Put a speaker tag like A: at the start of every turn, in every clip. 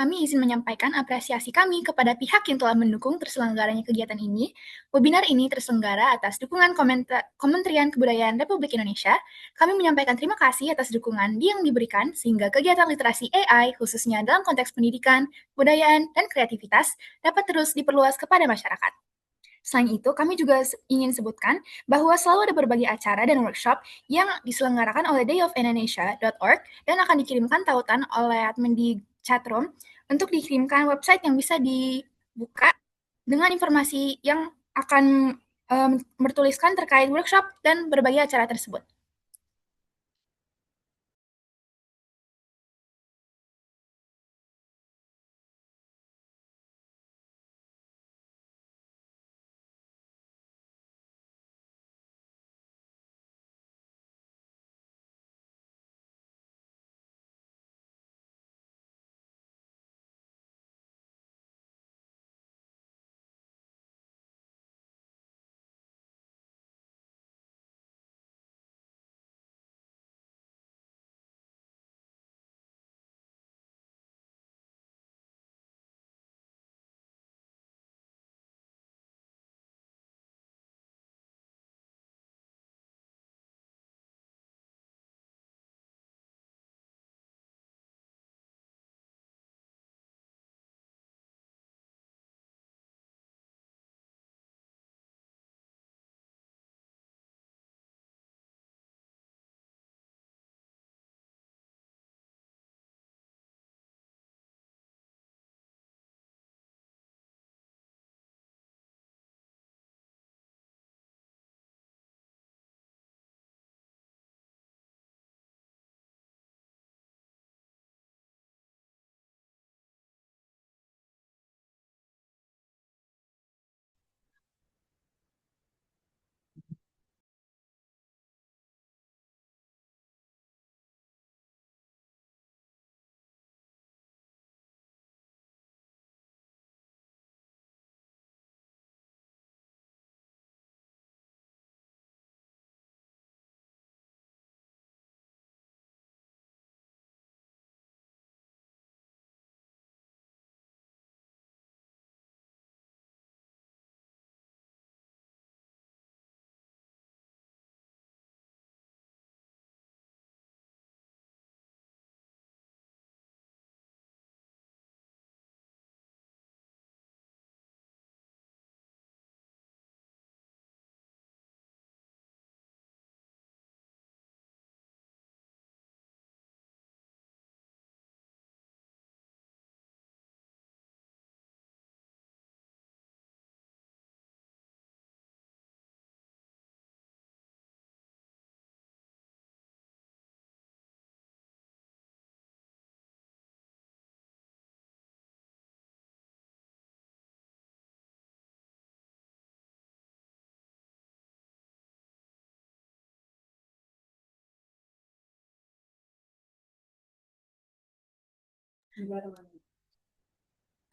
A: Kami izin menyampaikan apresiasi kami kepada pihak yang telah mendukung terselenggaranya kegiatan ini. Webinar ini terselenggara atas dukungan Kementerian Kebudayaan Republik Indonesia. Kami menyampaikan terima kasih atas dukungan yang diberikan sehingga kegiatan literasi AI, khususnya dalam konteks pendidikan, kebudayaan, dan kreativitas, dapat terus diperluas kepada masyarakat. Selain itu, kami juga ingin sebutkan bahwa selalu ada berbagai acara dan workshop yang diselenggarakan oleh dayofindonesia.org dan akan dikirimkan tautan oleh admin di chatroom untuk dikirimkan website yang bisa dibuka dengan informasi yang akan bertuliskan terkait workshop dan berbagai acara tersebut.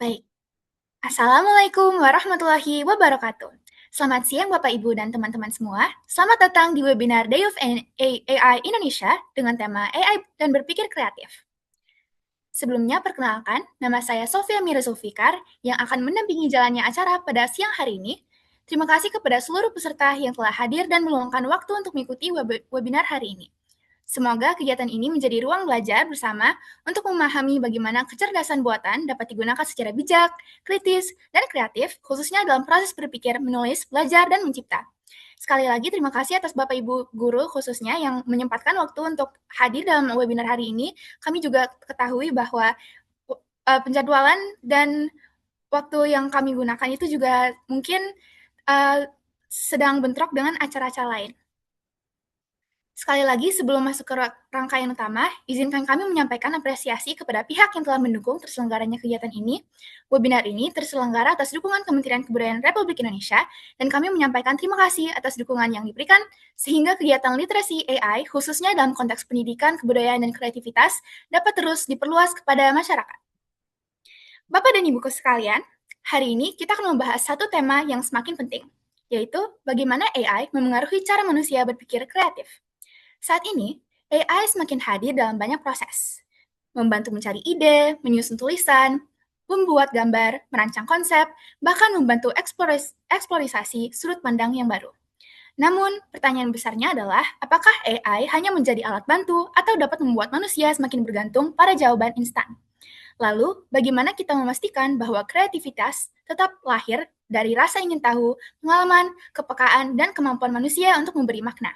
A: Baik, Assalamualaikum warahmatullahi wabarakatuh. Selamat siang Bapak Ibu dan teman-teman semua. Selamat datang di webinar Day of AI Indonesia dengan tema AI dan berpikir kreatif. Sebelumnya perkenalkan, nama saya Sofia Mira Zulfikar yang akan mendampingi jalannya acara pada siang hari ini. Terima kasih kepada seluruh peserta yang telah hadir dan meluangkan waktu untuk mengikuti webinar hari ini. Semoga kegiatan ini menjadi ruang belajar bersama untuk memahami bagaimana kecerdasan buatan dapat digunakan secara bijak, kritis, dan kreatif, khususnya dalam proses berpikir, menulis, belajar, dan mencipta. Sekali lagi terima kasih atas Bapak Ibu guru khususnya yang menyempatkan waktu untuk hadir dalam webinar hari ini. Kami juga ketahui bahwa penjadwalan dan waktu yang kami gunakan itu juga mungkin sedang bentrok dengan acara-acara lain. Sekali lagi, sebelum masuk ke rangkaian utama, izinkan kami menyampaikan apresiasi kepada pihak yang telah mendukung terselenggaranya kegiatan ini. Webinar ini terselenggara atas dukungan Kementerian Kebudayaan Republik Indonesia, dan kami menyampaikan terima kasih atas dukungan yang diberikan, sehingga kegiatan literasi AI, khususnya dalam konteks pendidikan, kebudayaan, dan kreativitas, dapat terus diperluas kepada masyarakat. Bapak dan Ibu sekalian, hari ini kita akan membahas satu tema yang semakin penting, yaitu bagaimana AI memengaruhi cara manusia berpikir kreatif. Saat ini, AI semakin hadir dalam banyak proses, membantu mencari ide, menyusun tulisan, membuat gambar, merancang konsep, bahkan membantu eksplorisasi sudut pandang yang baru. Namun, pertanyaan besarnya adalah, apakah AI hanya menjadi alat bantu atau dapat membuat manusia semakin bergantung pada jawaban instan? Lalu, bagaimana kita memastikan bahwa kreativitas tetap lahir dari rasa ingin tahu, pengalaman, kepekaan, dan kemampuan manusia untuk memberi makna?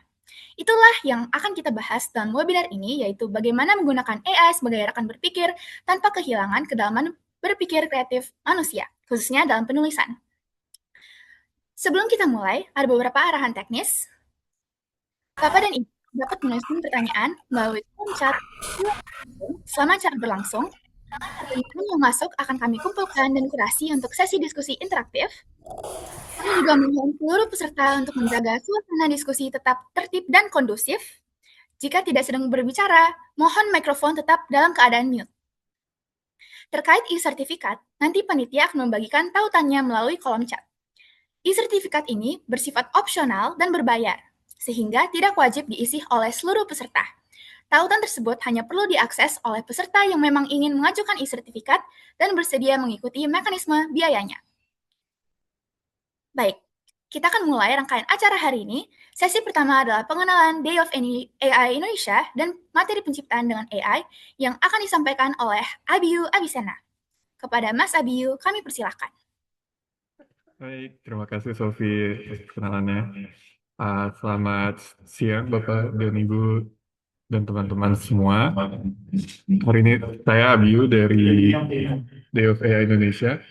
A: Itulah yang akan kita bahas dalam webinar ini, yaitu bagaimana menggunakan AI sebagai rekan berpikir tanpa kehilangan kedalaman berpikir kreatif manusia, khususnya dalam penulisan. Sebelum kita mulai, ada beberapa arahan teknis. Bapak dan Ibu dapat menuliskan pertanyaan melalui kolom chat selama acara berlangsung. Pertanyaan yang masuk akan kami kumpulkan dan kurasi untuk sesi diskusi interaktif. Kami juga mohon seluruh peserta untuk menjaga suasana diskusi tetap tertib dan kondusif. Jika tidak sedang berbicara, mohon mikrofon tetap dalam keadaan mute. Terkait e-sertifikat, nanti panitia akan membagikan tautannya melalui kolom chat. E-sertifikat ini bersifat opsional dan berbayar, sehingga tidak wajib diisi oleh seluruh peserta. Tautan tersebut hanya perlu diakses oleh peserta yang memang ingin mengajukan e-sertifikat dan bersedia mengikuti mekanisme biayanya. Baik, kita akan mulai rangkaian acara hari ini. Sesi pertama adalah pengenalan Day of AI Indonesia dan materi penciptaan dengan AI yang akan disampaikan oleh Abiyu Abisena. Kepada Mas Abiyu, kami persilahkan.
B: Baik, terima kasih Sofi atas perkenalannya. Selamat siang Bapak dan Ibu dan teman-teman semua. Hari ini saya Abiyu dari Day of AI Indonesia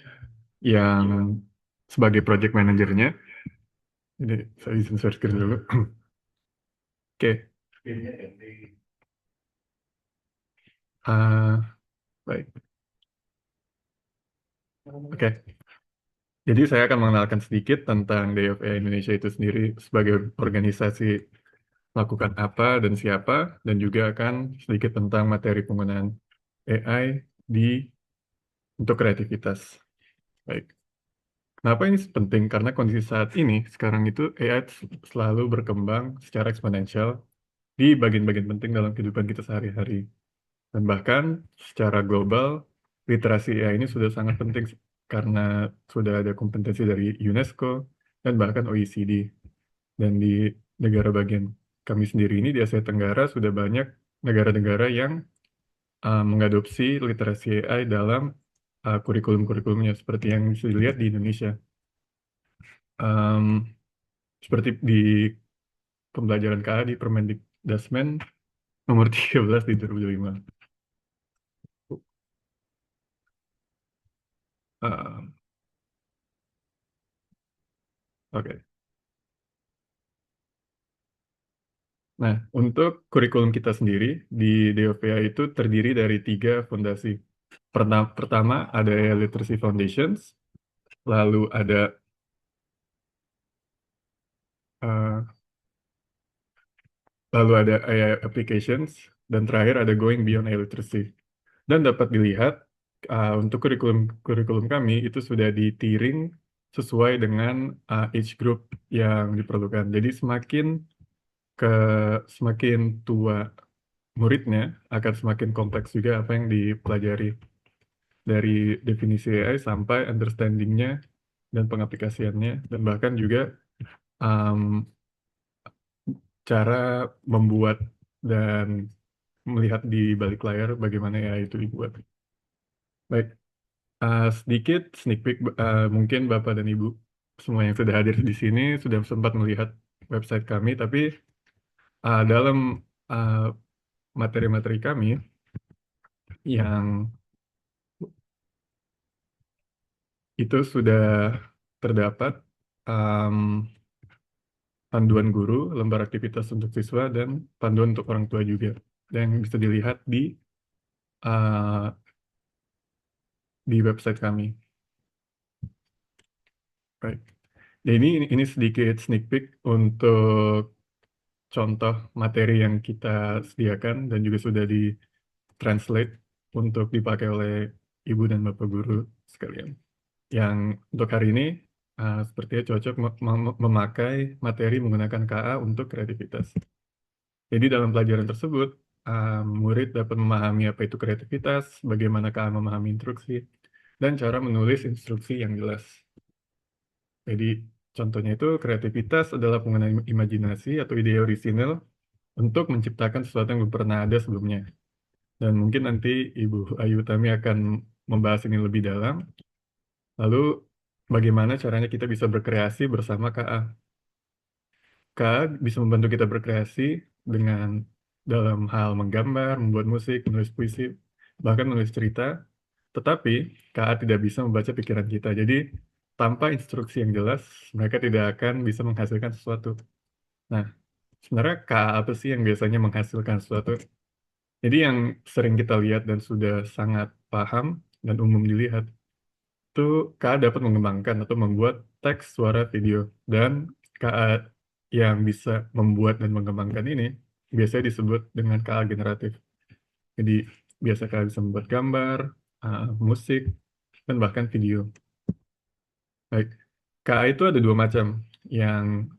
B: yang sebagai project manajernya. Jadi saya izin share screen dulu. Oke. Baik. Oke. Jadi saya akan mengenalkan sedikit tentang Day of AI Indonesia itu sendiri sebagai organisasi lakukan apa dan siapa, dan juga akan sedikit tentang materi penggunaan AI untuk kreativitas. Baik. Kenapa ini penting? Karena kondisi saat ini, sekarang itu AI selalu berkembang secara eksponensial di bagian-bagian penting dalam kehidupan kita sehari-hari. Dan bahkan secara global, literasi AI ini sudah sangat penting karena sudah ada kompetensi dari UNESCO dan bahkan OECD. Dan di negara bagian kami sendiri ini di Asia Tenggara sudah banyak negara-negara yang mengadopsi literasi AI dalam kurikulum-kurikulumnya seperti yang bisa dilihat di Indonesia. Seperti di pembelajaran KA di Permendikdasmen nomor 13 di 2005. Oke. Nah, untuk kurikulum kita sendiri di DOPA itu terdiri dari 3 fondasi. Pertama ada AI Literacy Foundations, lalu ada AI Applications, dan terakhir ada Going Beyond AI Literacy. Dan dapat dilihat untuk kurikulum kami itu sudah ditiring sesuai dengan age group yang diperlukan. Jadi semakin tua muridnya akan semakin kompleks juga apa yang dipelajari, dari definisi AI sampai understanding-nya dan pengaplikasiannya, dan bahkan juga cara membuat dan melihat di balik layar bagaimana AI itu dibuat. Baik, sedikit sneak peek, mungkin Bapak dan Ibu semua yang sudah hadir di sini sudah sempat melihat website kami, tapi dalam materi-materi kami yang itu sudah terdapat panduan guru, lembar aktivitas untuk siswa, dan panduan untuk orang tua juga, yang bisa dilihat di website kami. Baik. Jadi ini sedikit sneak peek untuk contoh materi yang kita sediakan dan juga sudah di-translate untuk dipakai oleh Ibu dan Bapak Guru sekalian. Yang untuk hari ini sepertinya cocok memakai materi menggunakan KA untuk kreativitas. Jadi dalam pelajaran tersebut, murid dapat memahami apa itu kreativitas, bagaimana KA memahami instruksi, dan cara menulis instruksi yang jelas. Jadi contohnya itu kreativitas adalah penggunaan imajinasi atau ide orisinal untuk menciptakan sesuatu yang belum pernah ada sebelumnya. Dan mungkin nanti Ibu Ayu Tami akan membahas ini lebih dalam. Lalu bagaimana caranya kita bisa berkreasi bersama KA. KA bisa membantu kita berkreasi dengan dalam hal menggambar, membuat musik, menulis puisi, bahkan menulis cerita. Tetapi KA tidak bisa membaca pikiran kita. Jadi tanpa instruksi yang jelas, mereka tidak akan bisa menghasilkan sesuatu. Nah, sebenarnya KA apa sih yang biasanya menghasilkan sesuatu? Jadi yang sering kita lihat dan sudah sangat paham dan umum dilihat, itu KA dapat mengembangkan atau membuat teks, suara, video. Dan KA yang bisa membuat dan mengembangkan ini biasanya disebut dengan KA generatif. Jadi biasa KA bisa membuat gambar, musik, dan bahkan video. Baik, KA itu ada dua macam. Yang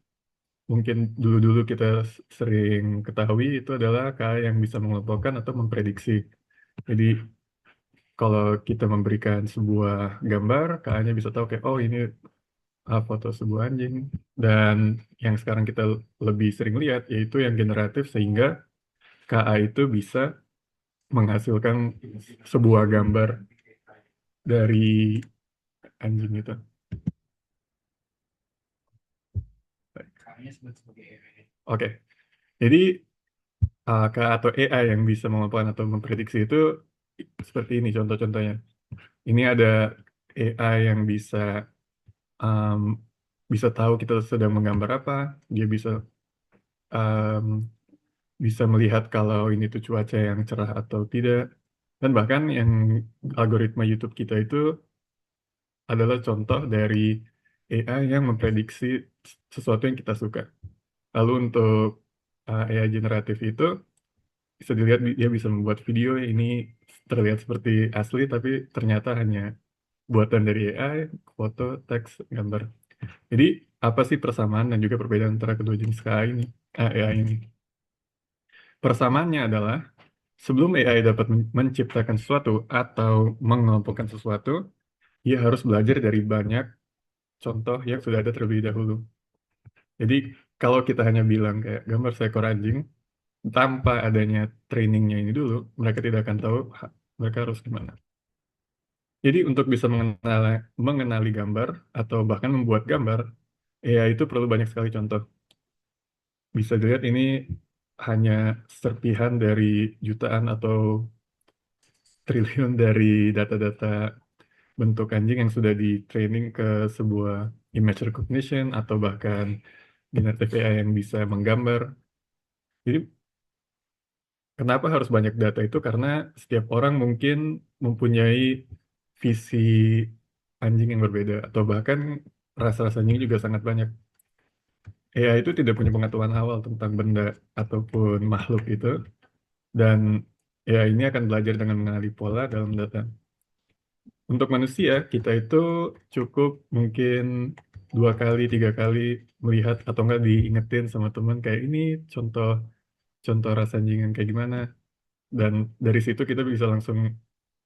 B: mungkin dulu-dulu kita sering ketahui itu adalah KA yang bisa mengelompokkan atau memprediksi. Jadi kalau kita memberikan sebuah gambar, KA-nya bisa tahu kayak, oh ini foto sebuah anjing. Dan yang sekarang kita lebih sering lihat, yaitu yang generatif, sehingga KA itu bisa menghasilkan sebuah gambar dari anjing itu. Oke, jadi KA atau AI yang bisa mengelompokkan atau memprediksi itu seperti ini contoh-contohnya. Ini ada AI yang um, bisa tahu kita sedang menggambar apa, dia um, bisa melihat kalau ini tuh cuaca yang cerah atau tidak. Dan bahkan yang algoritma YouTube kita itu adalah contoh dari AI yang memprediksi sesuatu yang kita suka. Lalu untuk AI generatif itu bisa dilihat dia bisa membuat video ini terlihat seperti asli tapi ternyata hanya buatan dari AI, foto, teks, gambar. Jadi apa sih persamaan dan juga perbedaan antara kedua jenis AI ini? Persamaannya adalah sebelum AI dapat menciptakan sesuatu atau mengelompokkan sesuatu, ia harus belajar dari banyak contoh yang sudah ada terlebih dahulu. Jadi kalau kita hanya bilang kayak gambar seekor anjing, tanpa adanya trainingnya ini dulu, mereka tidak akan tahu mereka harus gimana. Jadi untuk bisa mengenali gambar atau bahkan membuat gambar, AI itu perlu banyak sekali contoh. Bisa dilihat ini hanya serpihan dari jutaan atau triliun dari data-data bentuk anjing yang sudah di training ke sebuah image recognition atau bahkan generative AI yang bisa menggambar. Jadi kenapa harus banyak data itu? Karena setiap orang mungkin mempunyai visi anjing yang berbeda atau bahkan ras-ras anjing juga sangat banyak. AI itu tidak punya pengetahuan awal tentang benda ataupun makhluk itu dan ya ini akan belajar dengan mengenali pola dalam data. Untuk manusia, kita itu cukup mungkin 2 kali, 3 kali melihat atau enggak diingetin sama teman kayak ini contoh contoh rasa anjing yang kayak gimana. Dan dari situ kita bisa langsung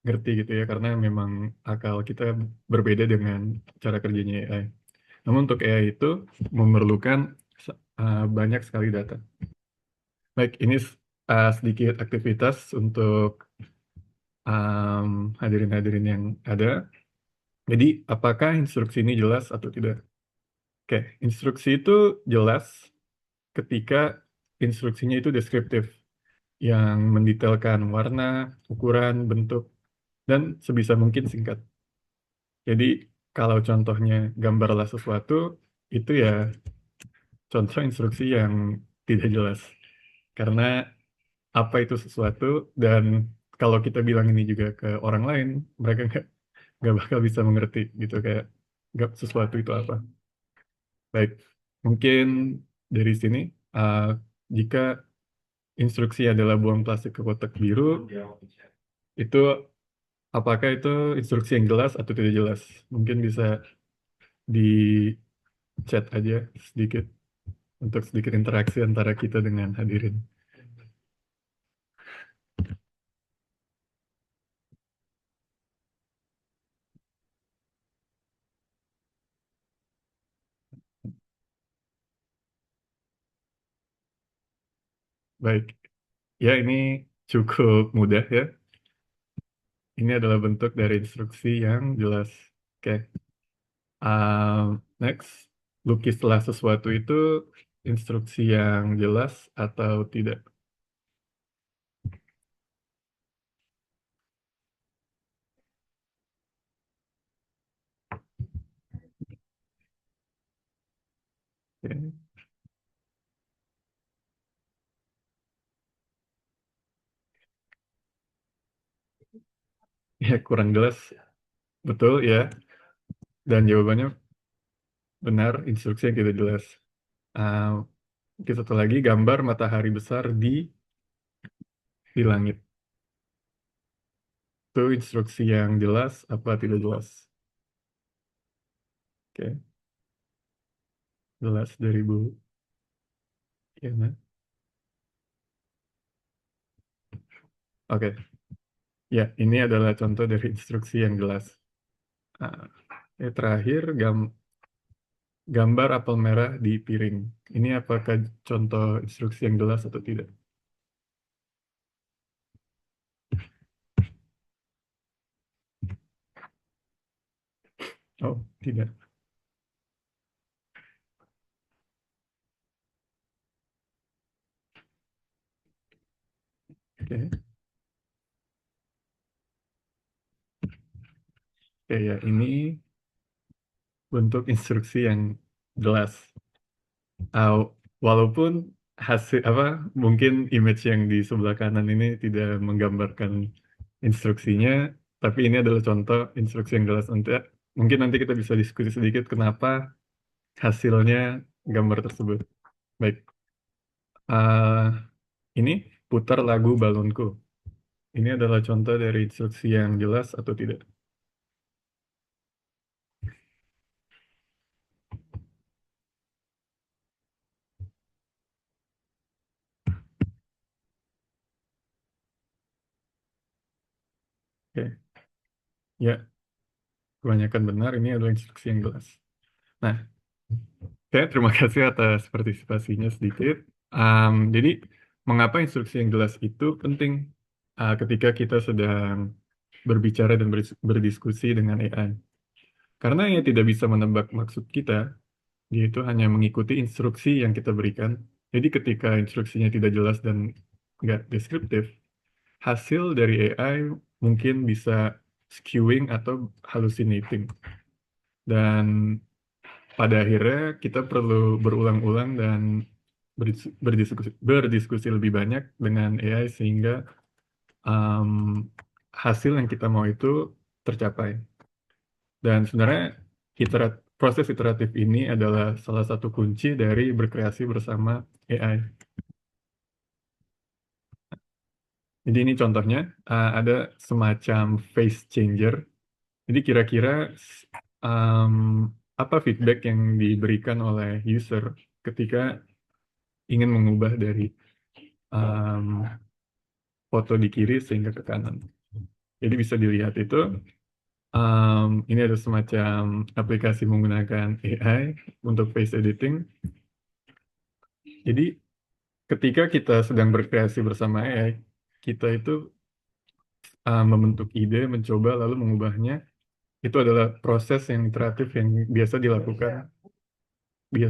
B: ngerti gitu ya, karena memang akal kita berbeda dengan cara kerjanya AI. Namun untuk AI itu memerlukan banyak sekali data. Baik, ini sedikit aktivitas untuk hadirin-hadirin yang ada. Jadi, apakah instruksi ini jelas atau tidak? Oke, instruksi itu jelas ketika instruksinya itu deskriptif, yang mendetailkan warna, ukuran, bentuk, dan sebisa mungkin singkat. Jadi, kalau contohnya gambarlah sesuatu, itu ya contoh instruksi yang tidak jelas. Karena apa itu sesuatu, dan kalau kita bilang ini juga ke orang lain, mereka nggak bakal bisa mengerti gitu, kayak nggak sesuatu itu apa. Baik, mungkin dari sini, uh, jika instruksi adalah buang plastik ke kotak biru, itu apakah itu instruksi yang jelas atau tidak jelas? Mungkin bisa di chat aja sedikit untuk sedikit interaksi antara kita dengan hadirin. Baik. Ya, ini cukup mudah ya. Ini adalah bentuk dari instruksi yang jelas. Oke. Next, lukislah sesuatu itu instruksi yang jelas atau tidak. Oke. Ya, kurang jelas. Betul ya. Dan jawabannya benar, instruksi yang tidak jelas. Uh, Oke, satu lagi, gambar matahari besar di langit. Itu instruksi yang jelas apa tidak jelas? Oke, jelas dari Bu Yana. Oke, ya, ini adalah contoh dari instruksi yang jelas. Ah, terakhir, gambar apel merah di piring. Ini apakah contoh instruksi yang jelas atau tidak? Oh, tidak. Oke, oke ya, ini bentuk instruksi yang jelas. Ah, walaupun hasil apa mungkin image yang di sebelah kanan ini tidak menggambarkan instruksinya, tapi ini adalah contoh instruksi yang jelas. Mungkin nanti kita bisa diskusi sedikit kenapa hasilnya gambar tersebut. Baik, ah, ini putar lagu balonku. Ini adalah contoh dari instruksi yang jelas atau tidak? Oke, ya, kebanyakan benar. Ini adalah instruksi yang jelas. Nah, oke, terima kasih atas partisipasinya sedikit. Jadi, mengapa instruksi yang jelas itu penting ketika kita sedang berbicara dan berdiskusi dengan AI? Karena ia tidak bisa menebak maksud kita, dia itu hanya mengikuti instruksi yang kita berikan. Jadi, ketika instruksinya tidak jelas dan nggak deskriptif, hasil dari AI mungkin bisa skewing atau hallucinating. Dan pada akhirnya kita perlu berulang-ulang dan berdiskusi lebih banyak dengan AI sehingga um, hasil yang kita mau itu tercapai. Dan sebenarnya proses iteratif ini adalah salah satu kunci dari berkreasi bersama AI. Jadi ini contohnya, ada semacam face changer. Jadi kira-kira um, apa feedback yang diberikan oleh user ketika ingin mengubah dari um, foto di kiri sehingga ke kanan. Jadi bisa dilihat itu, ini ada semacam aplikasi menggunakan AI untuk face editing. Jadi ketika kita sedang berkreasi bersama AI, kita itu membentuk ide, mencoba lalu mengubahnya. Itu adalah proses yang iteratif yang biasa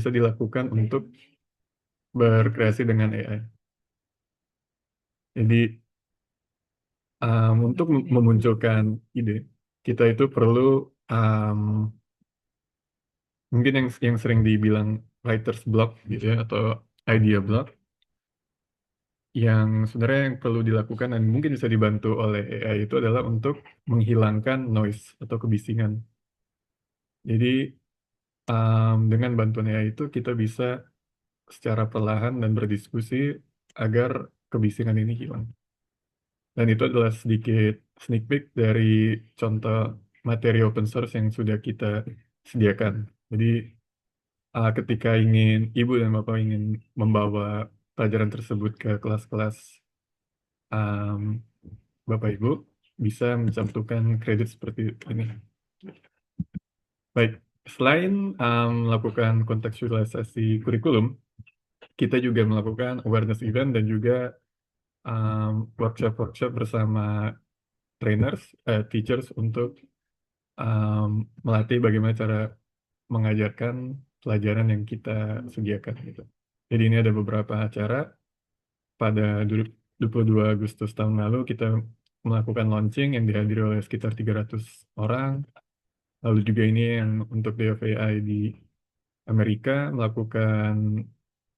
B: dilakukan untuk berkreasi dengan AI. Jadi untuk memunculkan ide, kita itu perlu um, mungkin yang sering dibilang writer's block gitu ya, atau idea block, yang sebenarnya yang perlu dilakukan dan mungkin bisa dibantu oleh AI itu adalah untuk menghilangkan noise atau kebisingan. Jadi dengan bantuan AI itu kita bisa secara perlahan dan berdiskusi agar kebisingan ini hilang. Dan itu adalah sedikit sneak peek dari contoh materi open source yang sudah kita sediakan. Jadi ketika Ibu dan Bapak ingin membawa pelajaran tersebut ke kelas-kelas um, Bapak Ibu, bisa mencantumkan kredit seperti ini. Baik, selain melakukan kontekstualisasi kurikulum, kita juga melakukan awareness event dan juga workshop-workshop bersama trainers, teachers untuk melatih bagaimana cara mengajarkan pelajaran yang kita sediakan gitu. Jadi ini ada beberapa acara. Pada 22 Agustus tahun lalu kita melakukan launching yang dihadiri oleh sekitar 300 orang. Lalu juga ini yang untuk DFAI di Amerika melakukan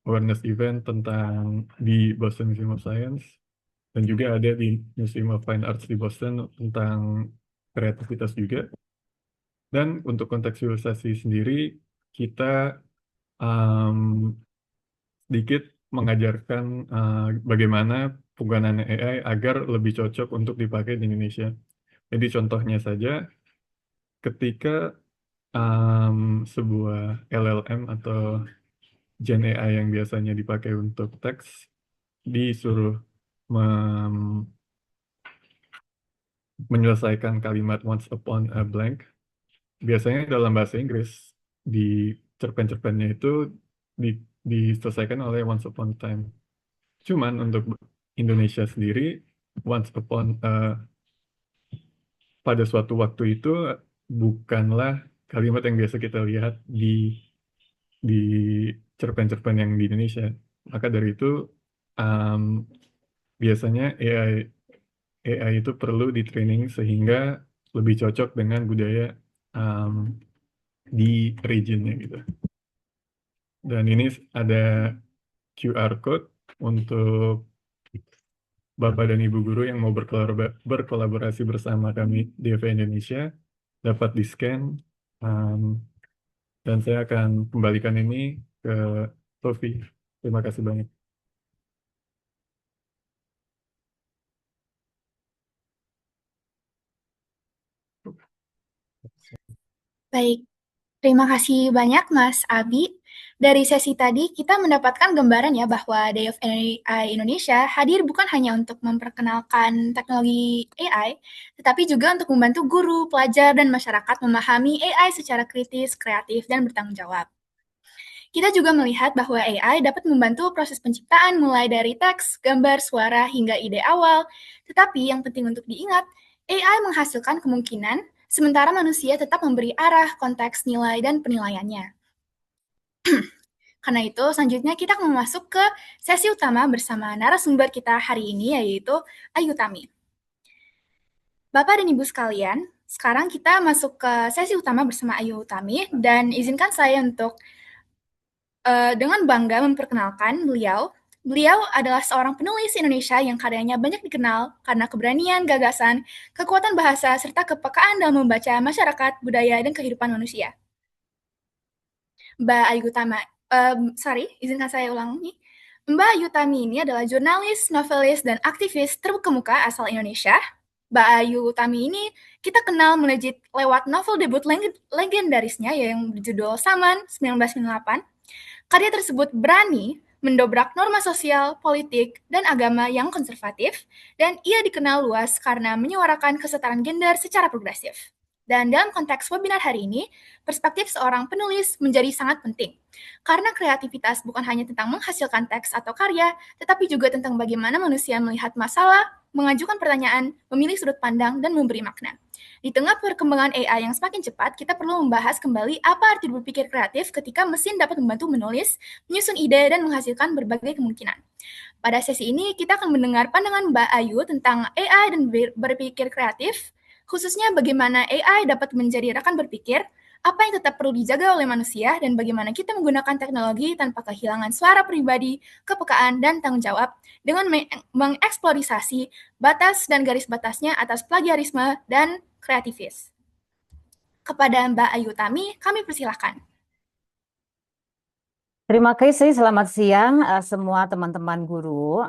B: awareness event tentang di Boston Museum of Science dan juga ada di Museum of Fine Arts di Boston tentang kreativitas juga. Dan untuk kontekstualisasi sendiri kita um, sedikit mengajarkan bagaimana penggunaan AI agar lebih cocok untuk dipakai di Indonesia. Jadi contohnya saja ketika sebuah LLM atau Gen AI yang biasanya dipakai untuk teks disuruh menyelesaikan kalimat once upon a blank, biasanya dalam bahasa Inggris di cerpen-cerpennya itu di- diselesaikan oleh once upon a time. Cuman untuk Indonesia sendiri, once upon pada suatu waktu itu bukanlah kalimat yang biasa kita lihat di cerpen-cerpen yang di Indonesia. Maka dari itu um, biasanya AI itu perlu di training sehingga lebih cocok dengan budaya um, di regionnya gitu. Dan ini ada QR code untuk Bapak dan Ibu guru yang mau berkolaborasi bersama kami di DV Indonesia dapat di-scan, um, dan saya akan kembalikan ini ke Sofi. Terima kasih banyak.
A: Baik, terima kasih banyak Mas Abi. Dari sesi tadi kita mendapatkan gambaran ya bahwa Day of AI Indonesia hadir bukan hanya untuk memperkenalkan teknologi AI, tetapi juga untuk membantu guru, pelajar, dan masyarakat memahami AI secara kritis, kreatif, dan bertanggung jawab. Kita juga melihat bahwa AI dapat membantu proses penciptaan mulai dari teks, gambar, suara, hingga ide awal. Tetapi yang penting untuk diingat, AI menghasilkan kemungkinan, sementara manusia tetap memberi arah, konteks, nilai, dan penilaiannya. Karena itu, selanjutnya kita akan masuk ke sesi utama bersama narasumber kita hari ini, yaitu Ayu Tami. Bapak dan Ibu sekalian, sekarang kita masuk ke sesi utama bersama Ayu Tami, dan izinkan saya untuk dengan bangga memperkenalkan beliau. Beliau adalah seorang penulis Indonesia yang karyanya banyak dikenal karena keberanian, gagasan, kekuatan bahasa, serta kepekaan dalam membaca masyarakat, budaya, dan kehidupan manusia. Mbak Ayu Tama, izinkan saya ulangi. Mbak Ayu Tami ini adalah jurnalis, novelis, dan aktivis terkemuka asal Indonesia. Mbak Ayu Tami ini kita kenal melejit lewat novel debut legendarisnya yang berjudul Saman 1998. Karya tersebut berani mendobrak norma sosial, politik, dan agama yang konservatif, dan ia dikenal luas karena menyuarakan kesetaraan gender secara progresif. Dan dalam konteks webinar hari ini, perspektif seorang penulis menjadi sangat penting. Karena kreativitas bukan hanya tentang menghasilkan teks atau karya, tetapi juga tentang bagaimana manusia melihat masalah, mengajukan pertanyaan, memilih sudut pandang, dan memberi makna. Di tengah perkembangan AI yang semakin cepat, kita perlu membahas kembali apa arti berpikir kreatif ketika mesin dapat membantu menulis, menyusun ide, dan menghasilkan berbagai kemungkinan. Pada sesi ini, kita akan mendengar pandangan Mbak Ayu tentang AI dan berpikir kreatif, khususnya bagaimana AI dapat menjadi rekan berpikir, apa yang tetap perlu dijaga oleh manusia, dan bagaimana kita menggunakan teknologi tanpa kehilangan suara pribadi, kepekaan, dan tanggung jawab dengan mengeksplorisasi batas dan garis batasnya atas plagiarisme dan kreativis. Kepada Mbak Ayu Tami, kami persilahkan.
C: Terima kasih, selamat siang semua teman-teman guru.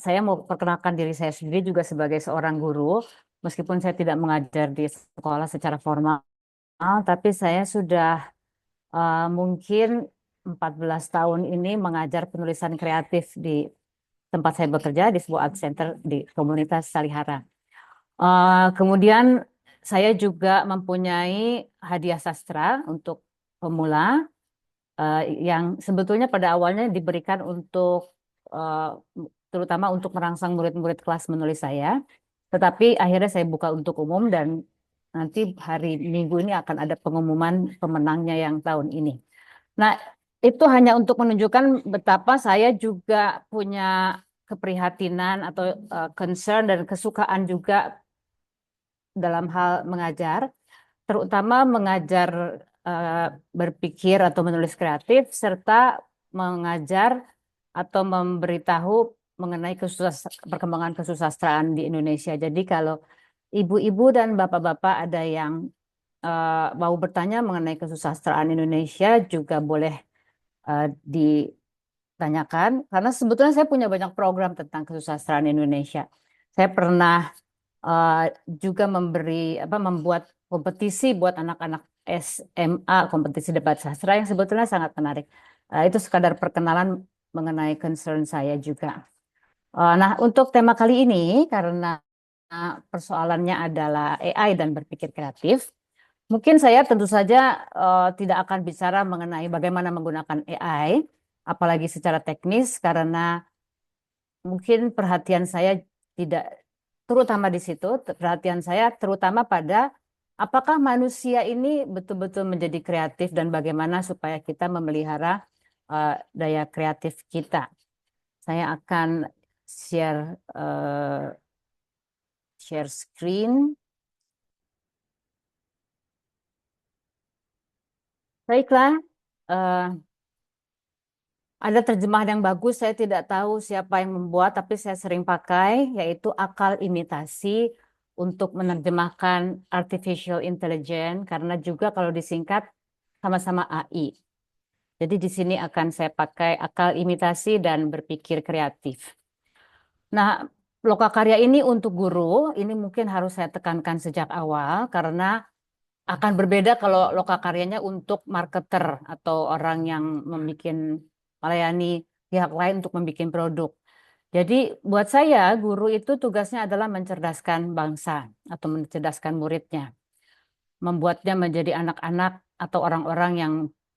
C: Saya mau perkenalkan diri saya sendiri juga sebagai seorang guru, meskipun saya tidak mengajar di sekolah secara formal, tapi saya sudah mungkin 14 tahun ini mengajar penulisan kreatif di tempat saya bekerja di sebuah art center di komunitas Salihara. Kemudian saya juga mempunyai hadiah sastra untuk pemula yang sebetulnya pada awalnya diberikan untuk eh, terutama untuk merangsang murid-murid kelas menulis saya, tetapi akhirnya saya buka untuk umum dan nanti hari Minggu ini akan ada pengumuman pemenangnya yang tahun ini. Nah, itu hanya untuk menunjukkan betapa saya juga punya keprihatinan atau concern dan kesukaan juga dalam hal mengajar, terutama mengajar eh, berpikir atau menulis kreatif, serta mengajar atau memberitahu mengenai perkembangan kesusastraan di Indonesia. Jadi kalau ibu-ibu dan bapak-bapak ada yang mau bertanya mengenai kesusastraan Indonesia juga boleh ditanyakan, karena sebetulnya saya punya banyak program tentang kesusastraan Indonesia. Saya pernah eh, juga membuat kompetisi buat anak-anak SMA, kompetisi debat sastra yang sebetulnya sangat menarik. Itu sekadar perkenalan mengenai concern saya juga. Nah, untuk tema kali ini, karena persoalannya adalah AI dan berpikir kreatif, mungkin saya tentu saja tidak akan bicara mengenai bagaimana menggunakan AI, apalagi secara teknis, karena mungkin perhatian saya tidak terutama di situ, perhatian saya terutama pada apakah manusia ini betul-betul menjadi kreatif dan bagaimana supaya kita memelihara daya kreatif kita. Saya akan share share screen. Baiklah, eh, ada terjemahan yang bagus. Saya tidak tahu siapa yang membuat, tapi saya sering pakai, yaitu akal imitasi untuk menerjemahkan artificial intelligence, karena juga kalau disingkat sama-sama AI. Jadi di sini akan saya pakai akal imitasi dan berpikir kreatif. Nah, lokakarya ini untuk guru, ini mungkin harus saya tekankan sejak awal, karena akan berbeda kalau lokakaryanya untuk marketer atau orang yang melayani pihak lain untuk membuat produk. Jadi buat saya guru itu tugasnya adalah mencerdaskan bangsa atau mencerdaskan muridnya, membuatnya menjadi anak-anak atau orang-orang yang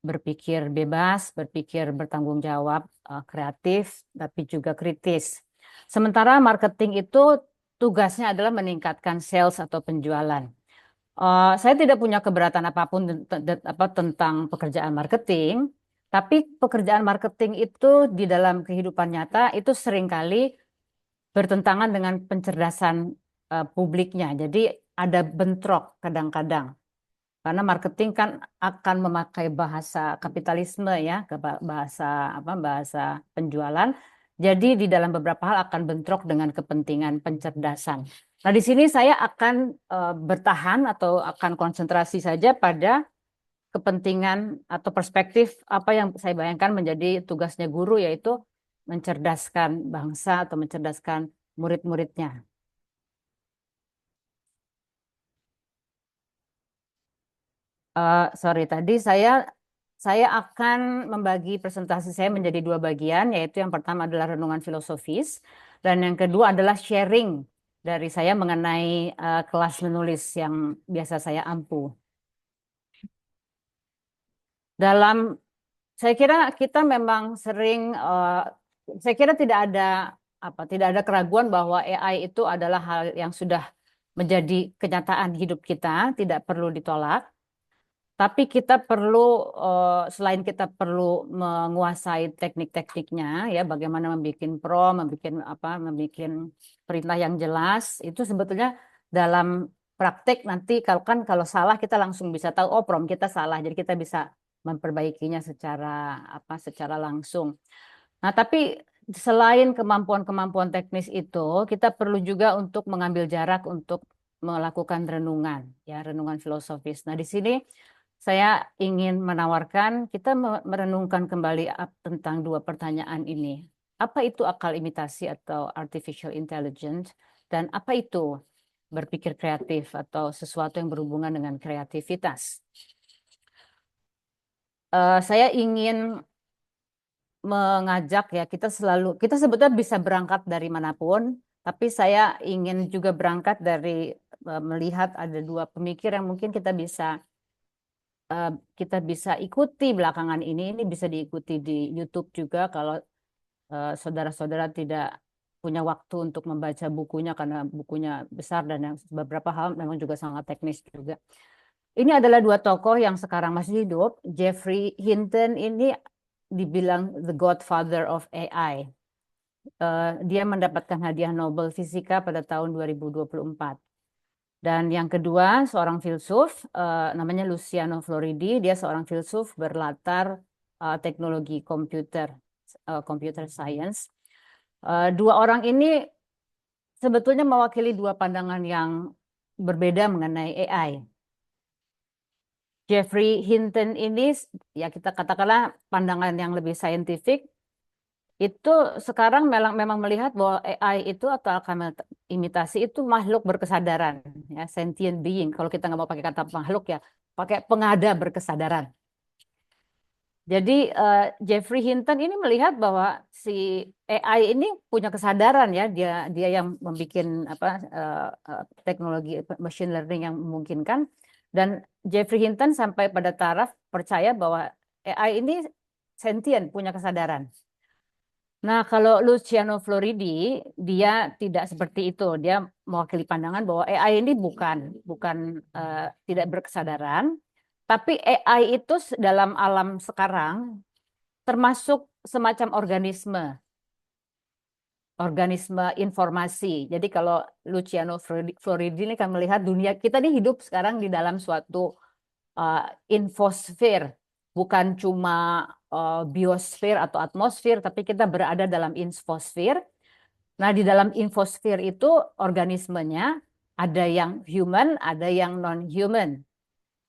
C: berpikir bebas, berpikir bertanggung jawab, kreatif, tapi juga kritis. Sementara marketing itu tugasnya adalah meningkatkan sales atau penjualan. Saya tidak punya keberatan apapun tentang pekerjaan marketing, tapi pekerjaan marketing itu di dalam kehidupan nyata itu seringkali bertentangan dengan pencerdasan publiknya. Jadi ada bentrok kadang-kadang. Karena marketing kan akan memakai bahasa kapitalisme ya, bahasa penjualan. Jadi di dalam beberapa hal akan bentrok dengan kepentingan pencerdasan. Nah, di sini saya akan bertahan atau akan konsentrasi saja pada kepentingan atau perspektif apa yang saya bayangkan menjadi tugasnya guru, yaitu mencerdaskan bangsa atau mencerdaskan murid-muridnya. Sorry, tadi saya akan membagi presentasi saya menjadi dua bagian, yaitu yang pertama adalah renungan filosofis, dan yang kedua adalah sharing dari saya mengenai kelas menulis yang biasa saya ampu. Saya kira kita memang sering, saya kira tidak ada keraguan bahwa AI itu adalah hal yang sudah menjadi kenyataan hidup kita, tidak perlu ditolak. Tapi kita perlu, selain kita perlu menguasai teknik-tekniknya, ya, bagaimana membuat prompt, membuat perintah yang jelas, itu sebetulnya dalam praktek nanti kalau salah kita langsung bisa tahu, oh prompt kita salah, jadi kita bisa memperbaikinya secara langsung. Nah, tapi selain kemampuan-kemampuan teknis itu, kita perlu juga untuk mengambil jarak untuk melakukan renungan, ya, renungan filosofis. Nah, di sini saya ingin menawarkan kita merenungkan kembali tentang dua pertanyaan ini. Apa itu akal imitasi atau artificial intelligence? Dan apa itu berpikir kreatif atau sesuatu yang berhubungan dengan kreativitas? Saya ingin mengajak, ya, kita sebetulnya bisa berangkat dari manapun, tapi saya ingin juga berangkat dari melihat ada dua pemikir yang mungkin kita bisa kita bisa ikuti belakangan ini bisa diikuti di YouTube juga kalau saudara-saudara tidak punya waktu untuk membaca bukunya karena bukunya besar dan yang beberapa hal memang juga sangat teknis juga. Ini adalah dua tokoh yang sekarang masih hidup. Jeffrey Hinton ini dibilang the godfather of AI. Dia mendapatkan hadiah Nobel Fisika pada tahun 2024. Dan yang kedua, seorang filsuf, namanya Luciano Floridi. Dia seorang filsuf berlatar teknologi komputer, computer science. Dua orang ini sebetulnya mewakili dua pandangan yang berbeda mengenai AI. Jeffrey Hinton ini, ya kita katakanlah pandangan yang lebih saintifik, itu sekarang memang melihat bahwa AI itu atau akan imitasi itu makhluk berkesadaran, ya, sentient being. Kalau kita nggak mau pakai kata makhluk ya, pakai pengada berkesadaran. Jadi Jeffrey Hinton ini melihat bahwa si AI ini punya kesadaran, ya, dia yang membuat teknologi machine learning yang memungkinkan. Dan Jeffrey Hinton sampai pada taraf percaya bahwa AI ini sentient, punya kesadaran. Nah, kalau Luciano Floridi, dia tidak seperti itu. Dia mewakili pandangan bahwa AI ini bukan tidak berkesadaran, tapi AI itu dalam alam sekarang termasuk semacam organisme informasi. Jadi kalau Luciano Floridi ini kan melihat dunia kita ini hidup sekarang di dalam suatu infosfer, bukan cuma biosfer atau atmosfer, tapi kita berada dalam infosfer. Nah, di dalam infosfer itu organismenya ada yang human, ada yang non-human,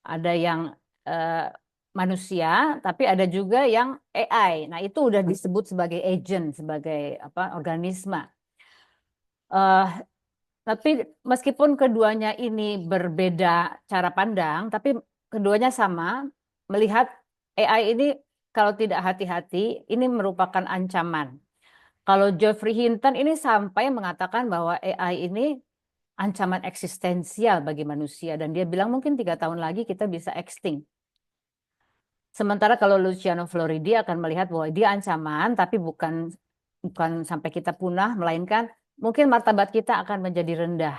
C: ada yang manusia, tapi ada juga yang AI. Nah, itu udah disebut sebagai agent, sebagai organisme. Tapi meskipun keduanya ini berbeda cara pandang, tapi keduanya sama melihat AI ini kalau tidak hati-hati ini merupakan ancaman. Kalau Geoffrey Hinton ini sampai mengatakan bahwa AI ini ancaman eksistensial bagi manusia dan dia bilang mungkin 3 tahun lagi kita bisa extinct. Sementara kalau Luciano Floridi akan melihat bahwa dia ancaman tapi bukan sampai kita punah, melainkan mungkin martabat kita akan menjadi rendah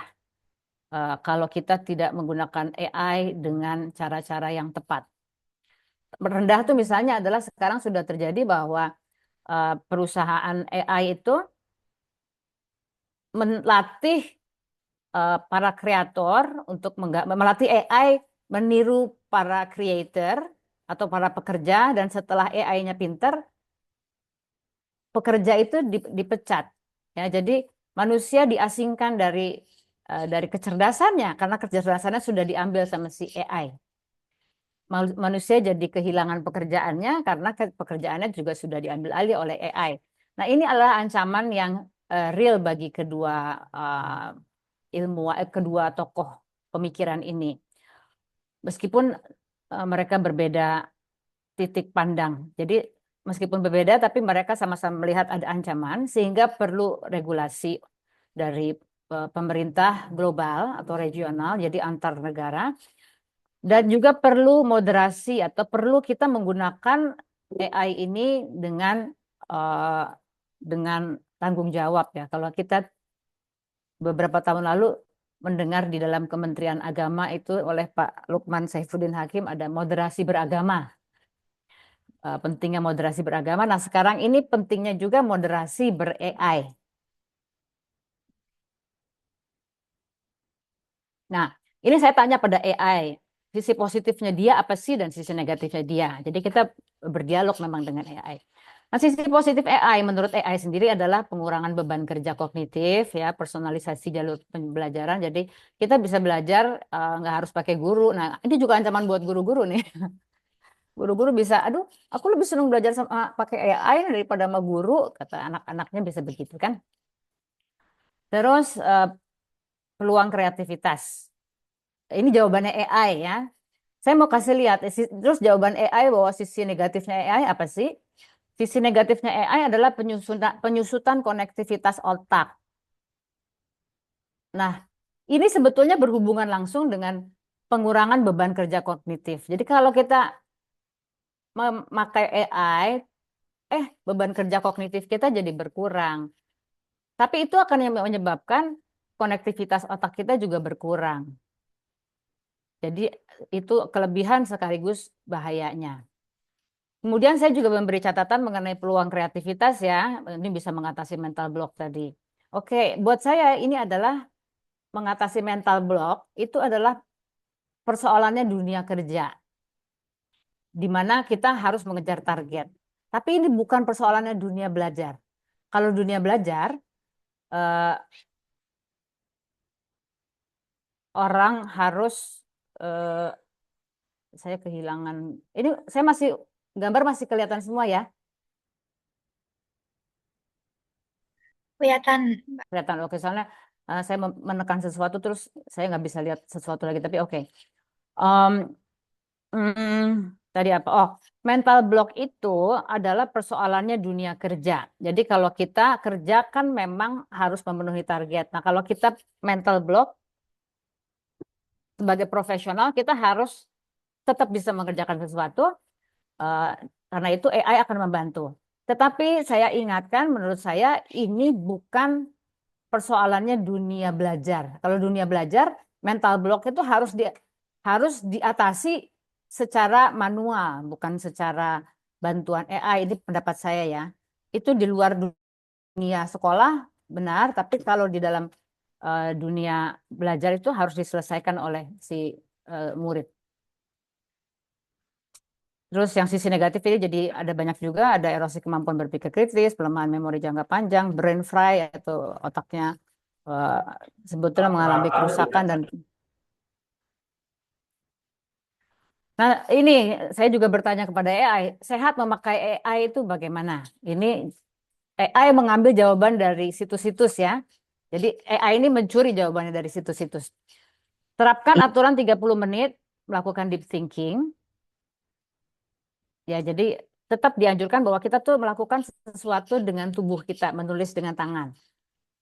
C: kalau kita tidak menggunakan AI dengan cara-cara yang tepat. Rendah itu misalnya adalah sekarang sudah terjadi bahwa perusahaan AI itu melatih para kreator untuk melatih AI meniru para creator atau para pekerja, dan setelah AI-nya pinter, pekerja itu dipecat. Ya, jadi manusia diasingkan dari kecerdasannya karena kecerdasannya sudah diambil sama si AI. Manusia jadi kehilangan pekerjaannya karena pekerjaannya juga sudah diambil alih oleh AI. Nah, ini adalah ancaman yang real bagi kedua tokoh pemikiran ini. Meskipun mereka berbeda titik pandang. Jadi meskipun berbeda tapi mereka sama-sama melihat ada ancaman sehingga perlu regulasi dari pemerintah global atau regional, jadi antar negara. Dan juga perlu moderasi atau perlu kita menggunakan AI ini dengan tanggung jawab, ya. Kalau kita beberapa tahun lalu mendengar di dalam Kementerian Agama itu oleh Pak Lukman Saifuddin Hakim ada moderasi beragama. Pentingnya moderasi beragama. Nah, sekarang ini pentingnya juga moderasi ber-AI. Nah, ini saya tanya pada AI, sisi positifnya dia apa sih dan sisi negatifnya dia. Jadi kita berdialog memang dengan AI. Nah, sisi positif AI menurut AI sendiri adalah pengurangan beban kerja kognitif, ya, personalisasi jalur pembelajaran. Jadi kita bisa belajar nggak harus pakai guru. Nah, ini juga ancaman buat guru-guru nih. Guru-guru bisa, aduh, aku lebih senang belajar sama pakai AI daripada sama guru, kata anak-anaknya bisa begitu kan. Terus peluang kreativitas. Ini jawabannya AI, ya. Saya mau kasih lihat, terus jawaban AI bahwa sisi negatifnya AI apa sih? Sisi negatifnya AI adalah penyusutan konektivitas otak. Nah, ini sebetulnya berhubungan langsung dengan pengurangan beban kerja kognitif. Jadi kalau kita memakai AI, beban kerja kognitif kita jadi berkurang. Tapi itu akan menyebabkan konektivitas otak kita juga berkurang. Jadi itu kelebihan sekaligus bahayanya. Kemudian saya juga memberi catatan mengenai peluang kreativitas ya. Ini bisa mengatasi mental block tadi. Oke, buat saya ini adalah mengatasi mental block itu adalah persoalannya dunia kerja, di mana kita harus mengejar target. Tapi ini bukan persoalannya dunia belajar. Kalau dunia belajar, eh, orang harus, eh, saya kehilangan, ini saya masih, gambar masih kelihatan semua ya?
A: Kelihatan, Mbak.
C: Kelihatan, oke. Soalnya saya menekan sesuatu terus saya nggak bisa lihat sesuatu lagi, tapi oke. Em, Tadi apa? Oh, mental block itu adalah persoalannya dunia kerja. Jadi kalau kita kerja kan memang harus memenuhi target. Nah, kalau kita mental block sebagai profesional, kita harus tetap bisa mengerjakan sesuatu, eh, karena itu AI akan membantu. Tetapi saya ingatkan, menurut saya ini bukan persoalannya dunia belajar. Kalau dunia belajar, mental block itu harus diatasi secara manual, bukan secara bantuan AI. Ini pendapat saya ya. Itu di luar dunia sekolah benar, tapi kalau di dalam dunia belajar itu harus diselesaikan oleh si murid. Terus yang sisi negatif ini jadi ada banyak juga, ada erosi kemampuan berpikir kritis, pelemahan memori jangka panjang, brain fry, atau otaknya eh, sebetulnya mengalami kerusakan. Dan nah, ini saya juga bertanya kepada AI, sehat memakai AI itu bagaimana? Ini AI mengambil jawaban dari situs-situs ya. Jadi AI ini mencuri jawabannya dari situs-situs. Terapkan aturan 30 menit melakukan deep thinking. Ya, jadi tetap dianjurkan bahwa kita tuh melakukan sesuatu dengan tubuh kita, menulis dengan tangan.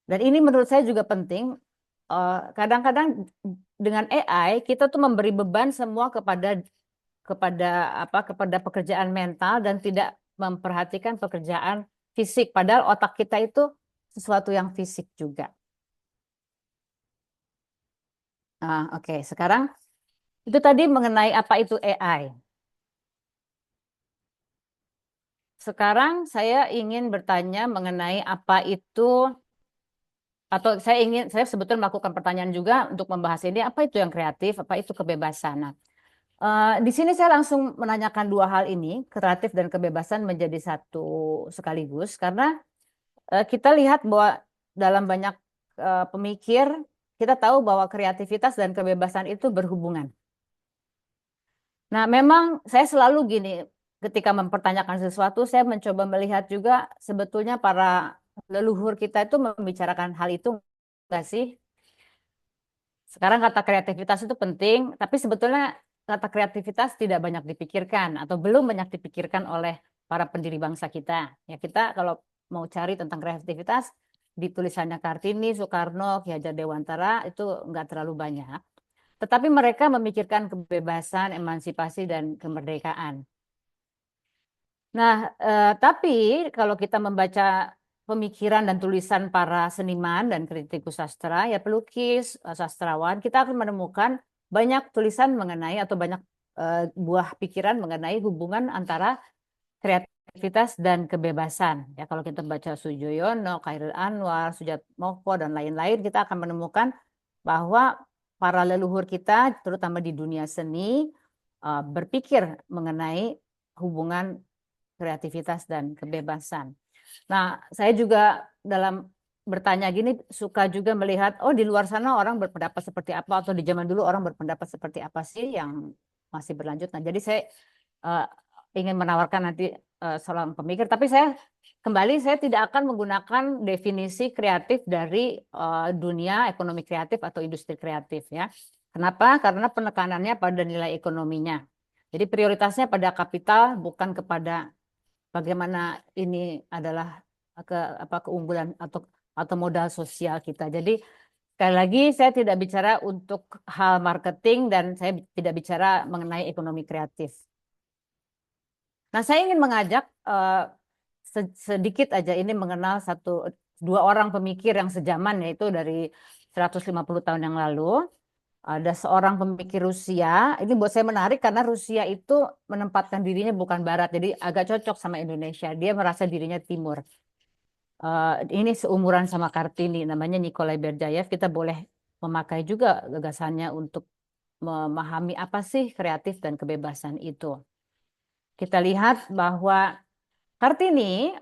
C: Dan ini menurut saya juga penting. Kadang-kadang dengan AI kita tuh memberi beban semua kepada pekerjaan mental dan tidak memperhatikan pekerjaan fisik. Padahal otak kita itu sesuatu yang fisik juga. Oke. Sekarang itu tadi mengenai apa itu AI. Sekarang saya ingin bertanya mengenai apa itu, atau saya sebetulnya melakukan pertanyaan juga untuk membahas ini, apa itu yang kreatif, apa itu kebebasan. Nah, di sini saya langsung menanyakan dua hal ini, kreatif dan kebebasan menjadi satu sekaligus, karena kita lihat bahwa dalam banyak pemikir, kita tahu bahwa kreativitas dan kebebasan itu berhubungan. Nah, memang saya selalu gini, ketika mempertanyakan sesuatu, saya mencoba melihat juga sebetulnya para leluhur kita itu membicarakan hal itu enggak sih? Sekarang kata kreativitas itu penting, tapi sebetulnya kata kreativitas tidak banyak dipikirkan atau belum banyak dipikirkan oleh para pendiri bangsa kita. Ya, kita kalau mau cari tentang kreativitas di tulisannya Kartini, Soekarno, Ki Hajar Dewantara itu enggak terlalu banyak. Tetapi mereka memikirkan kebebasan, emansipasi, dan kemerdekaan. Nah, tapi kalau kita membaca pemikiran dan tulisan para seniman dan kritikus sastra, ya pelukis, sastrawan, kita akan menemukan banyak tulisan mengenai atau banyak buah pikiran mengenai hubungan antara kreativitas dan kebebasan. Ya, kalau kita baca Sujoyono, Chairil Anwar, Sujatmoko, dan lain-lain, kita akan menemukan bahwa para leluhur kita, terutama di dunia seni, berpikir mengenai hubungan kreativitas dan kebebasan. Nah, saya juga dalam bertanya gini suka juga melihat, oh di luar sana orang berpendapat seperti apa, atau di zaman dulu orang berpendapat seperti apa sih yang masih berlanjut. Nah, jadi saya uh, ingin menawarkan nanti seorang pemikir, tapi saya tidak akan menggunakan definisi kreatif dari dunia ekonomi kreatif atau industri kreatif ya. Kenapa? Karena penekanannya pada nilai ekonominya. Jadi prioritasnya pada kapital, bukan kepada bagaimana ini adalah keunggulan atau modal sosial kita. Jadi Sekali lagi, saya tidak bicara untuk hal marketing dan saya tidak bicara mengenai ekonomi kreatif. Nah, saya ingin mengajak sedikit aja ini mengenal dua orang pemikir yang sejaman, yaitu dari 150 tahun yang lalu. Ada seorang pemikir Rusia, ini buat saya menarik karena Rusia itu menempatkan dirinya bukan Barat, jadi agak cocok sama Indonesia. Dia merasa dirinya Timur. Ini seumuran sama Kartini, namanya Nikolai Berdyaev. Kita boleh memakai juga gagasannya untuk memahami apa sih kreatif dan kebebasan itu. Kita lihat bahwa Kartini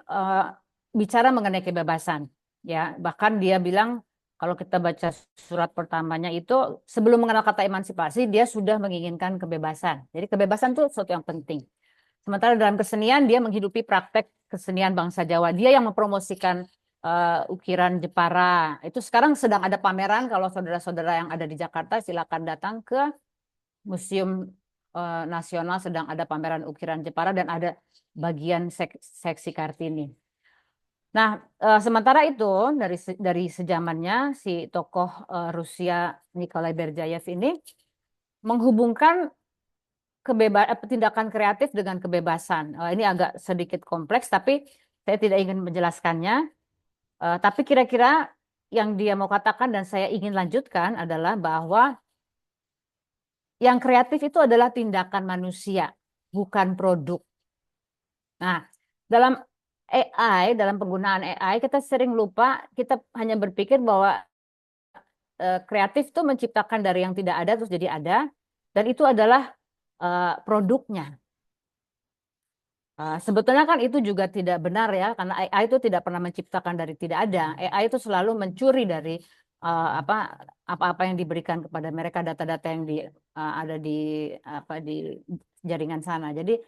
C: bicara mengenai kebebasan, ya. Bahkan dia bilang kalau kita baca surat pertamanya itu sebelum mengenal kata emansipasi dia sudah menginginkan kebebasan. Jadi kebebasan itu sesuatu yang penting. Sementara dalam kesenian dia menghidupi praktek kesenian bangsa Jawa. Dia yang mempromosikan ukiran Jepara. Itu sekarang sedang ada pameran. Kalau saudara-saudara yang ada di Jakarta silakan datang ke Museum Nasional, sedang ada pameran ukiran Jepara dan ada bagian seksi Kartini. Nah, sementara itu dari sejamannya si tokoh Rusia Nikolai Berdyaev ini menghubungkan tindakan kreatif dengan kebebasan. Ini agak sedikit kompleks, tapi saya tidak ingin menjelaskannya. Tapi kira-kira yang dia mau katakan dan saya ingin lanjutkan adalah bahwa yang kreatif itu adalah tindakan manusia, bukan produk. Nah, dalam dalam penggunaan AI, kita sering lupa, kita hanya berpikir bahwa kreatif itu menciptakan dari yang tidak ada terus jadi ada, dan itu adalah produknya. Sebetulnya kan itu juga tidak benar ya, karena AI itu tidak pernah menciptakan dari tidak ada. AI itu selalu mencuri dari apa-apa yang diberikan kepada mereka, data-data yang ada di jaringan sana. Jadi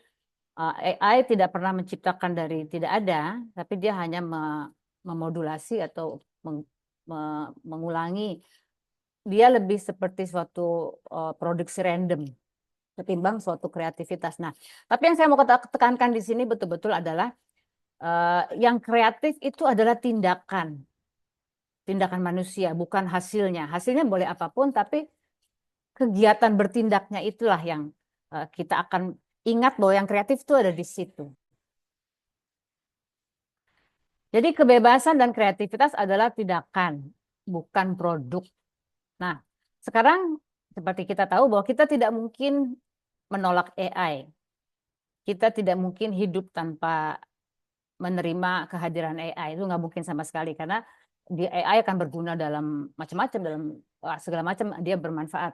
C: AI tidak pernah menciptakan dari tidak ada, tapi dia hanya memodulasi atau mengulangi. Dia lebih seperti suatu produksi random ketimbang suatu kreativitas. Nah, tapi yang saya mau tekankan di sini betul-betul adalah yang kreatif itu adalah tindakan manusia, bukan hasilnya. Hasilnya boleh apapun, tapi kegiatan bertindaknya itulah yang kita akan ingat bahwa yang kreatif itu ada di situ. Jadi kebebasan dan kreativitas adalah tindakan, bukan produk. Nah, sekarang seperti kita tahu bahwa kita tidak mungkin menolak AI. Kita tidak mungkin hidup tanpa menerima kehadiran AI. Itu nggak mungkin sama sekali karena AI akan berguna dalam macam-macam, dalam segala macam dia bermanfaat.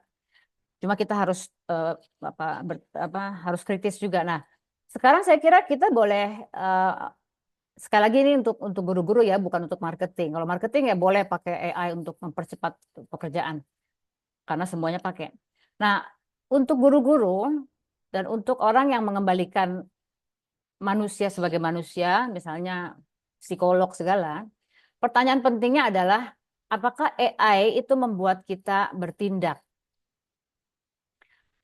C: Cuma kita harus harus kritis juga. Nah, sekarang saya kira kita boleh sekali lagi ini untuk guru-guru ya, bukan untuk marketing. Kalau marketing ya boleh pakai AI untuk mempercepat pekerjaan karena semuanya pakai. Nah, untuk guru-guru dan untuk orang yang mengembalikan manusia sebagai manusia, misalnya psikolog segala, pertanyaan pentingnya adalah apakah AI itu membuat kita bertindak?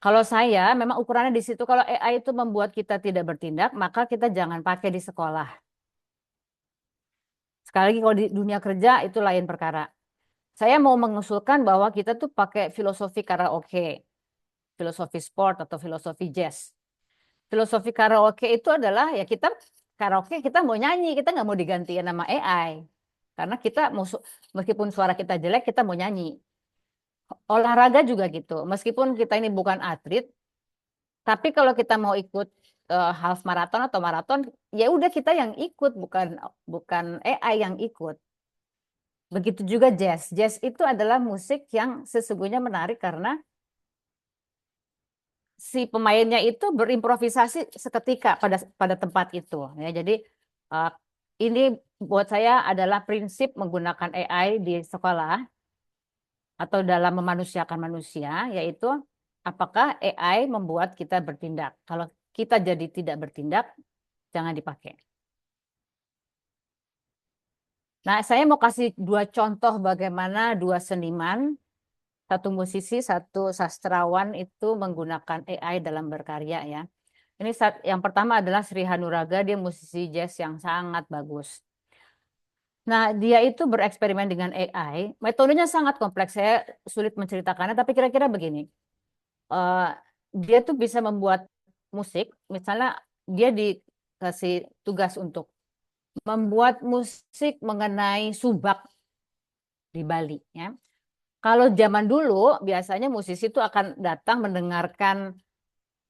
C: Kalau saya, memang ukurannya di situ. Kalau AI itu membuat kita tidak bertindak, maka kita jangan pakai di sekolah. Sekali lagi kalau di dunia kerja itu lain perkara. Saya mau mengusulkan bahwa kita tuh pakai filosofi karaoke, filosofi sport atau filosofi jazz. Filosofi karaoke itu adalah ya kita karaoke kita mau nyanyi, kita nggak mau digantiin nama AI. Karena kita meskipun suara kita jelek kita mau nyanyi. Olahraga juga gitu. Meskipun kita ini bukan atlet, tapi kalau kita mau ikut half marathon atau maraton, ya udah kita yang ikut, bukan AI yang ikut. Begitu juga jazz. Jazz itu adalah musik yang sesungguhnya menarik karena si pemainnya itu berimprovisasi seketika pada tempat itu. Ya, jadi ini buat saya adalah prinsip menggunakan AI di sekolah atau dalam memanusiakan manusia, yaitu apakah AI membuat kita bertindak. Kalau kita jadi tidak bertindak, jangan dipakai. Nah, saya mau kasih dua contoh bagaimana dua seniman, satu musisi, satu sastrawan itu menggunakan AI dalam berkarya ya. Ini yang pertama adalah Sri Hanuraga, dia musisi jazz yang sangat bagus. Nah, dia itu bereksperimen dengan AI. Metodenya sangat kompleks. Saya sulit menceritakannya, tapi kira-kira begini. Eh, dia tuh bisa membuat musik. Misalnya dia dikasih tugas untuk membuat musik mengenai subak di Bali. Ya. Kalau zaman dulu biasanya musisi itu akan datang mendengarkan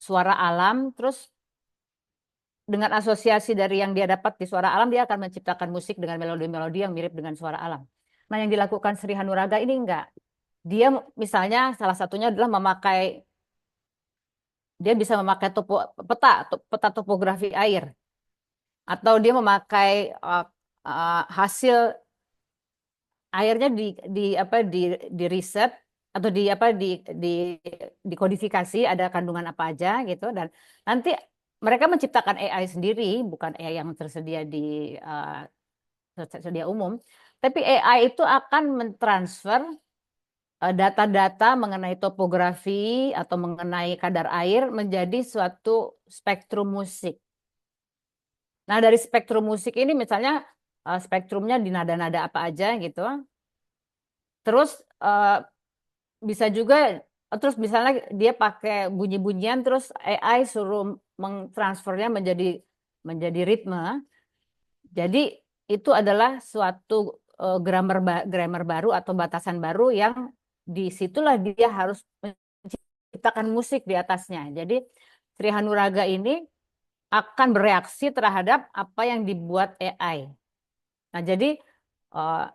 C: suara alam, terus dengan asosiasi dari yang dia dapat di suara alam, dia akan menciptakan musik dengan melodi-melodi yang mirip dengan suara alam. Nah, yang dilakukan Sri Hanuraga ini enggak. Dia misalnya salah satunya adalah dia bisa memakai peta topografi air, atau dia memakai hasil airnya di riset atau di dikodifikasi ada kandungan apa aja gitu, dan nanti mereka menciptakan AI sendiri, bukan AI yang tersedia umum, tapi AI itu akan mentransfer data-data mengenai topografi atau mengenai kadar air menjadi suatu spektrum musik. Nah, dari spektrum musik ini misalnya spektrumnya di nada-nada apa aja gitu. Terus bisa juga terus misalnya dia pakai bunyi-bunyian, terus AI suruh mentransfernya menjadi ritme. Jadi itu adalah suatu grammar baru atau batasan baru yang disitulah dia harus menciptakan musik di atasnya. Jadi Sri Hanuraga ini akan bereaksi terhadap apa yang dibuat AI. Nah, jadi eh,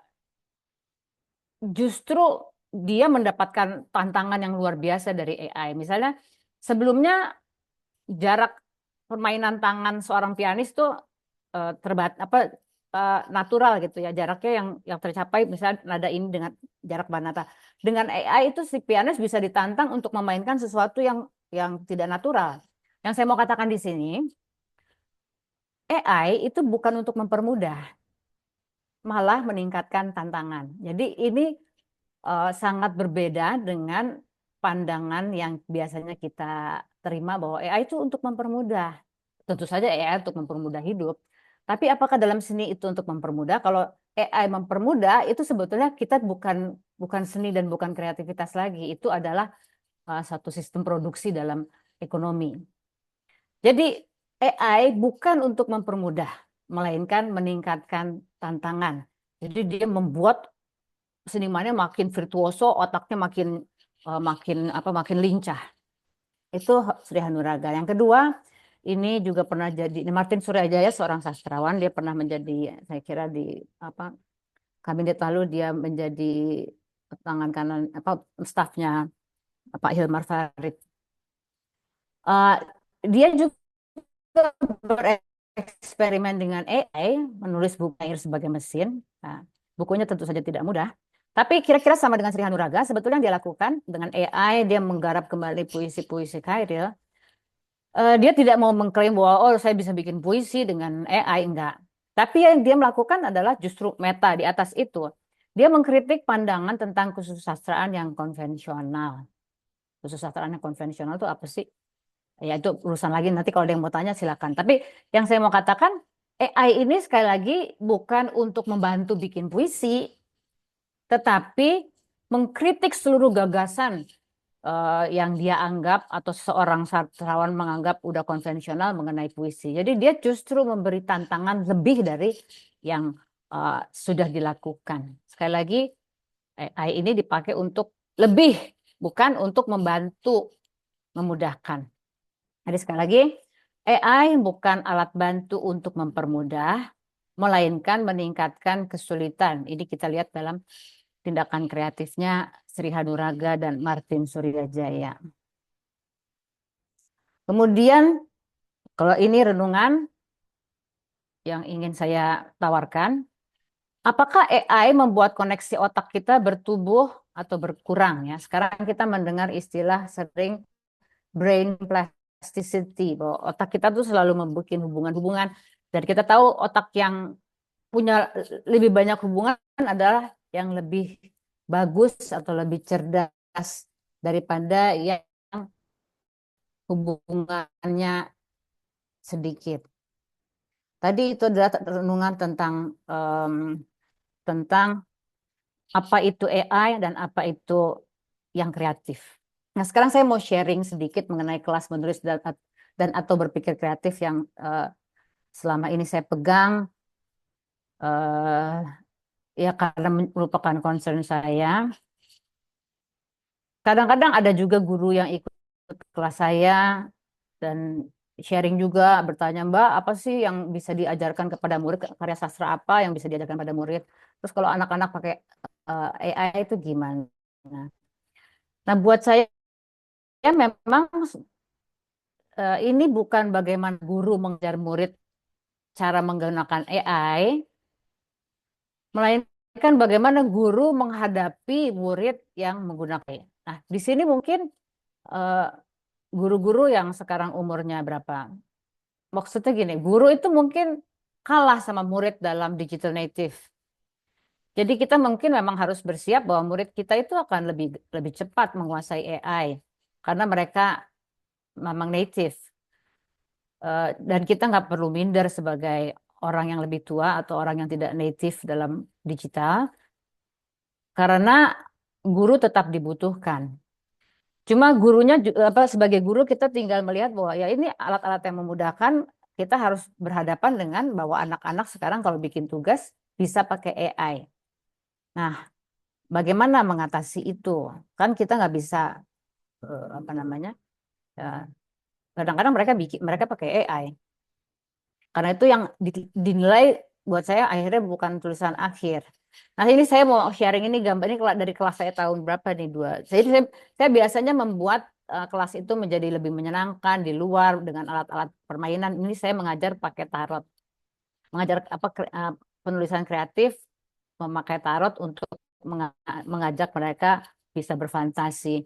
C: justru dia mendapatkan tantangan yang luar biasa dari AI. Misalnya sebelumnya jarak permainan tangan seorang pianis tuh natural gitu ya, jaraknya yang tercapai misalnya nada ini dengan jarak banata. Dengan AI itu si pianis bisa ditantang untuk memainkan sesuatu yang tidak natural. Yang saya mau katakan di sini, AI itu bukan untuk mempermudah, malah meningkatkan tantangan. Jadi ini sangat berbeda dengan pandangan yang biasanya kita terima bahwa AI itu untuk mempermudah. Tentu saja AI untuk mempermudah hidup. Tapi apakah dalam seni itu untuk mempermudah? Kalau AI mempermudah itu sebetulnya kita bukan bukan seni dan bukan kreativitas lagi. Itu adalah satu sistem produksi dalam ekonomi. Jadi AI bukan untuk mempermudah, melainkan meningkatkan tantangan. Jadi dia membuat senimannya makin virtuoso, otaknya makin lincah. Itu Sri Hanuraga. Yang kedua, ini juga pernah jadi Martin Suryajaya, seorang sastrawan, dia pernah menjadi, saya kira di apa kabinet lalu dia menjadi tangan kanan stafnya Pak Hilmar Farid. Dia juga bereksperimen dengan AI, menulis buku air sebagai mesin. Nah, bukunya tentu saja tidak mudah. Tapi kira-kira sama dengan Sri Hanuraga, sebetulnya yang dia lakukan dengan AI, dia menggarap kembali puisi-puisi Khairil. Dia tidak mau mengklaim bahwa oh saya bisa bikin puisi dengan AI, enggak. Tapi yang dia melakukan adalah justru meta di atas itu. Dia mengkritik pandangan tentang kesusastraan yang konvensional. Kesusastraan yang konvensional itu apa sih? Ya itu urusan lagi, nanti kalau ada yang mau tanya silakan. Tapi yang saya mau katakan, AI ini sekali lagi bukan untuk membantu bikin puisi, tetapi mengkritik seluruh gagasan yang dia anggap atau seorang sastrawan menganggap udah konvensional mengenai puisi. Jadi dia justru memberi tantangan lebih dari yang sudah dilakukan. Sekali lagi, AI ini dipakai untuk lebih, bukan untuk membantu, memudahkan. Jadi sekali lagi, AI bukan alat bantu untuk mempermudah, melainkan meningkatkan kesulitan. Ini kita lihat dalam tindakan kreatifnya Sri Hanuraga dan Martin Suryajaya. Kemudian, kalau ini renungan yang ingin saya tawarkan, apakah AI membuat koneksi otak kita bertumbuh atau berkurang ya? Sekarang kita mendengar istilah sering brain plasticity, bahwa otak kita tuh selalu membuat hubungan-hubungan, dan kita tahu otak yang punya lebih banyak hubungan adalah yang lebih bagus atau lebih cerdas daripada yang hubungannya sedikit. Tadi itu adalah renungan tentang tentang apa itu AI dan apa itu yang kreatif. Nah, sekarang saya mau sharing sedikit mengenai kelas menulis dan atau berpikir kreatif yang selama ini saya pegang, ya karena merupakan concern saya. Kadang-kadang ada juga guru yang ikut kelas saya dan sharing juga, bertanya, Mbak, apa sih yang bisa diajarkan kepada murid, karya sastra apa yang bisa diajarkan pada murid? Terus kalau anak-anak pakai AI itu gimana? Nah, buat saya memang ini bukan bagaimana guru mengajar murid cara menggunakan AI, melainkan bagaimana guru menghadapi murid yang menggunakan AI. Nah, di sini mungkin eh, guru-guru yang sekarang umurnya berapa? Maksudnya gini, guru itu mungkin kalah sama murid dalam digital native. Jadi kita mungkin memang harus bersiap bahwa murid kita itu akan lebih lebih cepat menguasai AI karena mereka memang native. Dan kita nggak perlu minder sebagai orang yang lebih tua atau orang yang tidak native dalam digital karena guru tetap dibutuhkan. Cuma gurunya apa sebagai guru kita tinggal melihat bahwa ya ini alat-alat yang memudahkan, kita harus berhadapan dengan bahwa anak-anak sekarang kalau bikin tugas bisa pakai AI. Nah, bagaimana mengatasi itu? Kan kita nggak bisa apa namanya? Ya, kadang-kadang mereka pakai AI. Karena itu yang dinilai buat saya akhirnya bukan tulisan akhir. Nah, ini saya mau sharing ini gambar ini dari kelas saya tahun berapa nih, 2. Saya biasanya membuat kelas itu menjadi lebih menyenangkan di luar dengan alat-alat permainan. Ini saya mengajar pakai tarot. Mengajar penulisan kreatif memakai tarot untuk mengajak mereka bisa berfantasi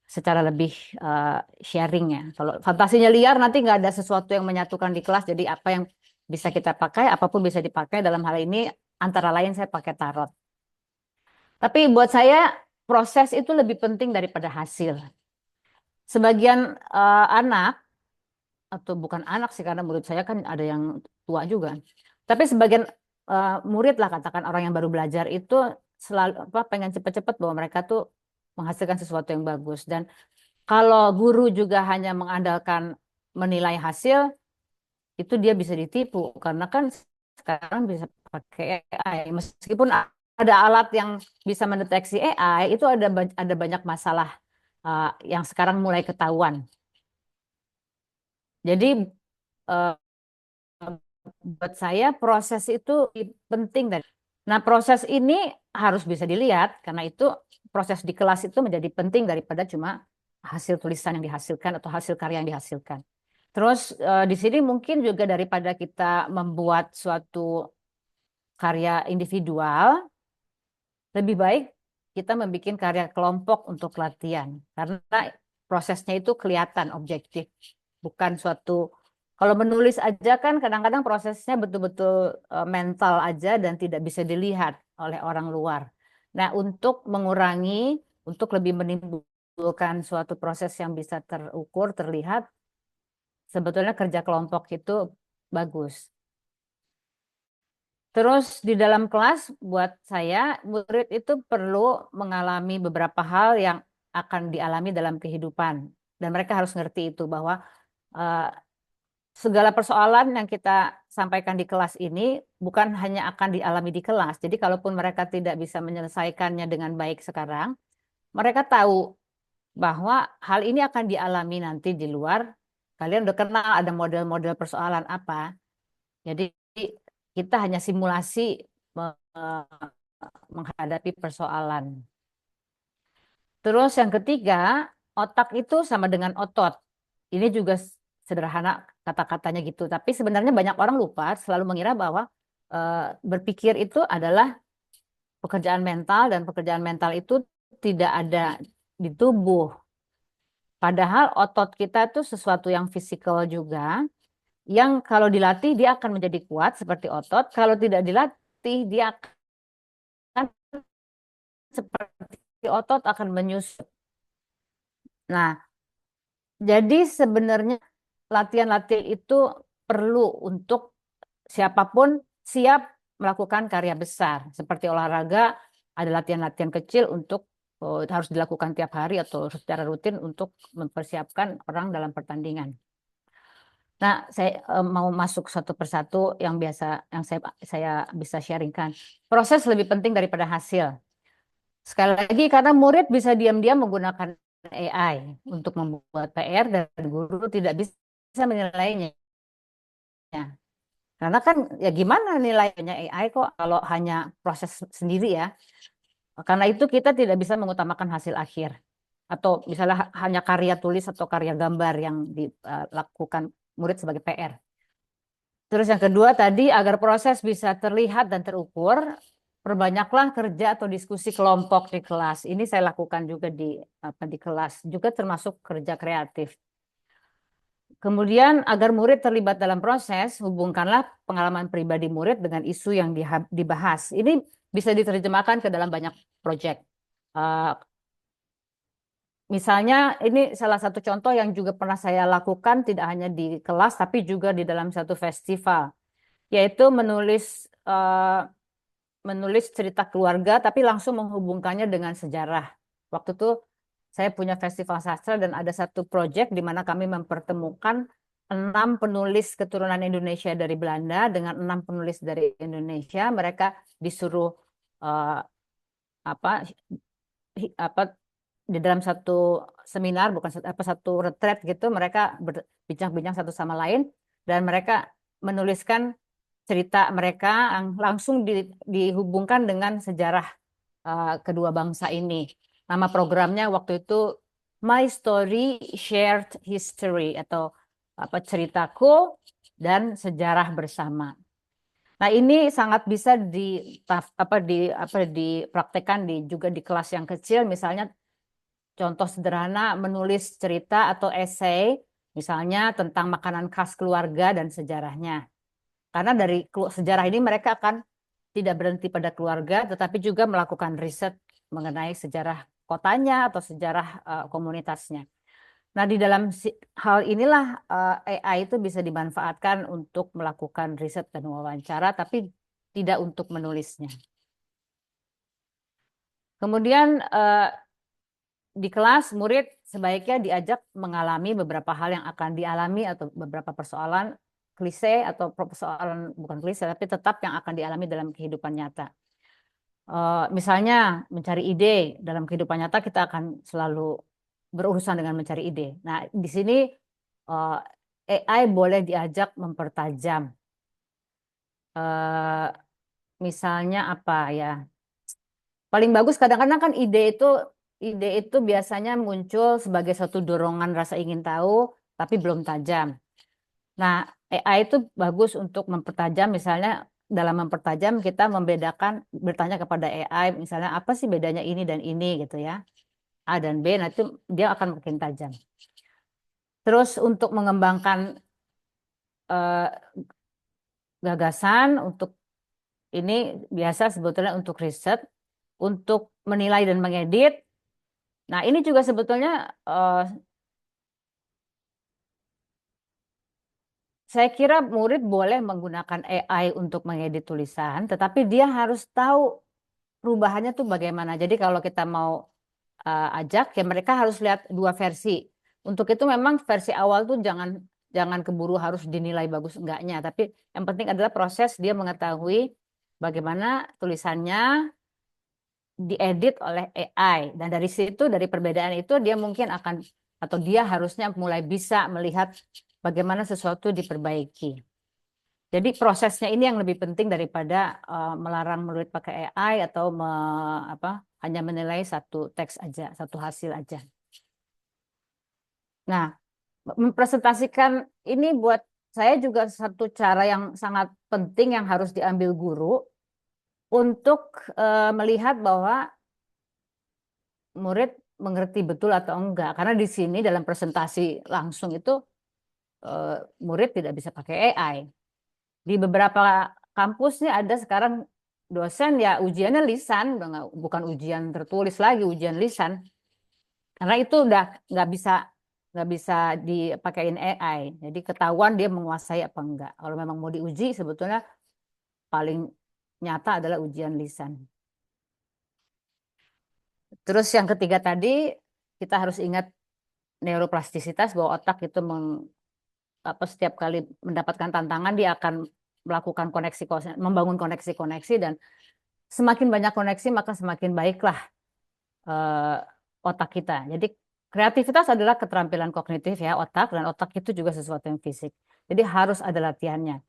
C: secara lebih sharing ya. Kalau fantasinya liar nanti nggak ada sesuatu yang menyatukan di kelas. Jadi apa yang bisa kita pakai, apapun bisa dipakai. Dalam hal ini antara lain saya pakai tarot. Tapi buat saya proses itu lebih penting daripada hasil. Sebagian anak atau bukan anak sih karena murid saya kan ada yang tua juga. Tapi sebagian murid lah katakan orang yang baru belajar itu selalu pengen cepet-cepet bahwa mereka tuh menghasilkan sesuatu yang bagus. Dan kalau guru juga hanya mengandalkan menilai hasil, itu dia bisa ditipu karena kan sekarang bisa pakai AI. Meskipun ada alat yang bisa mendeteksi AI, itu ada banyak masalah yang sekarang mulai ketahuan. Jadi uh, buat saya proses itu penting. Nah, proses ini harus bisa dilihat karena itu proses di kelas itu menjadi penting daripada cuma hasil tulisan yang dihasilkan atau hasil karya yang dihasilkan. Terus di sini mungkin juga daripada kita membuat suatu karya individual, lebih baik kita membuat karya kelompok untuk latihan karena prosesnya itu kelihatan objektif, bukan suatu. Kalau menulis aja kan kadang-kadang prosesnya betul-betul mental aja dan tidak bisa dilihat oleh orang luar. Nah, untuk mengurangi, untuk lebih menimbulkan suatu proses yang bisa terukur, terlihat, sebetulnya kerja kelompok itu bagus. Terus di dalam kelas buat saya, murid itu perlu mengalami beberapa hal yang akan dialami dalam kehidupan. Dan mereka harus ngerti itu bahwa uh, segala persoalan yang kita sampaikan di kelas ini bukan hanya akan dialami di kelas. Jadi kalaupun mereka tidak bisa menyelesaikannya dengan baik sekarang, mereka tahu bahwa hal ini akan dialami nanti di luar. Kalian udah kenal ada model-model persoalan apa. Jadi kita hanya simulasi menghadapi persoalan. Terus yang ketiga, otak itu sama dengan otot. Ini juga sederhana kata-katanya gitu. Tapi sebenarnya banyak orang lupa, selalu mengira bahwa berpikir itu adalah pekerjaan mental dan pekerjaan mental itu tidak ada di tubuh. Padahal otot kita itu sesuatu yang fisikal juga, yang kalau dilatih dia akan menjadi kuat seperti otot. Kalau tidak dilatih dia akan seperti otot akan menyusut. Nah, jadi sebenarnya latihan-latihan itu perlu untuk siapapun siap melakukan karya besar seperti olahraga, ada latihan-latihan kecil untuk harus dilakukan tiap hari atau secara rutin untuk mempersiapkan orang dalam pertandingan. Nah, saya mau masuk satu persatu yang saya bisa sharingkan. Proses lebih penting daripada hasil. Sekali lagi, karena murid bisa diam-diam menggunakan AI untuk membuat PR dan guru tidak bisa menilainya. Karena kan ya gimana nilainya AI kok kalau hanya proses sendiri ya. Karena itu kita tidak bisa mengutamakan hasil akhir. Atau misalnya hanya karya tulis atau karya gambar yang dilakukan murid sebagai PR. Terus yang kedua tadi, agar proses bisa terlihat dan terukur, perbanyaklah kerja atau diskusi kelompok di kelas. Ini saya lakukan juga di kelas, juga termasuk kerja kreatif. Kemudian agar murid terlibat dalam proses, hubungkanlah pengalaman pribadi murid dengan isu yang dibahas. Ini bisa diterjemahkan ke dalam banyak proyek. Misalnya ini salah satu contoh yang juga pernah saya lakukan tidak hanya di kelas tapi juga di dalam satu festival, yaitu menulis cerita keluarga tapi langsung menghubungkannya dengan sejarah. Waktu itu saya punya festival sastra dan ada satu proyek di mana kami mempertemukan 6 penulis keturunan Indonesia dari Belanda dengan 6 penulis dari Indonesia. Mereka disuruh uh, apa apa di dalam satu seminar, bukan satu retreat gitu, mereka berbincang-bincang satu sama lain dan mereka menuliskan cerita mereka yang langsung dihubungkan dengan sejarah kedua bangsa ini. Nama programnya waktu itu My Story Shared History atau ceritaku dan sejarah bersama. Nah, ini sangat bisa dipraktekkan juga di kelas yang kecil, misalnya contoh sederhana menulis cerita atau esai, misalnya tentang makanan khas keluarga dan sejarahnya. Karena dari sejarah ini mereka akan tidak berhenti pada keluarga, tetapi juga melakukan riset mengenai sejarah kotanya atau sejarah komunitasnya. Nah, di dalam hal inilah AI itu bisa dimanfaatkan untuk melakukan riset dan wawancara, tapi tidak untuk menulisnya. Kemudian di kelas, murid sebaiknya diajak mengalami beberapa hal yang akan dialami atau beberapa persoalan klise atau persoalan bukan klise, tapi tetap yang akan dialami dalam kehidupan nyata. Misalnya mencari ide, dalam kehidupan nyata kita akan selalu berurusan dengan mencari ide. Nah, di sini AI boleh diajak mempertajam. Misalnya apa ya? Paling bagus kadang-kadang kan ide itu biasanya muncul sebagai suatu dorongan rasa ingin tahu, tapi belum tajam. Nah, AI itu bagus untuk mempertajam, misalnya dalam mempertajam kita bertanya kepada AI, misalnya apa sih bedanya ini dan ini gitu ya, A dan B, nah itu dia akan makin tajam. Terus untuk mengembangkan gagasan, untuk ini biasa sebetulnya untuk riset, untuk menilai dan mengedit. Nah, ini juga sebetulnya saya kira murid boleh menggunakan AI untuk mengedit tulisan, tetapi dia harus tahu perubahannya tuh bagaimana. Jadi kalau kita mau ajak, ya mereka harus lihat dua versi. Untuk itu memang versi awal tuh jangan keburu harus dinilai bagus enggaknya, tapi yang penting adalah proses dia mengetahui bagaimana tulisannya diedit oleh AI. Dan dari situ, dari perbedaan itu dia mungkin akan atau dia harusnya mulai bisa melihat bagaimana sesuatu diperbaiki. Jadi prosesnya ini yang lebih penting daripada melarang murid pakai AI atau hanya menilai satu teks aja, satu hasil aja. Nah, mempresentasikan ini buat saya juga satu cara yang sangat penting yang harus diambil guru untuk melihat bahwa murid mengerti betul atau enggak. Karena di sini dalam presentasi langsung itu murid tidak bisa pakai AI. Di beberapa kampus nih ada sekarang dosen ya ujiannya lisan, bukan ujian tertulis lagi, ujian lisan. Karena itu udah nggak bisa dipakein AI. Jadi ketahuan dia menguasai apa enggak. Kalau memang mau diuji sebetulnya paling nyata adalah ujian lisan. Terus yang ketiga tadi, kita harus ingat neuroplastisitas, bahwa otak itu setiap kali mendapatkan tantangan dia akan melakukan membangun koneksi-koneksi, dan semakin banyak koneksi maka semakin baiklah otak kita. Jadi kreativitas adalah keterampilan kognitif ya otak, dan otak itu juga sesuatu yang fisik. Jadi harus ada latihannya.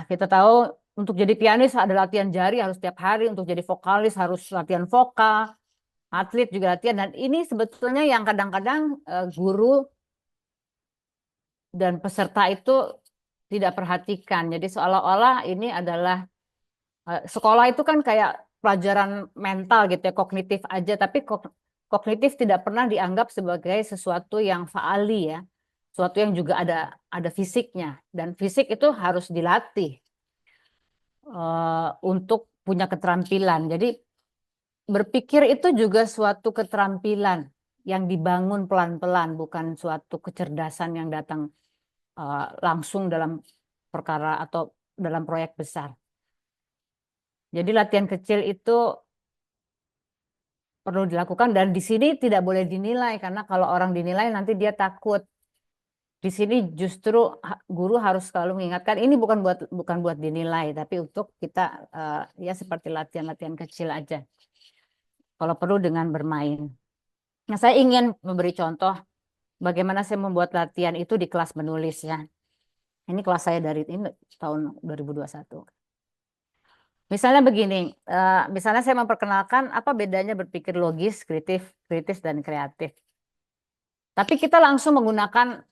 C: Kita tahu untuk jadi pianis ada latihan jari harus setiap hari, untuk jadi vokalis harus latihan vokal, atlet juga latihan, dan ini sebetulnya yang kadang-kadang guru dan peserta itu tidak perhatikan. Jadi seolah-olah ini adalah sekolah itu kan kayak pelajaran mental gitu ya, kognitif aja, tapi kognitif tidak pernah dianggap sebagai sesuatu yang faali ya, sesuatu yang juga ada fisiknya, dan fisik itu harus dilatih untuk punya keterampilan. Jadi berpikir itu juga suatu keterampilan yang dibangun pelan-pelan, bukan suatu kecerdasan yang datang langsung dalam perkara atau dalam proyek besar. Jadi latihan kecil itu perlu dilakukan, dan di sini tidak boleh dinilai, karena kalau orang dinilai nanti dia takut. Di sini justru guru harus selalu mengingatkan ini bukan buat dinilai, tapi untuk kita ya seperti latihan-latihan kecil aja. Kalau perlu dengan bermain. Nah, saya ingin memberi contoh bagaimana saya membuat latihan itu di kelas menulis ya. Ini kelas saya dari ini tahun 2021. Misalnya begini, misalnya saya memperkenalkan apa bedanya berpikir logis, kritis, dan kreatif. Tapi kita langsung menggunakan,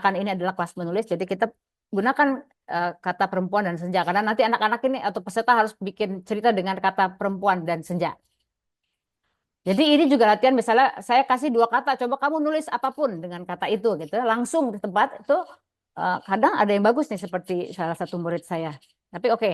C: akan ini adalah kelas menulis, jadi kita gunakan kata perempuan dan senja, karena nanti anak-anak ini atau peserta harus bikin cerita dengan kata perempuan dan senja. Jadi ini juga latihan, misalnya saya kasih 2 kata, coba kamu nulis apapun dengan kata itu, gitu, langsung di tempat itu. Kadang ada yang bagus nih, seperti salah satu murid saya. Tapi oke.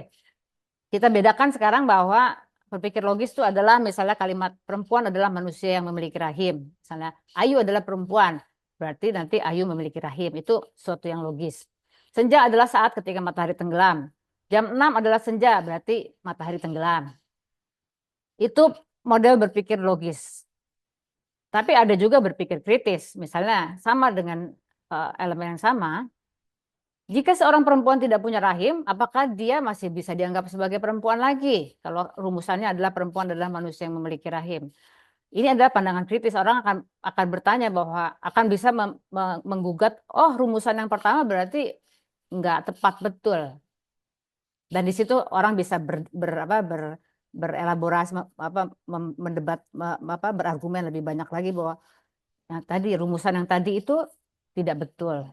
C: Kita bedakan sekarang bahwa berpikir logis itu adalah misalnya kalimat perempuan adalah manusia yang memiliki rahim. Misalnya Ayu adalah perempuan, berarti nanti Ayu memiliki rahim. Itu sesuatu yang logis. Senja adalah saat ketika matahari tenggelam. Jam 6 adalah senja, berarti matahari tenggelam. Itu model berpikir logis. Tapi ada juga berpikir kritis. Misalnya sama dengan elemen yang sama. Jika seorang perempuan tidak punya rahim, apakah dia masih bisa dianggap sebagai perempuan lagi? Kalau rumusannya adalah perempuan adalah manusia yang memiliki rahim. Ini adalah pandangan kritis. Orang akan bertanya bahwa akan bisa menggugat, oh rumusan yang pertama berarti nggak tepat betul. Dan di situ orang bisa berelaborasi, mendebat, berargumen lebih banyak lagi bahwa tadi rumusan yang tadi itu tidak betul.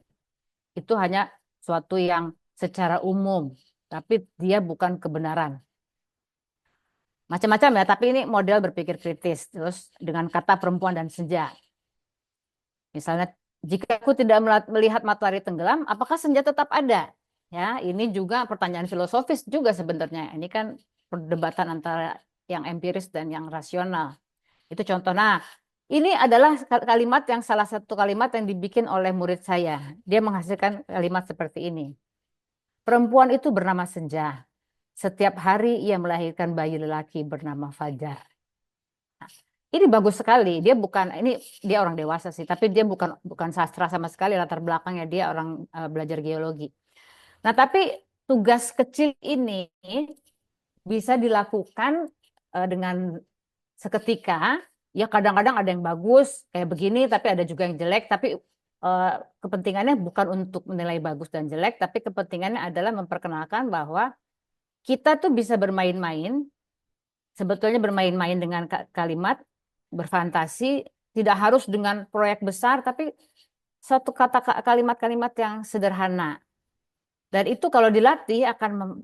C: Itu hanya suatu yang secara umum, tapi dia bukan kebenaran. Macam-macam ya, tapi ini model berpikir kritis. Terus dengan kata perempuan dan senja. Misalnya, jika aku tidak melihat matahari tenggelam, apakah senja tetap ada? Ya, ini juga pertanyaan filosofis juga sebenarnya. Ini kan perdebatan antara yang empiris dan yang rasional. Itu contoh. Nah, ini adalah kalimat yang salah satu kalimat yang dibikin oleh murid saya. Dia menghasilkan kalimat seperti ini. Perempuan itu bernama Senja. Setiap hari ia melahirkan bayi lelaki bernama Fajar. Nah, ini bagus sekali. Dia orang dewasa sih, tapi dia bukan sastra sama sekali, latar belakangnya dia orang belajar geologi. Nah, tapi tugas kecil ini bisa dilakukan dengan seketika. Ya kadang-kadang ada yang bagus kayak begini, tapi ada juga yang jelek. Tapi kepentingannya bukan untuk menilai bagus dan jelek, tapi kepentingannya adalah memperkenalkan bahwa kita tuh bisa bermain-main. Sebetulnya bermain-main dengan kalimat, berfantasi, tidak harus dengan proyek besar, tapi satu kalimat-kalimat yang sederhana. Dan itu kalau dilatih akan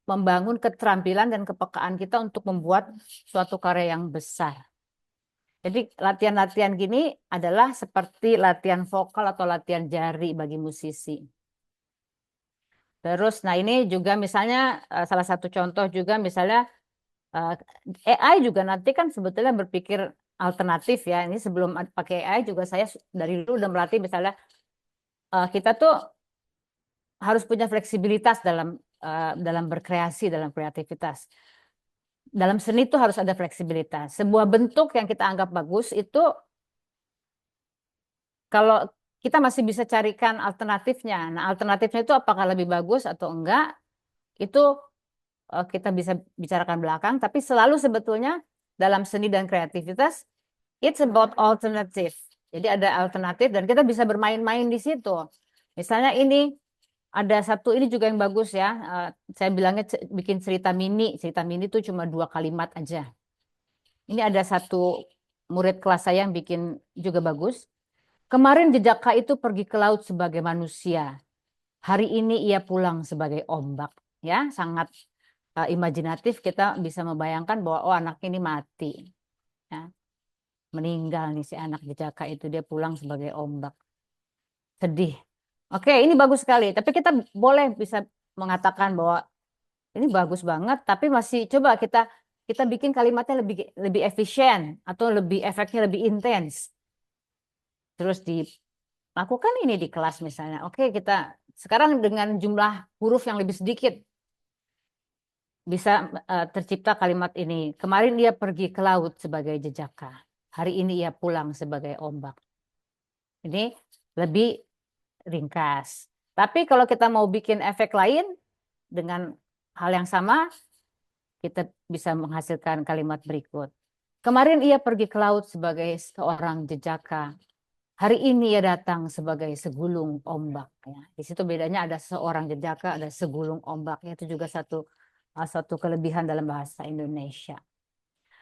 C: membangun keterampilan dan kepekaan kita untuk membuat suatu karya yang besar. Jadi latihan-latihan gini adalah seperti latihan vokal atau latihan jari bagi musisi. Terus, nah ini juga misalnya salah satu contoh juga misalnya AI juga nanti kan sebetulnya berpikir alternatif ya. Ini sebelum pakai AI juga saya dari dulu udah melatih misalnya kita tuh harus punya fleksibilitas dalam dalam berkreasi, dalam kreativitas. Dalam seni itu harus ada fleksibilitas. Sebuah bentuk yang kita anggap bagus itu kalau kita masih bisa carikan alternatifnya. Nah, alternatifnya itu apakah lebih bagus atau enggak, itu kita bisa bicarakan belakang, tapi selalu sebetulnya dalam seni dan kreativitas, it's about alternative. Jadi ada alternatif dan kita bisa bermain-main di situ. Misalnya ini, ada satu ini juga yang bagus ya, saya bilangnya bikin cerita mini. Cerita mini itu cuma 2 kalimat aja. Ini ada satu murid kelas saya yang bikin juga bagus. Kemarin Jejaka itu pergi ke laut sebagai manusia. Hari ini ia pulang sebagai ombak. Ya, sangat imajinatif, kita bisa membayangkan bahwa oh anak ini mati. Ya. Meninggal nih si anak Jejaka itu, dia pulang sebagai ombak. Sedih. Oke, ini bagus sekali. Tapi kita boleh bisa mengatakan bahwa ini bagus banget, tapi masih coba kita bikin kalimatnya lebih efisien atau lebih efeknya lebih intens. Terus dilakukan ini di kelas misalnya. Oke, kita sekarang dengan jumlah huruf yang lebih sedikit bisa tercipta kalimat ini. Kemarin dia pergi ke laut sebagai Jejaka. Hari ini ia pulang sebagai ombak. Ini lebih ringkas. Tapi kalau kita mau bikin efek lain dengan hal yang sama, kita bisa menghasilkan kalimat berikut. Kemarin ia pergi ke laut sebagai seorang Jejaka. Hari ini ia datang sebagai segulung ombak. Ya. Di situ bedanya ada seorang Jejaka, ada segulung ombak. Itu juga satu kelebihan dalam bahasa Indonesia.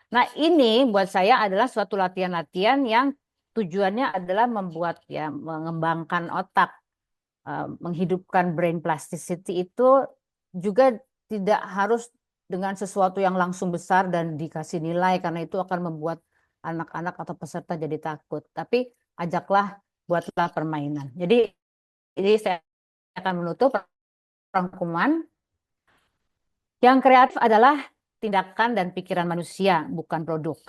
C: Nah, ini buat saya adalah suatu latihan-latihan yang tujuannya adalah membuat ya mengembangkan otak, menghidupkan brain plasticity itu juga tidak harus dengan sesuatu yang langsung besar dan dikasih nilai, karena itu akan membuat anak-anak atau peserta jadi takut. Tapi ajaklah, buatlah permainan. Jadi ini saya akan menutup rangkuman. Yang kreatif adalah tindakan dan pikiran manusia, bukan produk.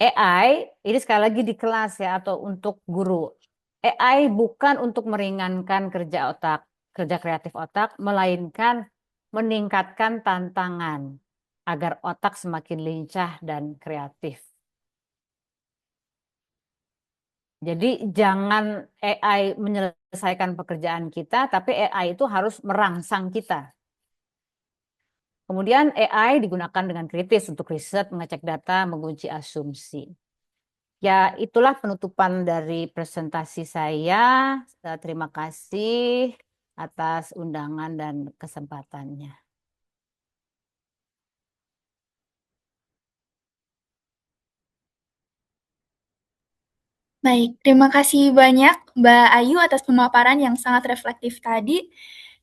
C: AI, ini sekali lagi di kelas ya, atau untuk guru. AI bukan untuk meringankan kerja otak, kerja kreatif otak, melainkan meningkatkan tantangan agar otak semakin lincah dan kreatif. Jadi jangan AI menyelesaikan pekerjaan kita, tapi AI itu harus merangsang kita. Kemudian AI digunakan dengan kritis untuk riset, mengecek data, menguji asumsi. Ya, itulah penutupan dari presentasi saya. Terima kasih atas undangan dan kesempatannya.
A: Baik, terima kasih banyak Mbak Ayu atas pemaparan yang sangat reflektif tadi.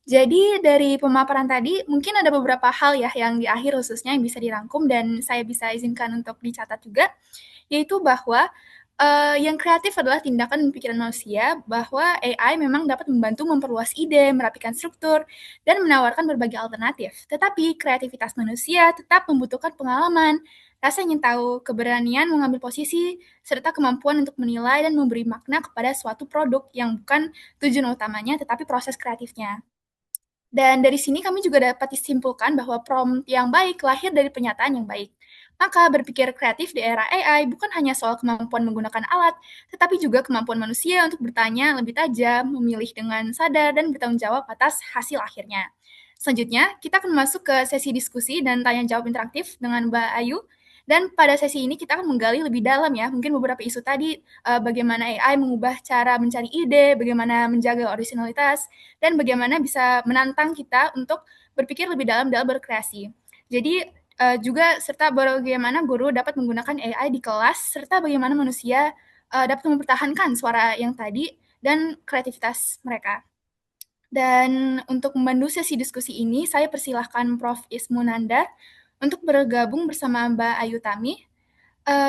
A: Jadi dari pemaparan tadi mungkin ada beberapa hal ya yang di akhir khususnya yang bisa dirangkum dan saya bisa izinkan untuk dicatat juga, yaitu bahwa yang kreatif adalah tindakan dan pikiran manusia, bahwa AI memang dapat membantu memperluas ide, merapikan struktur, dan menawarkan berbagai alternatif. Tetapi kreativitas manusia tetap membutuhkan pengalaman, rasa ingin tahu, keberanian mengambil posisi, serta kemampuan untuk menilai dan memberi makna kepada suatu produk yang bukan tujuan utamanya, tetapi proses kreatifnya. Dan dari sini kami juga dapat disimpulkan bahwa prompt yang baik lahir dari pernyataan yang baik. Maka berpikir kreatif di era AI bukan hanya soal kemampuan menggunakan alat, tetapi juga kemampuan manusia untuk bertanya lebih tajam, memilih dengan sadar, dan bertanggung jawab atas hasil akhirnya. Selanjutnya, kita akan masuk ke sesi diskusi dan tanya jawab interaktif dengan Mbak Ayu. Dan pada sesi ini kita akan menggali lebih dalam ya, mungkin beberapa isu tadi, bagaimana AI mengubah cara mencari ide, bagaimana menjaga originalitas, dan bagaimana bisa menantang kita untuk berpikir lebih dalam berkreasi. Jadi juga serta bagaimana guru dapat menggunakan AI di kelas, serta bagaimana manusia dapat mempertahankan suara yang tadi dan kreativitas mereka. Dan untuk membantu sesi diskusi ini, saya persilahkan Prof. Ismu Nandar untuk bergabung bersama Mbak Ayu Tami.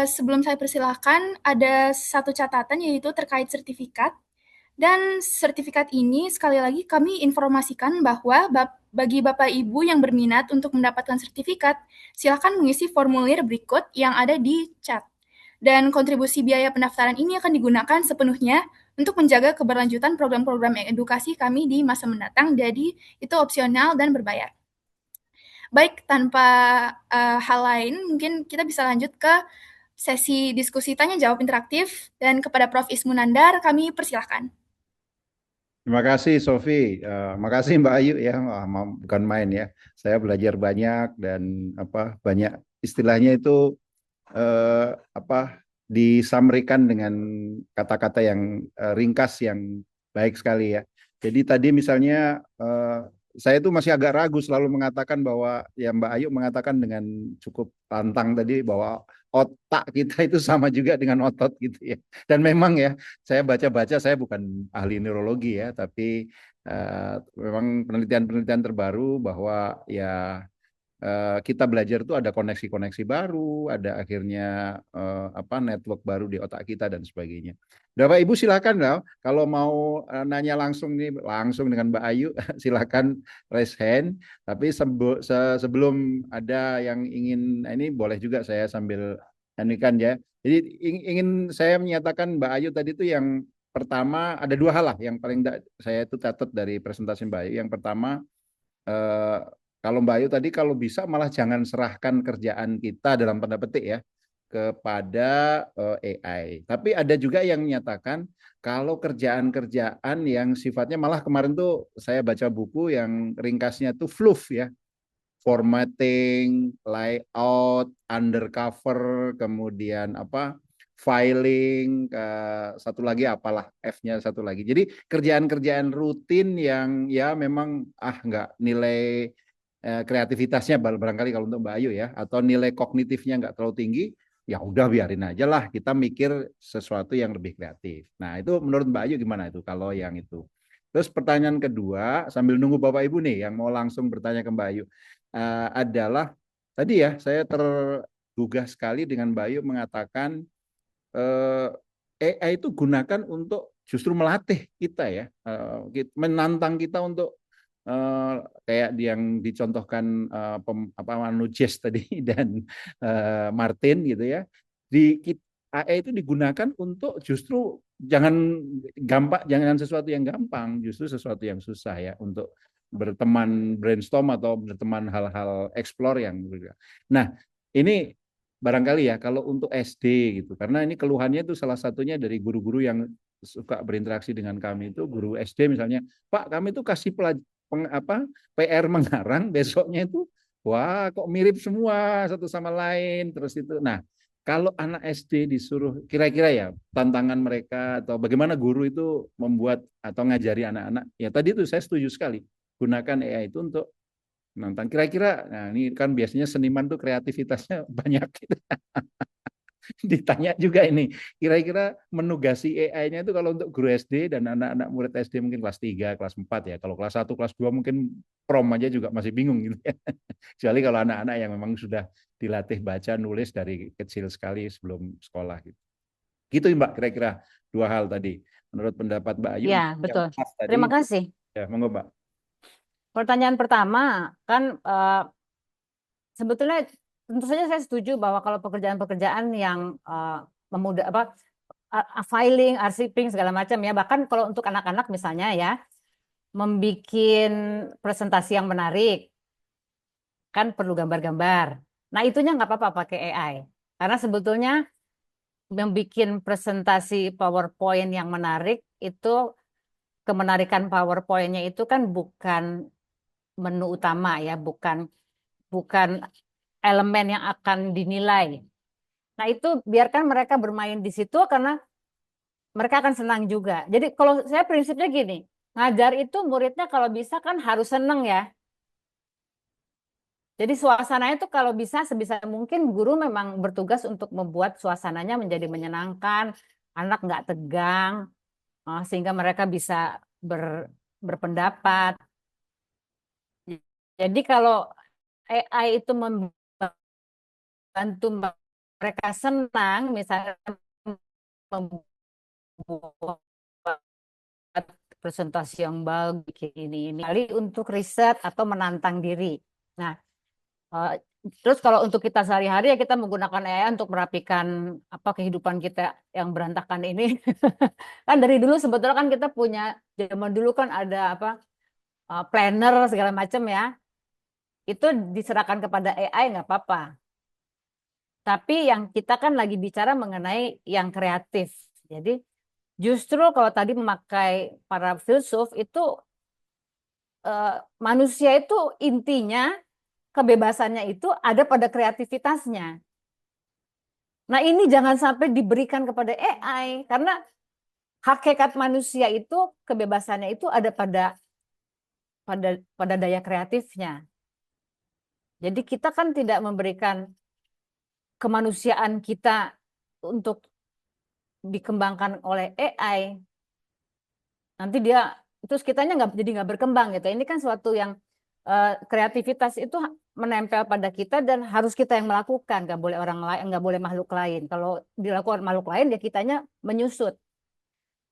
A: Sebelum saya persilahkan, ada satu catatan yaitu terkait sertifikat. Dan sertifikat ini sekali lagi kami informasikan bahwa bagi Bapak Ibu yang berminat untuk mendapatkan sertifikat, silakan mengisi formulir berikut yang ada di chat. Dan kontribusi biaya pendaftaran ini akan digunakan sepenuhnya untuk menjaga keberlanjutan program-program edukasi kami di masa mendatang, jadi itu opsional dan berbayar. Baik, tanpa hal lain, mungkin kita bisa lanjut ke sesi diskusi tanya-jawab interaktif, dan kepada Prof. Ismu Nandar, kami persilahkan.
D: Terima kasih Sofi, makasih Mbak Ayu ya, bukan main ya. Saya belajar banyak dan banyak istilahnya itu disamrikan dengan kata-kata yang ringkas yang baik sekali ya. Jadi tadi misalnya saya itu masih agak ragu selalu mengatakan bahwa ya Mbak Ayu mengatakan dengan cukup lantang tadi bahwa otak kita itu sama juga dengan otot gitu ya. Dan memang ya, saya baca-baca, saya bukan ahli neurologi ya, tapi memang penelitian-penelitian terbaru bahwa ya kita belajar tuh ada koneksi-koneksi baru, ada akhirnya network baru di otak kita dan sebagainya. Bapak Ibu silakan loh, kalau mau nanya langsung nih, langsung dengan Mbak Ayu, silakan raise hand. Tapi sebelum ada yang ingin ini boleh juga saya sambil anikan ya. Jadi ingin saya menyatakan Mbak Ayu tadi itu yang pertama ada dua hal lah yang paling saya itu catat dari presentasi Mbak Ayu. Yang pertama kalau Mbak Ayu tadi kalau bisa malah jangan serahkan kerjaan kita dalam tanda petik ya kepada AI. Tapi ada juga yang menyatakan kalau kerjaan-kerjaan yang sifatnya malah kemarin tuh saya baca buku yang ringkasnya tuh fluff ya. Formatting, layout, undercover, kemudian filing, satu lagi apalah F-nya satu lagi. Jadi kerjaan-kerjaan rutin yang ya memang nggak nilai kreativitasnya barangkali kalau untuk Mbak Ayu ya, atau nilai kognitifnya nggak terlalu tinggi, ya udah biarin aja lah kita mikir sesuatu yang lebih kreatif. Nah itu menurut Mbak Ayu gimana itu kalau yang itu? Terus pertanyaan kedua sambil nunggu Bapak Ibu nih yang mau langsung bertanya ke Mbak Ayu adalah tadi ya saya tergugah sekali dengan Mbak Ayu mengatakan AI itu gunakan untuk justru melatih kita ya, menantang kita untuk kayak yang dicontohkan Nujes tadi dan Martin gitu ya. AI itu digunakan untuk justru jangan sesuatu yang gampang, justru sesuatu yang susah ya untuk berteman brainstorm atau berteman hal-hal explore yang berbeda. Nah, ini barangkali ya kalau untuk SD gitu, karena ini keluhannya itu salah satunya dari guru-guru yang suka berinteraksi dengan kami itu guru SD misalnya, Pak kami itu kasih PR mengarang besoknya itu wah kok mirip semua satu sama lain terus itu. Nah, kalau anak SD disuruh kira-kira ya tantangan mereka atau bagaimana guru itu membuat atau ngajari anak-anak, ya tadi itu saya setuju sekali gunakan AI itu untuk menantang. Kira-kira, nah ini kan biasanya seniman tuh kreativitasnya banyak. Ditanya juga ini, kira-kira menugasi AI-nya itu kalau untuk guru SD dan anak-anak murid SD mungkin kelas 3, kelas 4 ya. Kalau kelas 1, kelas 2 mungkin prom aja juga masih bingung gitu ya. Kecuali kalau anak-anak yang memang sudah dilatih baca, nulis dari kecil sekali sebelum sekolah gitu. Gitu Mbak, kira-kira dua hal tadi. Menurut pendapat Mbak Ayu,
C: Ya, betul.
D: tadi,
C: Terima kasih.
D: ya, monggo Mbak.
C: Pertanyaan pertama, kan sebetulnya tentu saja saya setuju bahwa kalau pekerjaan-pekerjaan yang filing, arsiping segala macam ya, bahkan kalau untuk anak-anak misalnya ya, membuat presentasi yang menarik, kan perlu gambar-gambar. Nah itunya nggak apa-apa pakai AI, karena sebetulnya membuat presentasi PowerPoint yang menarik itu kemenarikan PowerPoint-nya itu kan bukan menu utama ya, bukan elemen yang akan dinilai. Nah, itu biarkan mereka bermain di situ karena mereka akan senang juga. Jadi kalau saya prinsipnya gini, ngajar itu muridnya kalau bisa kan harus senang ya. Jadi suasananya itu kalau bisa sebisa mungkin guru memang bertugas untuk membuat suasananya menjadi menyenangkan, anak nggak tegang, sehingga mereka bisa berpendapat. Jadi kalau AI itu membantu mereka senang, misalnya membuat presentasi yang bagus ini kali untuk riset atau menantang diri. Nah, Terus kalau untuk kita sehari-hari ya kita menggunakan AI untuk merapikan apa kehidupan kita yang berantakan ini. Kan dari dulu sebetulnya kan kita punya, zaman dulu kan ada apa planner segala macam ya. Itu diserahkan kepada AI nggak apa-apa. Tapi yang kita kan lagi bicara mengenai yang kreatif. Jadi justru kalau tadi memakai para filsuf itu manusia itu intinya kebebasannya itu ada pada kreativitasnya. Nah, ini jangan sampai diberikan kepada AI karena hakikat manusia itu kebebasannya itu ada pada daya kreatifnya. Jadi kita kan tidak memberikan kemanusiaan kita untuk dikembangkan oleh AI. Nanti dia terus kitanya nggak berkembang gitu. Ini kan suatu yang kreativitas itu menempel pada kita dan harus kita yang melakukan, nggak boleh orang lain, nggak boleh makhluk lain. Kalau dilakukan makhluk lain ya kitanya menyusut.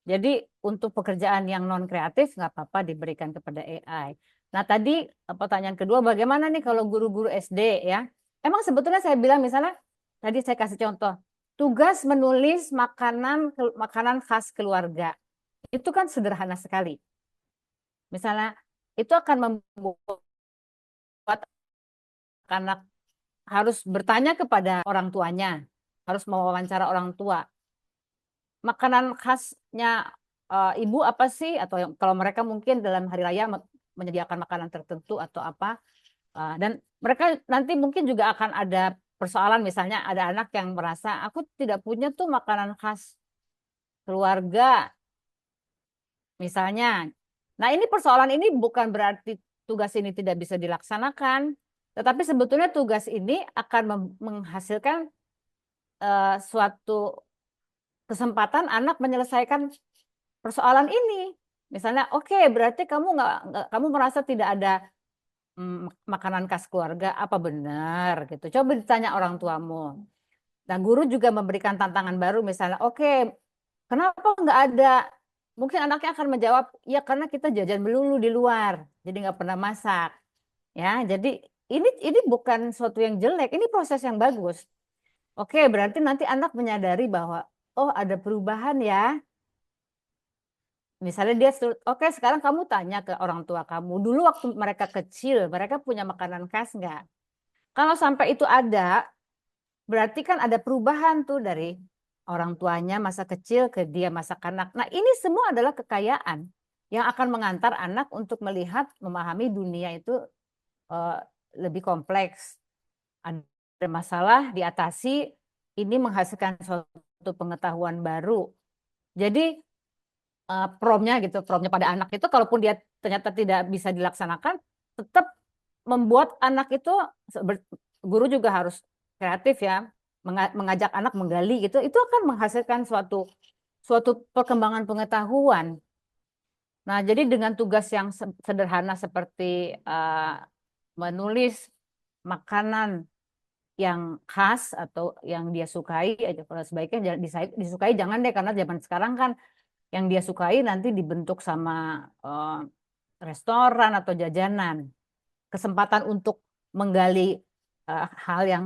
C: Jadi untuk pekerjaan yang non kreatif nggak apa-apa diberikan kepada AI. Nah tadi pertanyaan kedua, bagaimana nih kalau guru-guru SD ya? Emang sebetulnya saya bilang misalnya tadi saya kasih contoh tugas menulis makanan khas keluarga itu kan sederhana sekali. Misalnya itu akan membuat anak harus bertanya kepada orang tuanya, harus mewawancara orang tua. Makanan khasnya ibu apa sih? Atau kalau mereka mungkin dalam hari raya menyediakan makanan tertentu atau apa. Dan mereka nanti mungkin juga akan ada persoalan, misalnya ada anak yang merasa aku tidak punya tuh makanan khas keluarga, misalnya. Nah ini persoalan ini bukan berarti tugas ini tidak bisa dilaksanakan, tetapi sebetulnya tugas ini akan menghasilkan suatu kesempatan anak menyelesaikan persoalan ini. Misalnya, oke, berarti kamu merasa tidak ada makanan khas keluarga, apa benar gitu? Coba ditanya orang tuamu. Nah, guru juga memberikan tantangan baru, misalnya, oke, kenapa nggak ada? Mungkin anaknya akan menjawab, ya karena kita jajan melulu di luar, jadi nggak pernah masak. Ya, jadi ini bukan sesuatu yang jelek, ini proses yang bagus. Oke, berarti nanti anak menyadari bahwa oh ada perubahan ya. Misalnya dia oke sekarang kamu tanya ke orang tua kamu, dulu waktu mereka kecil, mereka punya makanan khas nggak? Kalau sampai itu ada, berarti kan ada perubahan tuh dari orang tuanya masa kecil ke dia masa kanak. Nah ini semua adalah kekayaan yang akan mengantar anak untuk melihat, memahami dunia itu lebih kompleks. Ada masalah diatasi, ini menghasilkan suatu pengetahuan baru. Jadi promnya pada anak itu, kalaupun dia ternyata tidak bisa dilaksanakan, tetap membuat anak itu, guru juga harus kreatif ya, mengajak anak menggali gitu, itu akan menghasilkan suatu perkembangan pengetahuan. Nah, jadi dengan tugas yang sederhana seperti menulis makanan yang khas atau yang dia sukai aja, kalau sebaiknya disukai jangan deh, karena zaman sekarang kan yang dia sukai nanti dibentuk sama restoran atau jajanan. Kesempatan untuk menggali hal yang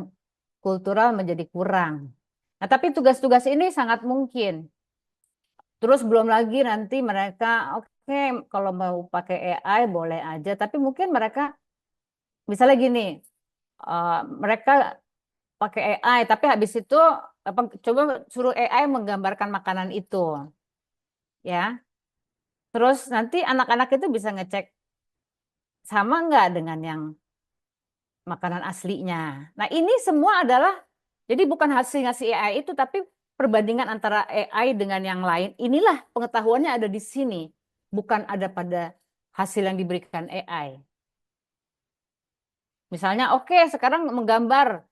C: kultural menjadi kurang. Nah, tapi tugas-tugas ini sangat mungkin. Terus belum lagi nanti mereka, oke, kalau mau pakai AI boleh aja, tapi mungkin mereka, misalnya gini, mereka pakai AI, tapi habis itu coba suruh AI menggambarkan makanan itu, ya. Terus nanti anak-anak itu bisa ngecek sama nggak dengan yang makanan aslinya. Nah ini semua adalah, jadi bukan hasilnya si AI itu, tapi perbandingan antara AI dengan yang lain. Inilah pengetahuannya ada di sini, bukan ada pada hasil yang diberikan AI. Misalnya, oke, sekarang menggambar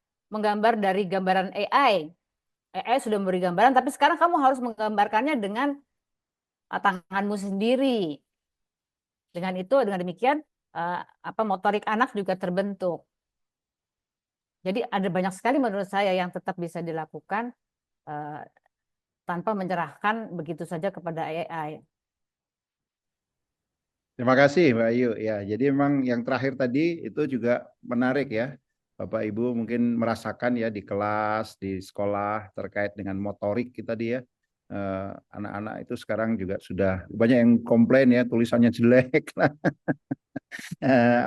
C: dari gambaran AI. AI sudah memberi gambaran, tapi sekarang kamu harus menggambarkannya dengan tanganmu sendiri. Dengan demikian motorik anak juga terbentuk. Jadi ada banyak sekali menurut saya yang tetap bisa dilakukan tanpa menyerahkan begitu saja kepada AI.
D: Terima kasih Mbak Ayu. Ya, jadi memang yang terakhir tadi itu juga menarik ya. Bapak Ibu mungkin merasakan ya di kelas, di sekolah terkait dengan motorik kita dia. Anak-anak itu sekarang juga sudah banyak yang komplain ya tulisannya jelek lah,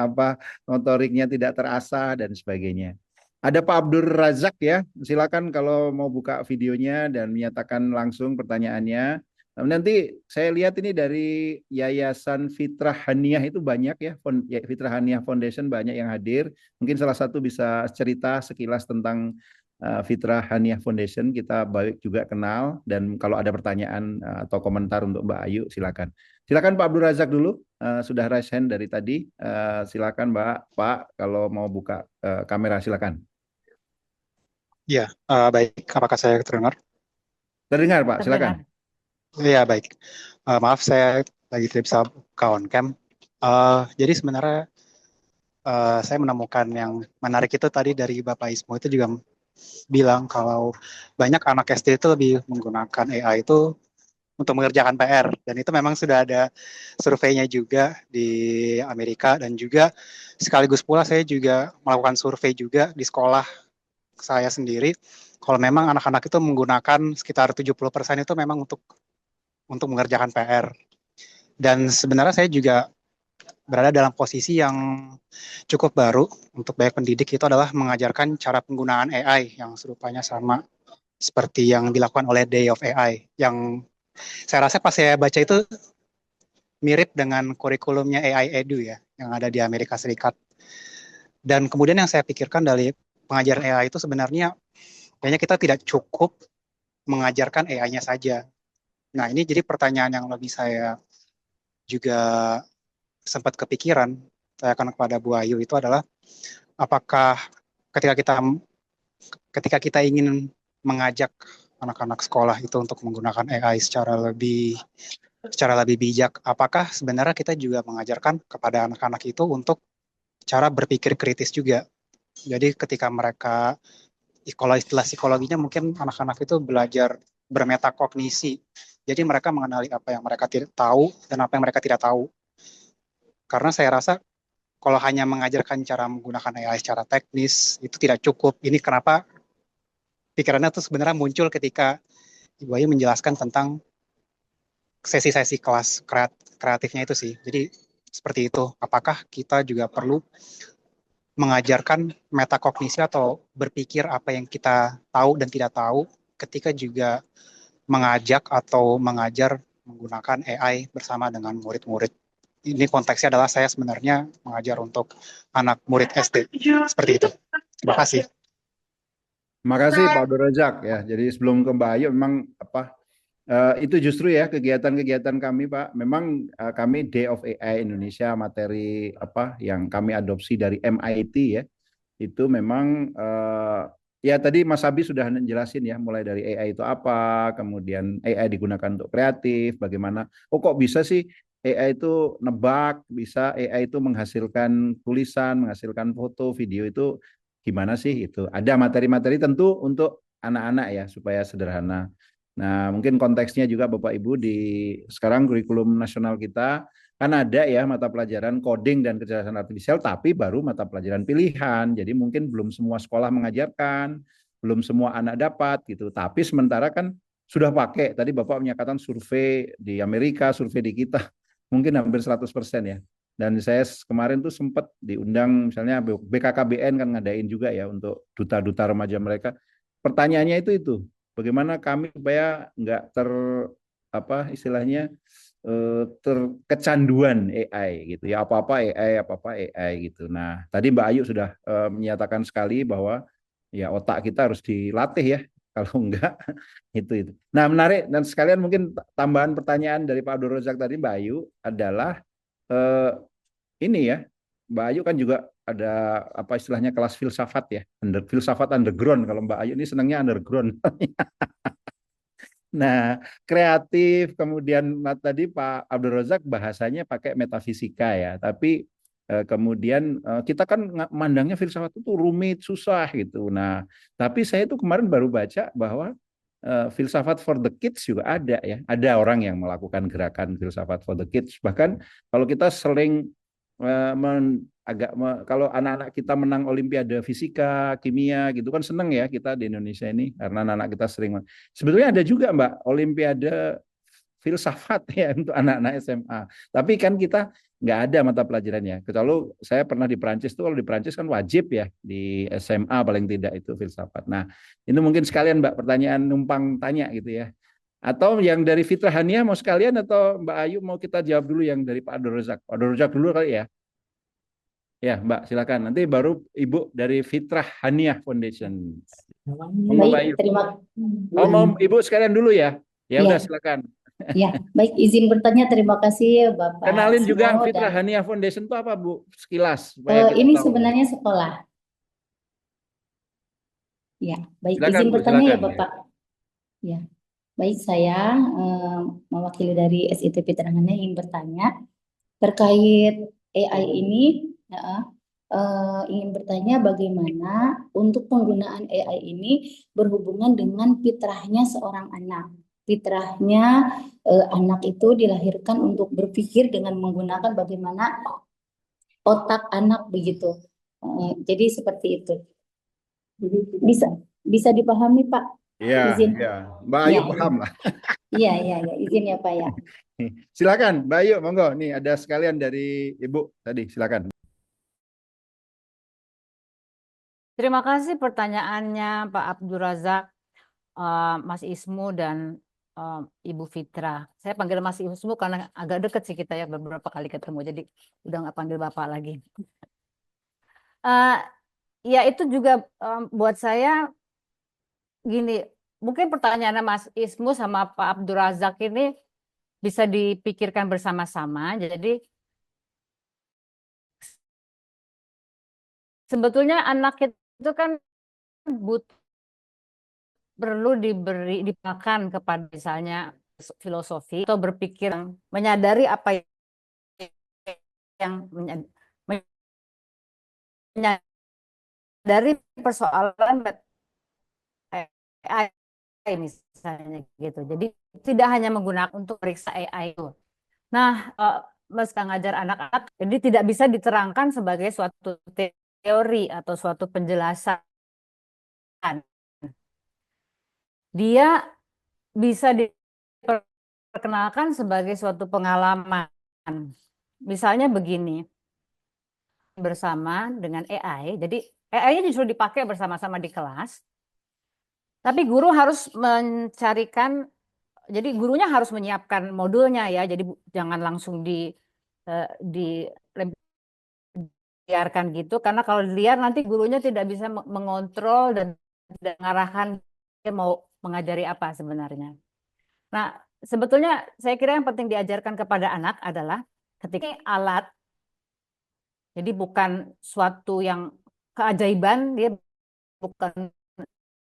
D: apa motoriknya tidak terasah dan sebagainya. Ada Pak Abdur Razak ya, silakan kalau mau buka videonya dan menyatakan langsung pertanyaannya. Nanti saya lihat ini dari Yayasan Fitrah Haniah itu banyak ya, Fitrah Haniah Foundation banyak yang hadir. Mungkin salah satu bisa cerita sekilas tentang Fitrah Haniah Foundation, kita baik juga kenal. Dan kalau ada pertanyaan atau komentar untuk Mbak Ayu, silakan. Silakan Pak Abdur Razak dulu, sudah raise hand dari tadi. Silakan Mbak, Pak, kalau mau buka kamera silakan.
E: Ya, baik. Apakah saya terdengar?
D: Terdengar Pak,
C: Terdengar.
D: silakan.
E: Iya, baik. Maaf, saya lagi tidak bisa buka on cam. Jadi sebenarnya saya menemukan yang menarik itu tadi dari Bapak Ismo itu juga bilang kalau banyak anak SD itu lebih menggunakan AI itu untuk mengerjakan PR. Dan itu memang sudah ada surveinya juga di Amerika. Dan juga sekaligus pula saya juga melakukan survei juga di sekolah saya sendiri. Kalau memang anak-anak itu menggunakan sekitar 70% itu memang untuk mengerjakan PR. Dan sebenarnya saya juga berada dalam posisi yang cukup baru untuk banyak pendidik, itu adalah mengajarkan cara penggunaan AI yang serupanya sama seperti yang dilakukan oleh Day of AI. Yang saya rasa pas saya baca itu mirip dengan kurikulumnya AI Edu ya, yang ada di Amerika Serikat. Dan kemudian yang saya pikirkan dari pengajaran AI itu sebenarnya kayaknya kita tidak cukup mengajarkan AI-nya saja. Nah, ini jadi pertanyaan yang lebih saya juga sempat kepikiran, saya akan kepada Bu Ayu, itu adalah apakah ketika kita ingin mengajak anak-anak sekolah itu untuk menggunakan AI secara lebih bijak, apakah sebenarnya kita juga mengajarkan kepada anak-anak itu untuk cara berpikir kritis juga. Jadi ketika mereka, kalau istilah psikologinya mungkin anak-anak itu belajar bermetakognisi. Jadi mereka mengenali apa yang mereka tidak tahu dan apa yang mereka tidak tahu. Karena saya rasa kalau hanya mengajarkan cara menggunakan AI secara teknis itu tidak cukup. Ini kenapa pikirannya itu sebenarnya muncul ketika Ibu Ayu menjelaskan tentang sesi-sesi kelas kreatifnya itu sih. Jadi seperti itu. Apakah kita juga perlu mengajarkan metakognisi atau berpikir apa yang kita tahu dan tidak tahu ketika juga mengajak atau mengajar menggunakan AI bersama dengan murid-murid. Ini konteksnya adalah saya sebenarnya mengajar untuk anak murid SD. Seperti itu. Terima kasih.
D: Terima kasih Pak Abdur Razak ya. Jadi sebelum ke Mbak Ayu memang itu justru ya kegiatan-kegiatan kami Pak. Memang kami Day of AI Indonesia, materi yang kami adopsi dari MIT ya. Itu memang ya tadi Mas Abi sudah jelasin ya, mulai dari AI itu apa, kemudian AI digunakan untuk kreatif, bagaimana, kok bisa sih AI itu nebak, bisa AI itu menghasilkan tulisan, menghasilkan foto, video itu gimana sih itu. Ada materi-materi tentu untuk anak-anak ya, supaya sederhana. Nah, mungkin konteksnya juga Bapak Ibu di sekarang kurikulum nasional kita kan ada ya mata pelajaran coding dan kecerdasan artifisial, tapi baru mata pelajaran pilihan. Jadi mungkin belum semua sekolah mengajarkan, belum semua anak dapat gitu. Tapi sementara kan sudah pakai. Tadi Bapak menyatakan survei di Amerika, survei di kita mungkin hampir 100% ya. Dan saya kemarin tuh sempat diundang misalnya BKKBN kan ngadain juga ya untuk duta-duta remaja mereka. Pertanyaannya itu bagaimana kami supaya nggak istilahnya terkecanduan AI gitu ya, apa-apa AI gitu. Nah, tadi Mbak Ayu sudah menyatakan sekali bahwa ya otak kita harus dilatih ya, kalau enggak itu. Nah, menarik dan sekalian mungkin tambahan pertanyaan dari Pak Abdur Razak tadi Mbak Ayu adalah ini ya, Mbak Ayu kan juga ada apa istilahnya kelas filsafat ya, filsafat underground. Kalau Mbak Ayu ini senangnya underground. Nah, kreatif, kemudian tadi Pak Abdur Razak bahasanya pakai metafisika ya, tapi kemudian kita kan mandangnya filsafat itu rumit, susah gitu. Nah, tapi saya itu kemarin baru baca bahwa filsafat for the kids juga ada ya, ada orang yang melakukan gerakan filsafat for the kids. Bahkan kalau kita sering kalau anak-anak kita menang Olimpiade fisika, kimia gitu kan seneng ya kita di Indonesia ini karena anak-anak kita sering. Sebetulnya ada juga Mbak Olimpiade filsafat ya untuk anak-anak SMA. Tapi kan kita nggak ada mata pelajarannya. Kecuali saya pernah di Perancis tuh, kalau di Perancis kan wajib ya di SMA paling tidak itu filsafat. Nah, ini mungkin sekalian Mbak pertanyaan numpang tanya gitu ya. Atau yang dari Fitrah Hania mau sekalian atau Mbak Ayu mau kita jawab dulu yang dari Pak Abdul Razak. Pak Abdul Razak dulu kali ya. Ya, Mbak, silakan. Nanti baru Ibu dari Fitrah Haniah Foundation. Monggo, Mbak Ayu.
F: Baik, terima
D: Oh, mau Ibu sekalian dulu ya? Ya udah,
F: ya,
D: silakan.
F: ya. Baik, izin bertanya. Terima kasih Bapak
D: Kenalin juga
F: Ismo
D: Fitrah
F: dan
D: Haniah Foundation itu apa, Bu? Sekilas supaya kita
F: ini
D: tahu.
F: sebenarnya sekolah. Ya, baik.
D: Silakan,
F: Izin
D: Bu,
F: bertanya ya
D: silakan.
F: Bapak. Ya, baik. Saya mewakili dari SIT Fitrah Haniah ingin bertanya terkait AI ini. Ingin bertanya bagaimana untuk penggunaan AI ini berhubungan dengan fitrahnya seorang anak. Fitrahnya anak itu dilahirkan untuk berpikir dengan menggunakan bagaimana otak anak begitu. Jadi seperti itu. Bisa dipahami Pak?
D: Iya,
F: Izin.
D: iya. Mbak Ayu
F: Ya,
D: paham lah.
F: Iya, izin ya Pak ya.
D: Silakan, Mbak Ayu, monggo. Nih ada sekalian dari Ibu tadi, silakan.
C: Terima kasih pertanyaannya Pak Abdul Razak, Mas Ismu dan Ibu Fitra. Saya panggil Mas Ismu karena agak dekat sih kita ya, beberapa kali ketemu, jadi udah nggak panggil Bapak lagi. Ya itu juga buat saya gini, mungkin pertanyaannya Mas Ismu sama Pak Abdul Razak ini bisa dipikirkan bersama-sama. Jadi sebetulnya anak itu kan perlu dimakan kepada misalnya filosofi atau berpikir menyadari apa yang menyadari persoalan AI misalnya gitu. Jadi tidak hanya menggunakan untuk periksa AI itu. Nah, Mas ngajar anak-anak, jadi tidak bisa diterangkan sebagai suatu teori atau suatu penjelasan. Dia bisa diperkenalkan sebagai suatu pengalaman. Misalnya begini, bersama dengan AI, jadi AI-nya justru dipakai bersama-sama di kelas, tapi guru harus mencarikan, jadi gurunya harus menyiapkan modulnya ya, jadi jangan langsung dibiarkan gitu, karena kalau dilihat nanti gurunya tidak bisa mengontrol dan tidak mengarahkan dia mau mengajari apa sebenarnya. Nah, sebetulnya saya kira yang penting diajarkan kepada anak adalah ketika alat, jadi bukan suatu yang keajaiban, dia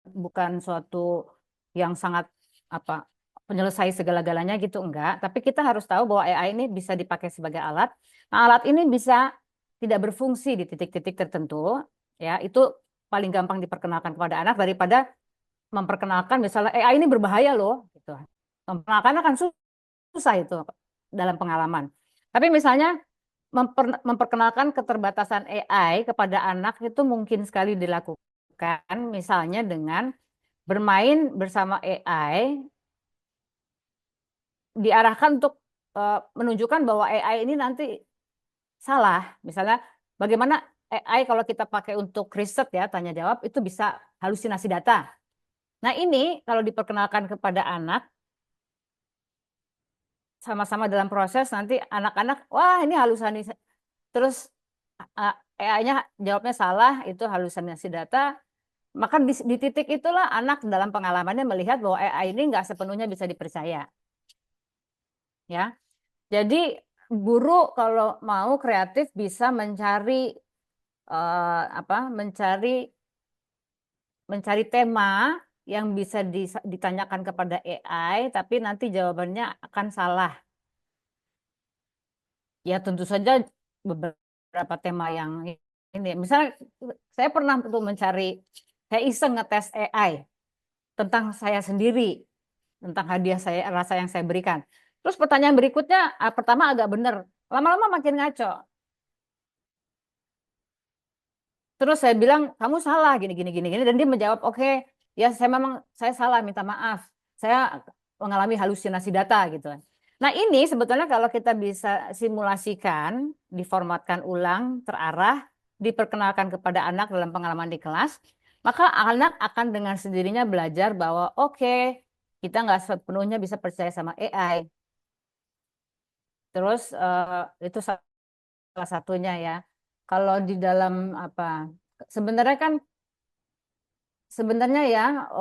C: bukan suatu yang sangat penyelesai segala-galanya gitu, enggak. Tapi kita harus tahu bahwa AI ini bisa dipakai sebagai alat. Nah, alat ini bisa tidak berfungsi di titik-titik tertentu, ya itu paling gampang diperkenalkan kepada anak daripada memperkenalkan misalnya AI ini berbahaya loh, gitu. Memperkenalkan akan susah itu dalam pengalaman. Tapi misalnya memperkenalkan keterbatasan AI kepada anak itu mungkin sekali dilakukan, misalnya dengan bermain bersama AI, diarahkan untuk menunjukkan bahwa AI ini nanti salah. Misalnya bagaimana AI kalau kita pakai untuk riset ya, tanya jawab, itu bisa halusinasi data. Nah ini kalau diperkenalkan kepada anak, sama-sama dalam proses, nanti anak-anak, wah ini halusinasi, terus AI-nya jawabnya salah, itu halusinasi data, maka di titik itulah anak dalam pengalamannya melihat bahwa AI ini nggak sepenuhnya bisa dipercaya. Ya, jadi guru kalau mau kreatif bisa mencari mencari tema yang bisa ditanyakan kepada AI, tapi nanti jawabannya akan salah. Ya tentu saja beberapa tema yang ini, misalnya saya pernah tuh mencari, saya iseng ngetes AI tentang saya sendiri, tentang hadiah saya, rasa yang saya berikan. Terus pertanyaan berikutnya, pertama agak benar, lama-lama makin ngaco. Terus saya bilang kamu salah gini gini gini gini, dan dia menjawab oke, ya saya salah, minta maaf, saya mengalami halusinasi data gitu. Nah ini sebetulnya kalau kita bisa simulasikan, diformatkan ulang, terarah, diperkenalkan kepada anak dalam pengalaman di kelas, maka anak akan dengan sendirinya belajar bahwa oke, kita nggak sepenuhnya bisa percaya sama AI. Terus itu salah satunya ya. Kalau di dalam sebenarnya ya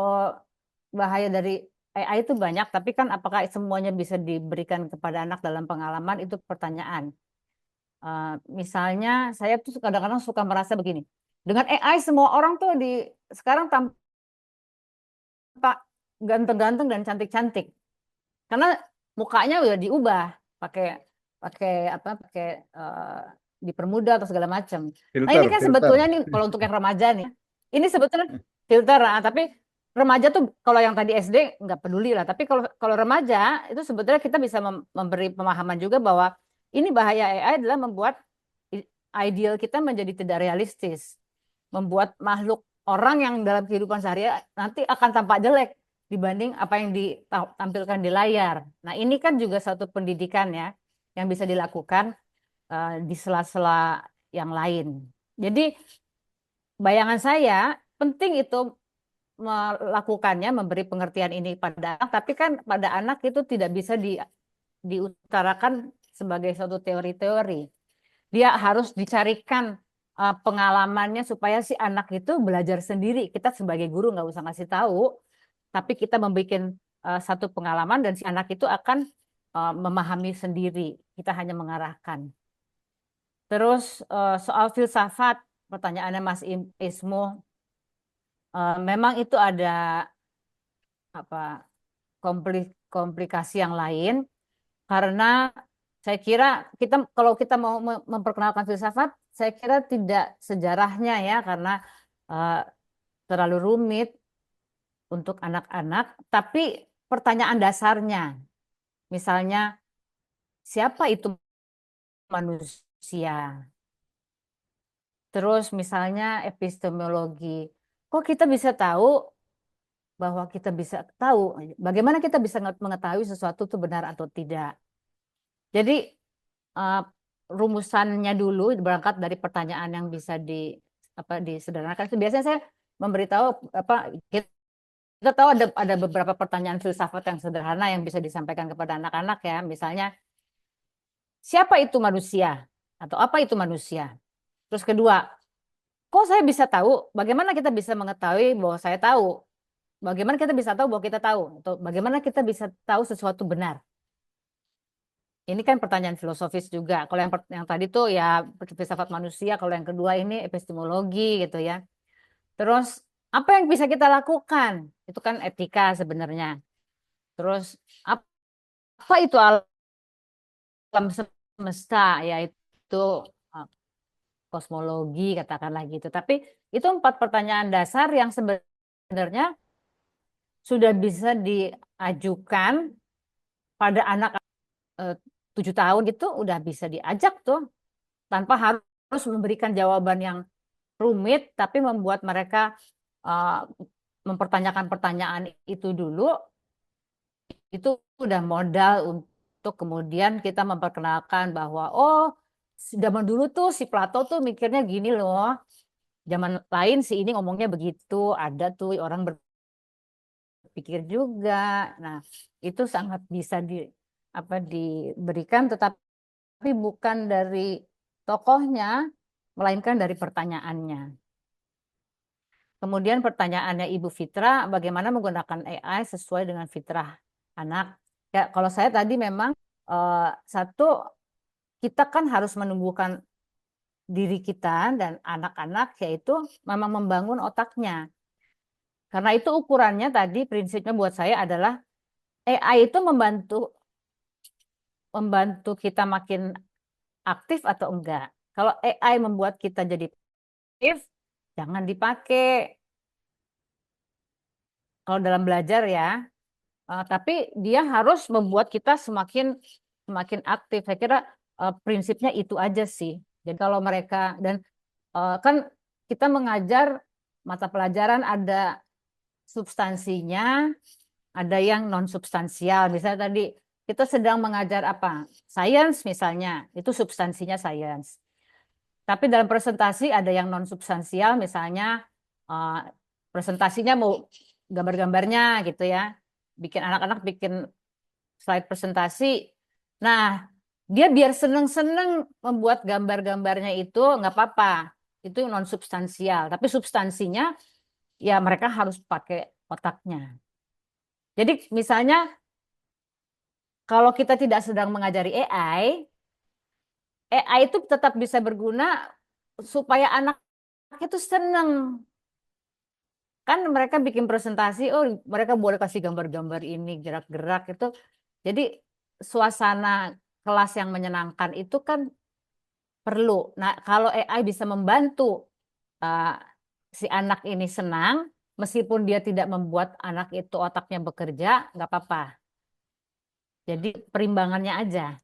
C: bahaya dari AI itu banyak, tapi kan apakah semuanya bisa diberikan kepada anak dalam pengalaman itu pertanyaan. Misalnya saya tuh kadang-kadang suka merasa begini, dengan AI semua orang tuh sekarang tampak ganteng-ganteng dan cantik-cantik, karena mukanya udah diubah pakai pakai dipermudah atau segala macam. Nah ini kan sebetulnya nih kalau untuk yang remaja nih, ini sebetulnya filter, tapi remaja tuh kalau yang tadi SD nggak peduli lah, tapi kalau remaja itu sebetulnya kita bisa memberi pemahaman juga bahwa ini bahaya AI adalah membuat ideal kita menjadi tidak realistis, membuat makhluk orang yang dalam kehidupan sehari nanti akan tampak jelek dibanding apa yang ditampilkan di layar. Nah ini kan juga satu pendidikan ya yang bisa dilakukan di sela-sela yang lain. Jadi bayangan saya penting itu melakukannya, memberi pengertian ini pada anak, tapi kan pada anak itu tidak bisa diutarakan sebagai suatu teori-teori. Dia harus dicarikan pengalamannya supaya si anak itu belajar sendiri. Kita sebagai guru nggak usah ngasih tahu, tapi kita membuat satu pengalaman dan si anak itu akan memahami sendiri. Kita hanya mengarahkan. Terus soal filsafat, pertanyaannya Mas Ismo, memang itu ada komplikasi yang lain, karena saya kira kalau kita mau memperkenalkan filsafat, saya kira tidak sejarahnya ya, karena terlalu rumit untuk anak-anak, tapi pertanyaan dasarnya, misalnya siapa itu manusia? Terus misalnya epistemologi, kok kita bisa tahu bahwa kita bisa tahu, bagaimana kita bisa mengetahui sesuatu itu benar atau tidak? Jadi rumusannya dulu berangkat dari pertanyaan yang bisa disederhanakan. Biasanya saya memberitahu kita tahu ada beberapa pertanyaan filsafat yang sederhana yang bisa disampaikan kepada anak-anak ya. Misalnya siapa itu manusia atau apa itu manusia? Terus kedua, kok saya bisa tahu? Bagaimana kita bisa mengetahui bahwa saya tahu? Bagaimana kita bisa tahu bahwa kita tahu? Atau bagaimana kita bisa tahu sesuatu benar? Ini kan pertanyaan filosofis juga. Kalau yang tadi tuh ya filsafat manusia, kalau yang kedua ini epistemologi gitu ya. Terus apa yang bisa kita lakukan? Itu kan etika sebenarnya. Terus apa itu alam semesta? Yaitu kosmologi katakanlah gitu. Tapi itu 4 pertanyaan dasar yang sebenarnya sudah bisa diajukan pada anak 7 tahun itu udah bisa diajak tuh, tanpa harus memberikan jawaban yang rumit, tapi membuat mereka mempertanyakan pertanyaan itu dulu. Itu udah modal untuk kemudian kita memperkenalkan bahwa zaman dulu tuh si Plato tuh mikirnya gini loh, zaman lain si ini ngomongnya begitu, ada tuh orang berpikir juga. Nah itu sangat bisa diberikan, tetapi bukan dari tokohnya, melainkan dari pertanyaannya. Kemudian pertanyaannya Ibu Fitra, bagaimana menggunakan AI sesuai dengan fitrah anak? Ya, kalau saya tadi memang satu, kita kan harus menumbuhkan diri kita dan anak-anak, yaitu memang membangun otaknya. Karena itu ukurannya tadi, prinsipnya buat saya adalah AI itu membantu kita makin aktif atau enggak. Kalau AI membuat kita jadi aktif, jangan dipakai. Kalau dalam belajar ya, tapi dia harus membuat kita semakin aktif. Saya kira prinsipnya itu aja sih. Jadi kalau mereka kan kita mengajar mata pelajaran ada substansinya, ada yang non substansial. Misalnya tadi kita sedang mengajar apa? Sains misalnya, itu substansinya sains. Tapi dalam presentasi ada yang non substansial, misalnya presentasinya mau gambar-gambarnya gitu ya. Bikin anak-anak bikin slide presentasi. Nah, dia biar seneng-seneng membuat gambar-gambarnya itu nggak apa-apa. Itu non substansial. Tapi substansinya ya mereka harus pakai otaknya. Jadi misalnya kalau kita tidak sedang mengajari AI itu tetap bisa berguna supaya anak itu seneng. Kan mereka bikin presentasi, oh mereka boleh kasih gambar-gambar ini, gerak-gerak itu. Jadi suasana kelas yang menyenangkan itu kan perlu. Nah, kalau AI bisa membantu si anak ini senang, meskipun dia tidak membuat anak itu otaknya bekerja, nggak apa-apa. Jadi perimbangannya aja.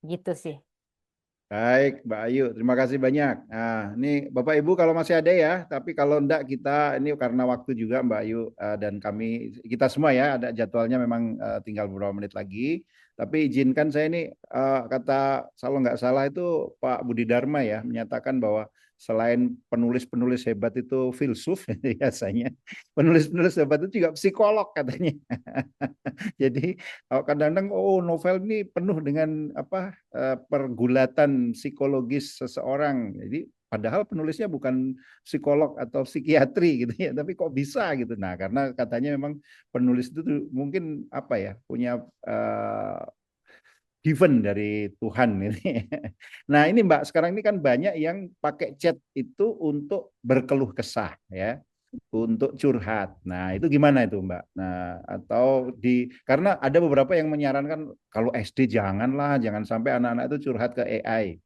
C: Gitu sih.
D: Baik, Mbak Ayu, terima kasih banyak. Nah, ini Bapak Ibu kalau masih ada ya, tapi kalau enggak kita ini karena waktu juga Mbak Ayu dan kita semua ya ada jadwalnya memang tinggal beberapa menit lagi. Tapi izinkan saya ini kata kalau nggak salah itu Pak Budi Dharma ya menyatakan bahwa selain penulis-penulis hebat itu filsuf biasanya, penulis-penulis hebat itu juga psikolog katanya. Jadi kadang-kadang novel ini penuh dengan pergulatan psikologis seseorang. Jadi padahal penulisnya bukan psikolog atau psikiatri gitu ya, tapi kok bisa gitu. Nah, karena katanya memang penulis itu tuh mungkin punya given dari Tuhan ini. Nah, ini Mbak, sekarang ini kan banyak yang pakai chat itu untuk berkeluh kesah ya, untuk curhat. Nah, itu gimana itu Mbak? Nah, atau karena ada beberapa yang menyarankan kalau SD jangan sampai anak-anak itu curhat ke AI.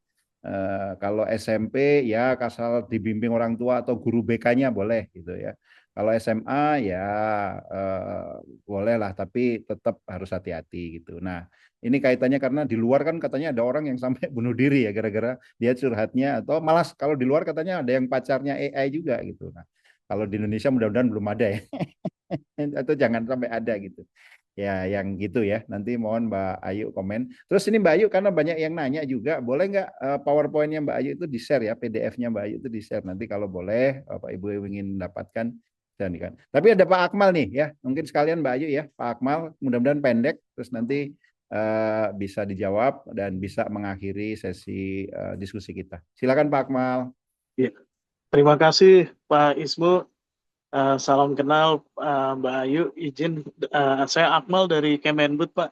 D: Kalau SMP ya asal dibimbing orang tua atau guru BK-nya boleh gitu ya. Kalau SMA ya boleh lah, tapi tetap harus hati-hati gitu. Nah, ini kaitannya karena di luar kan katanya ada orang yang sampai bunuh diri ya gara-gara dia curhatnya, atau malah kalau di luar katanya ada yang pacarnya AI juga gitu. Nah, kalau di Indonesia mudah-mudahan belum ada ya. Atau jangan sampai ada gitu. Ya, yang gitu ya. Nanti mohon Mbak Ayu komen. Terus ini Mbak Ayu karena banyak yang nanya juga, boleh nggak PowerPoint-nya Mbak Ayu itu di-share ya, PDF-nya Mbak Ayu itu di-share. Nanti kalau boleh, Bapak Ibu ingin mendapatkan, kan. Tapi ada Pak Akmal nih ya. Mungkin sekalian Mbak Ayu ya, Pak Akmal, mudah-mudahan pendek. Terus nanti bisa dijawab dan bisa mengakhiri sesi diskusi kita. Silakan Pak Akmal.
G: Ya. Terima kasih Pak Ismu. Salam kenal Mbak Ayu. Izin saya Akmal dari Kemendikbud Pak.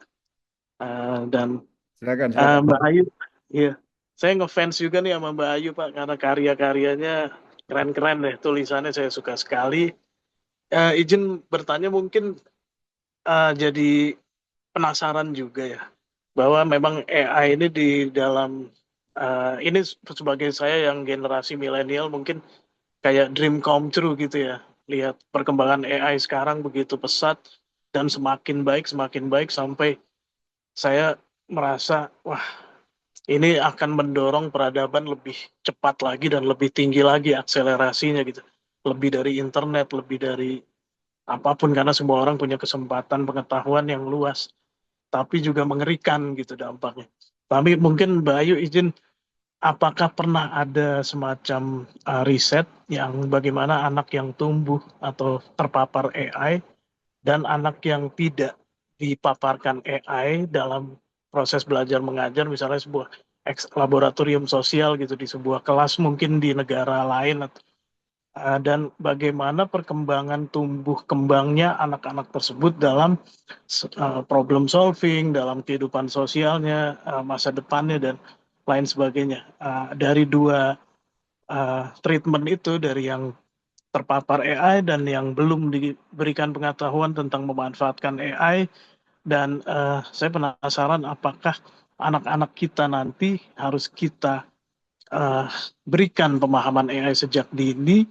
G: Dan
D: Silakan.
G: Mbak Ayu, ya saya ngefans juga nih sama Mbak Ayu Pak karena karya-karyanya keren-keren deh, tulisannya saya suka sekali. Izin bertanya mungkin jadi penasaran juga ya bahwa memang AI ini di dalam ini sebagai saya yang generasi milenial mungkin kayak dream come true gitu ya. Lihat perkembangan AI sekarang begitu pesat dan semakin baik sampai saya merasa wah ini akan mendorong peradaban lebih cepat lagi dan lebih tinggi lagi akselerasinya gitu. Lebih dari internet, lebih dari apapun karena semua orang punya kesempatan pengetahuan yang luas. Tapi juga mengerikan gitu dampaknya. Tapi mungkin Mbak Ayu izin, apakah pernah ada semacam riset yang bagaimana anak yang tumbuh atau terpapar AI dan anak yang tidak dipaparkan AI dalam proses belajar mengajar, misalnya sebuah laboratorium sosial gitu di sebuah kelas mungkin di negara lain, dan bagaimana perkembangan tumbuh kembangnya anak-anak tersebut dalam problem solving, dalam kehidupan sosialnya, masa depannya dan lain sebagainya. Dari dua treatment itu, dari yang terpapar AI dan yang belum diberikan pengetahuan tentang memanfaatkan AI, dan saya penasaran apakah anak-anak kita nanti harus kita berikan pemahaman AI sejak dini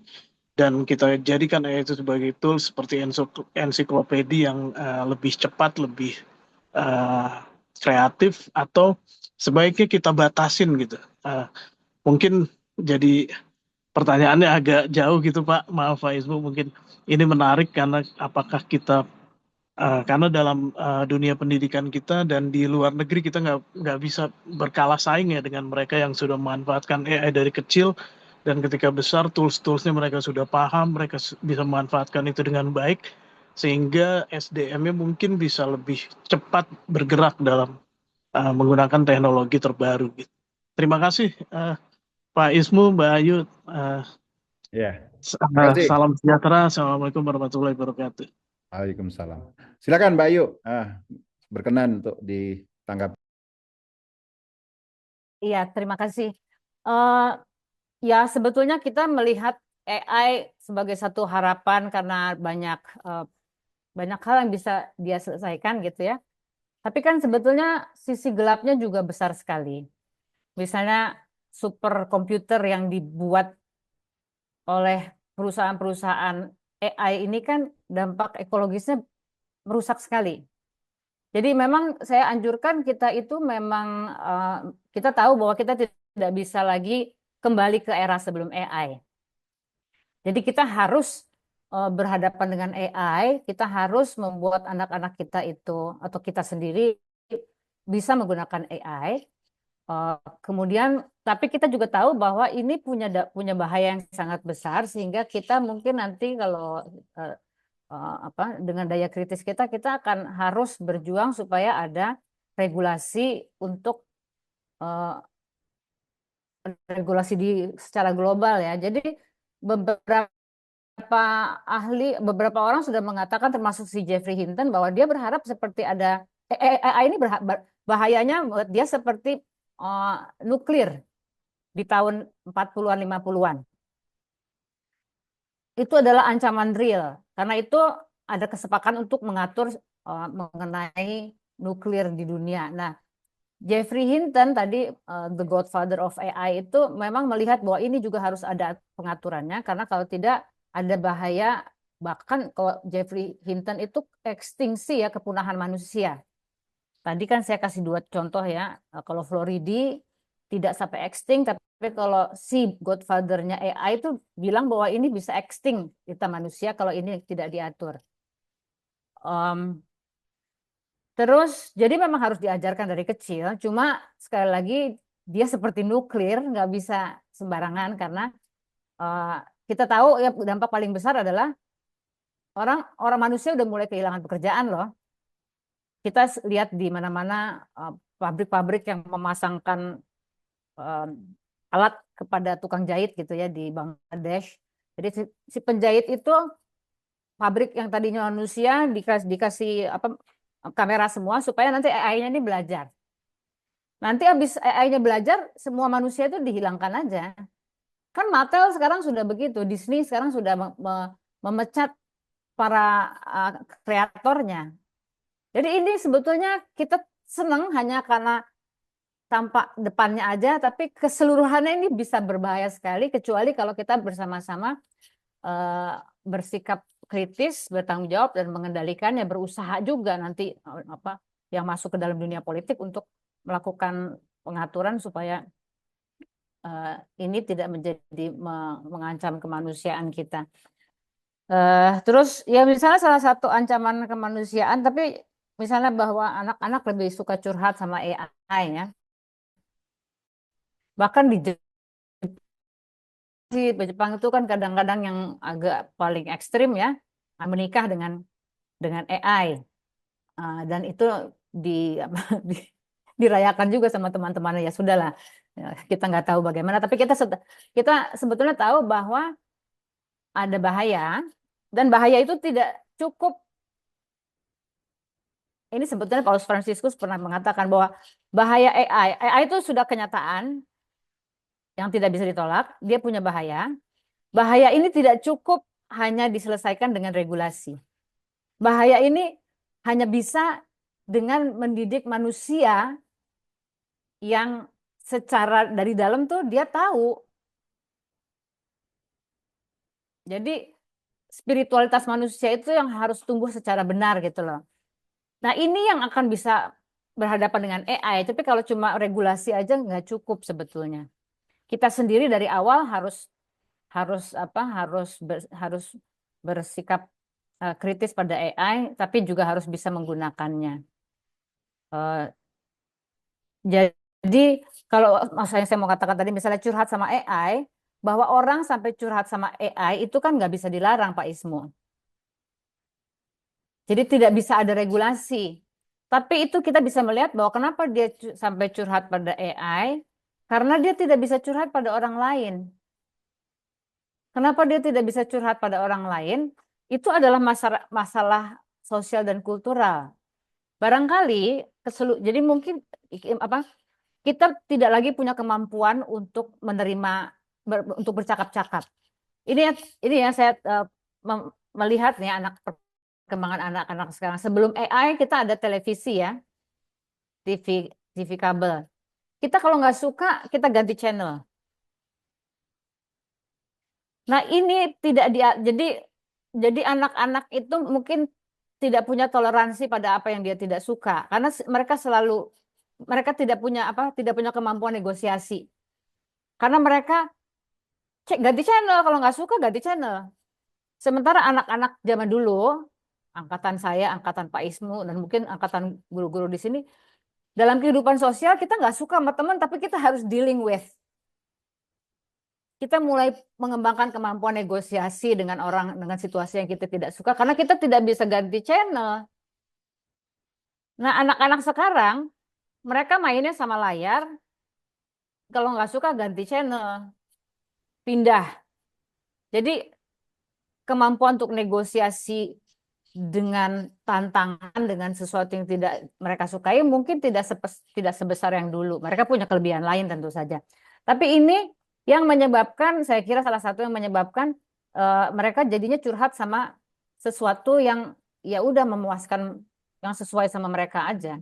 G: dan kita jadikan AI itu sebagai tool seperti ensiklopedia yang lebih cepat, lebih kreatif, atau sebaiknya kita batasin gitu. Mungkin Jadi pertanyaannya agak jauh gitu Pak. Maaf Pak Ismu, mungkin ini menarik karena apakah kita karena dalam dunia pendidikan kita dan di luar negeri kita nggak bisa berkalah saing ya dengan mereka yang sudah memanfaatkan AI dari kecil, dan ketika besar tools-toolsnya mereka sudah paham, mereka bisa memanfaatkan itu dengan baik sehingga SDM-nya mungkin bisa lebih cepat bergerak dalam menggunakan teknologi terbaru gitu. Terima kasih Pak Ismu, Mbak Ayu.
D: Ya, terima kasih.
G: Salam sejahtera. Assalamualaikum warahmatullahi wabarakatuh.
D: Waalaikumsalam. Silakan Mbak Ayu, berkenan untuk ditanggapi.
C: Iya, terima kasih. Ya, sebetulnya kita melihat AI sebagai satu harapan karena banyak hal yang bisa dia selesaikan gitu ya. Tapi kan sebetulnya sisi gelapnya juga besar sekali. Misalnya superkomputer yang dibuat oleh perusahaan-perusahaan AI ini kan dampak ekologisnya merusak sekali. Jadi memang saya anjurkan kita itu memang kita tahu bahwa kita tidak bisa lagi kembali ke era sebelum AI. Jadi kita harus berhadapan dengan AI, kita harus membuat anak-anak kita itu atau kita sendiri bisa menggunakan AI. Kemudian, tapi kita juga tahu bahwa ini punya bahaya yang sangat besar sehingga kita mungkin nanti kalau dengan daya kritis kita akan harus berjuang supaya ada regulasi untuk regulasi secara global ya. Jadi beberapa beberapa orang sudah mengatakan termasuk si Jeffrey Hinton bahwa dia berharap seperti ada AI ini bahayanya buat dia seperti nuklir di tahun 40-an 50-an. Itu adalah ancaman real. Karena itu ada kesepakatan untuk mengatur mengenai nuklir di dunia. Nah, Jeffrey Hinton tadi the godfather of AI itu memang melihat bahwa ini juga harus ada pengaturannya karena kalau tidak ada bahaya, bahkan kalau Jeffrey Hinton itu ekstinksi ya, kepunahan manusia. Tadi kan saya kasih 2 contoh ya, kalau Floridi tidak sampai extinct, tapi kalau si godfather-nya AI itu bilang bahwa ini bisa extinct kita manusia kalau ini tidak diatur. Terus jadi memang harus diajarkan dari kecil, cuma sekali lagi dia seperti nuklir, nggak bisa sembarangan karena kita tahu ya dampak paling besar adalah orang manusia udah mulai kehilangan pekerjaan loh. Kita lihat di mana-mana pabrik-pabrik yang memasangkan alat kepada tukang jahit gitu ya di Bangladesh. Jadi si penjahit itu pabrik yang tadinya manusia dikasih kamera semua supaya nanti AI-nya ini belajar. Nanti habis AI-nya belajar, semua manusia itu dihilangkan aja. Kan Mattel sekarang sudah begitu, Disney sekarang sudah memecat para kreatornya. Jadi ini sebetulnya kita senang hanya karena tampak depannya aja, tapi keseluruhannya ini bisa berbahaya sekali, kecuali kalau kita bersama-sama bersikap kritis, bertanggung jawab dan mengendalikannya, berusaha juga nanti yang masuk ke dalam dunia politik untuk melakukan pengaturan supaya ini tidak menjadi mengancam kemanusiaan kita. Terus ya misalnya salah satu ancaman kemanusiaan, tapi misalnya bahwa anak-anak lebih suka curhat sama AI ya. Bahkan di Jepang itu kan kadang-kadang yang agak paling ekstrim ya, menikah dengan AI. Dan itu dirayakan juga sama teman-teman, ya sudahlah, kita nggak tahu bagaimana, tapi kita sebetulnya tahu bahwa ada bahaya, dan bahaya itu tidak cukup. Ini sebetulnya Paus Fransiskus pernah mengatakan bahwa bahaya AI itu sudah kenyataan yang tidak bisa ditolak, dia punya bahaya. Bahaya ini tidak cukup hanya diselesaikan dengan regulasi. Bahaya ini hanya bisa dengan mendidik manusia yang secara dari dalam tuh dia tahu. Jadi spiritualitas manusia itu yang harus tumbuh secara benar gitu loh. Nah ini yang akan bisa berhadapan dengan AI, tapi kalau cuma regulasi aja nggak cukup sebetulnya. kita sendiri dari awal harus bersikap kritis pada AI, tapi juga harus bisa menggunakannya. Jadi kalau maksudnya saya mau katakan tadi, misalnya curhat sama AI, bahwa orang sampai curhat sama AI itu kan nggak bisa dilarang, Pak Ismu. Jadi tidak bisa ada regulasi. Tapi itu kita bisa melihat bahwa kenapa dia sampai curhat pada AI, karena dia tidak bisa curhat pada orang lain. Kenapa dia tidak bisa curhat pada orang lain? Itu adalah masalah sosial dan kultural. Barangkali jadi mungkin kita tidak lagi punya kemampuan untuk menerima untuk bercakap-cakap. Ini ya saya melihat nih perkembangan anak-anak sekarang. Sebelum AI kita ada televisi ya, TV kabel. Kita kalau nggak suka kita ganti channel. Nah ini jadi anak-anak itu mungkin tidak punya toleransi pada apa yang dia tidak suka, karena mereka tidak punya kemampuan negosiasi, karena mereka ganti channel, kalau nggak suka ganti channel. Sementara anak-anak zaman dulu, angkatan saya, angkatan Pak Ismu, dan mungkin angkatan guru-guru di sini, dalam kehidupan sosial kita nggak suka sama teman, tapi kita harus dealing with. Kita mulai mengembangkan kemampuan negosiasi dengan orang, dengan situasi yang kita tidak suka, karena kita tidak bisa ganti channel. Nah, anak-anak sekarang, mereka mainnya sama layar, kalau nggak suka ganti channel, pindah. Jadi, kemampuan untuk negosiasi dengan tantangan, dengan sesuatu yang tidak mereka sukai, mungkin tidak sebesar yang dulu. Mereka punya kelebihan lain tentu saja. Tapi ini yang menyebabkan, saya kira salah satu yang menyebabkan mereka jadinya curhat sama sesuatu yang ya udah memuaskan, yang sesuai sama mereka aja.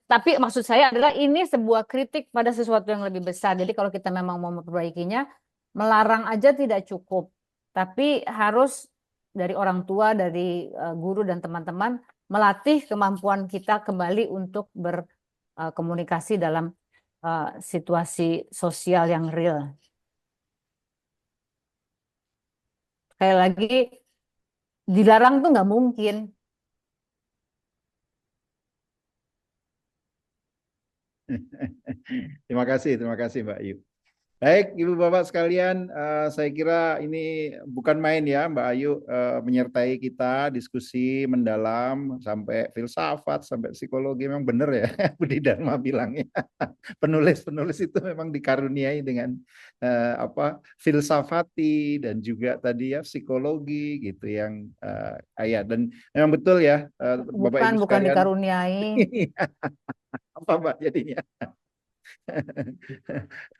C: Tapi maksud saya adalah ini sebuah kritik pada sesuatu yang lebih besar. Jadi kalau kita memang mau memperbaikinya, melarang aja tidak cukup, tapi harus dari orang tua, dari guru dan teman-teman melatih kemampuan kita kembali untuk berkomunikasi dalam situasi sosial yang real. Sekali lagi, dilarang tuh nggak mungkin.
D: Terima kasih Mbak Ayu. Baik, Ibu Bapak sekalian, saya kira ini bukan main ya Mbak Ayu menyertai kita diskusi mendalam sampai filsafat, sampai psikologi, memang benar ya Budi Dharma bilangnya. Penulis-penulis itu memang dikaruniai dengan filsafati dan juga tadi ya psikologi gitu yang dan memang betul ya Bapak Ibu
C: Bukan
D: sekalian.
C: dikaruniai.
D: Apa Mbak jadinya?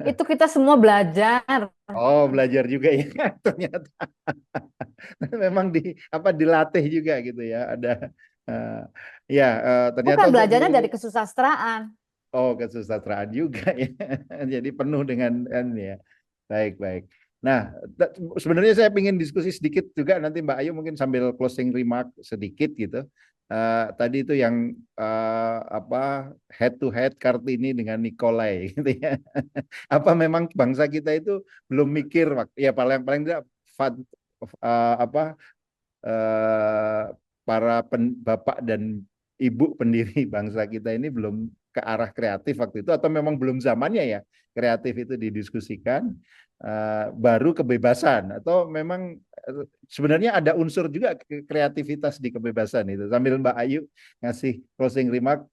C: Itu kita semua belajar.
D: Oh, belajar juga ya ternyata. Memang dilatih juga gitu ya. Ada ternyata
C: bukan belajarnya dari kesusastraan.
D: Oh, kesusastraan juga ya. Jadi penuh dengan ya. Baik. Nah, sebenarnya saya ingin diskusi sedikit juga nanti Mbak Ayu mungkin sambil closing remark sedikit gitu. Tadi itu yang head to head Kartini dengan Nikolai gitu ya. Apa memang bangsa kita itu belum mikir ya paling tidak para bapak dan ibu pendiri bangsa kita ini belum ke arah kreatif waktu itu, atau memang belum zamannya ya kreatif itu didiskusikan, baru kebebasan, atau memang sebenarnya ada unsur juga kreativitas di kebebasan itu. Sambil Mbak Ayu ngasih closing remark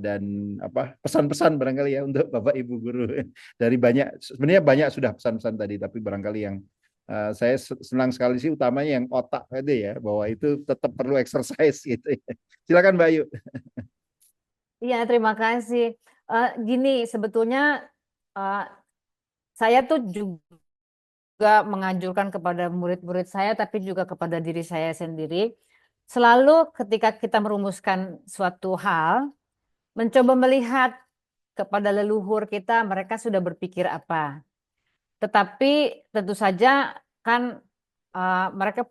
D: dan pesan-pesan barangkali ya untuk Bapak Ibu guru dari sebenarnya banyak sudah pesan-pesan tadi, tapi barangkali yang saya senang sekali sih utamanya yang otak tadi ya, bahwa itu tetap perlu exercise gitu ya. Silakan Mbak Ayu.
C: Iya, terima kasih. Gini, sebetulnya saya tuh juga menganjurkan kepada murid-murid saya, tapi juga kepada diri saya sendiri, selalu ketika kita merumuskan suatu hal, mencoba melihat kepada leluhur kita, mereka sudah berpikir apa. Tetapi tentu saja kan mereka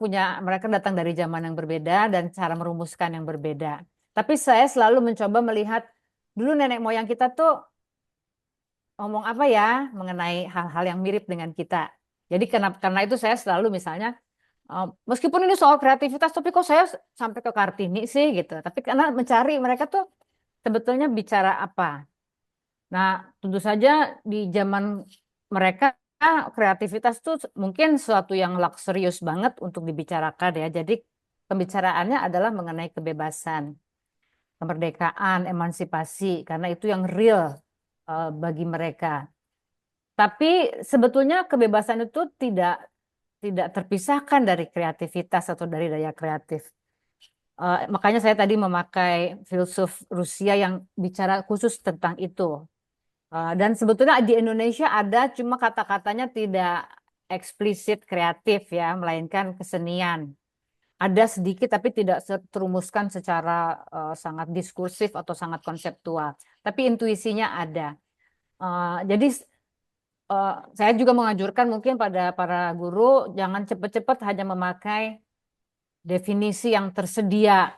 C: datang dari zaman yang berbeda dan cara merumuskan yang berbeda. Tapi saya selalu mencoba melihat dulu nenek moyang kita tuh ngomong apa ya mengenai hal-hal yang mirip dengan kita. Jadi karena itu saya selalu misalnya meskipun ini soal kreativitas, tapi kok saya sampai ke Kartini sih gitu. Tapi karena mencari mereka tuh sebetulnya bicara apa. Nah, tentu saja di zaman mereka kreativitas tuh mungkin suatu yang luxurious banget untuk dibicarakan ya. Jadi pembicaraannya adalah mengenai kebebasan, kemerdekaan, emansipasi, karena itu yang real bagi mereka. Tapi sebetulnya kebebasan itu tidak terpisahkan dari kreativitas atau dari daya kreatif. Makanya saya tadi memakai filsuf Rusia yang bicara khusus tentang itu. Dan sebetulnya di Indonesia ada, cuma kata-katanya tidak eksplisit kreatif ya, melainkan kesenian. Ada sedikit tapi tidak terumuskan secara sangat diskursif atau sangat konseptual. Tapi intuisinya ada. Jadi saya juga menganjurkan mungkin pada para guru jangan cepat-cepat hanya memakai definisi yang tersedia.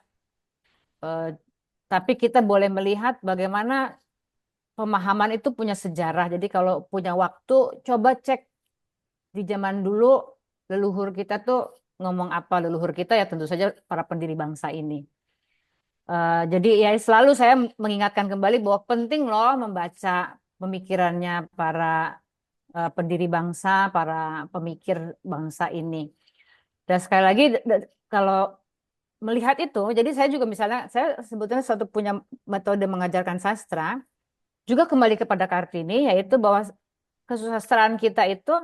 C: Tapi kita boleh melihat bagaimana pemahaman itu punya sejarah. Jadi kalau punya waktu, coba cek di zaman dulu leluhur kita tuh ngomong apa. Leluhur kita ya tentu saja para pendiri bangsa ini. Jadi ya selalu saya mengingatkan kembali bahwa penting loh membaca pemikirannya para pendiri bangsa, para pemikir bangsa ini. Dan sekali lagi kalau melihat itu, jadi saya juga misalnya, saya sebetulnya suatu punya metode mengajarkan sastra, juga kembali kepada Kartini, yaitu bahwa kesusastraan kita itu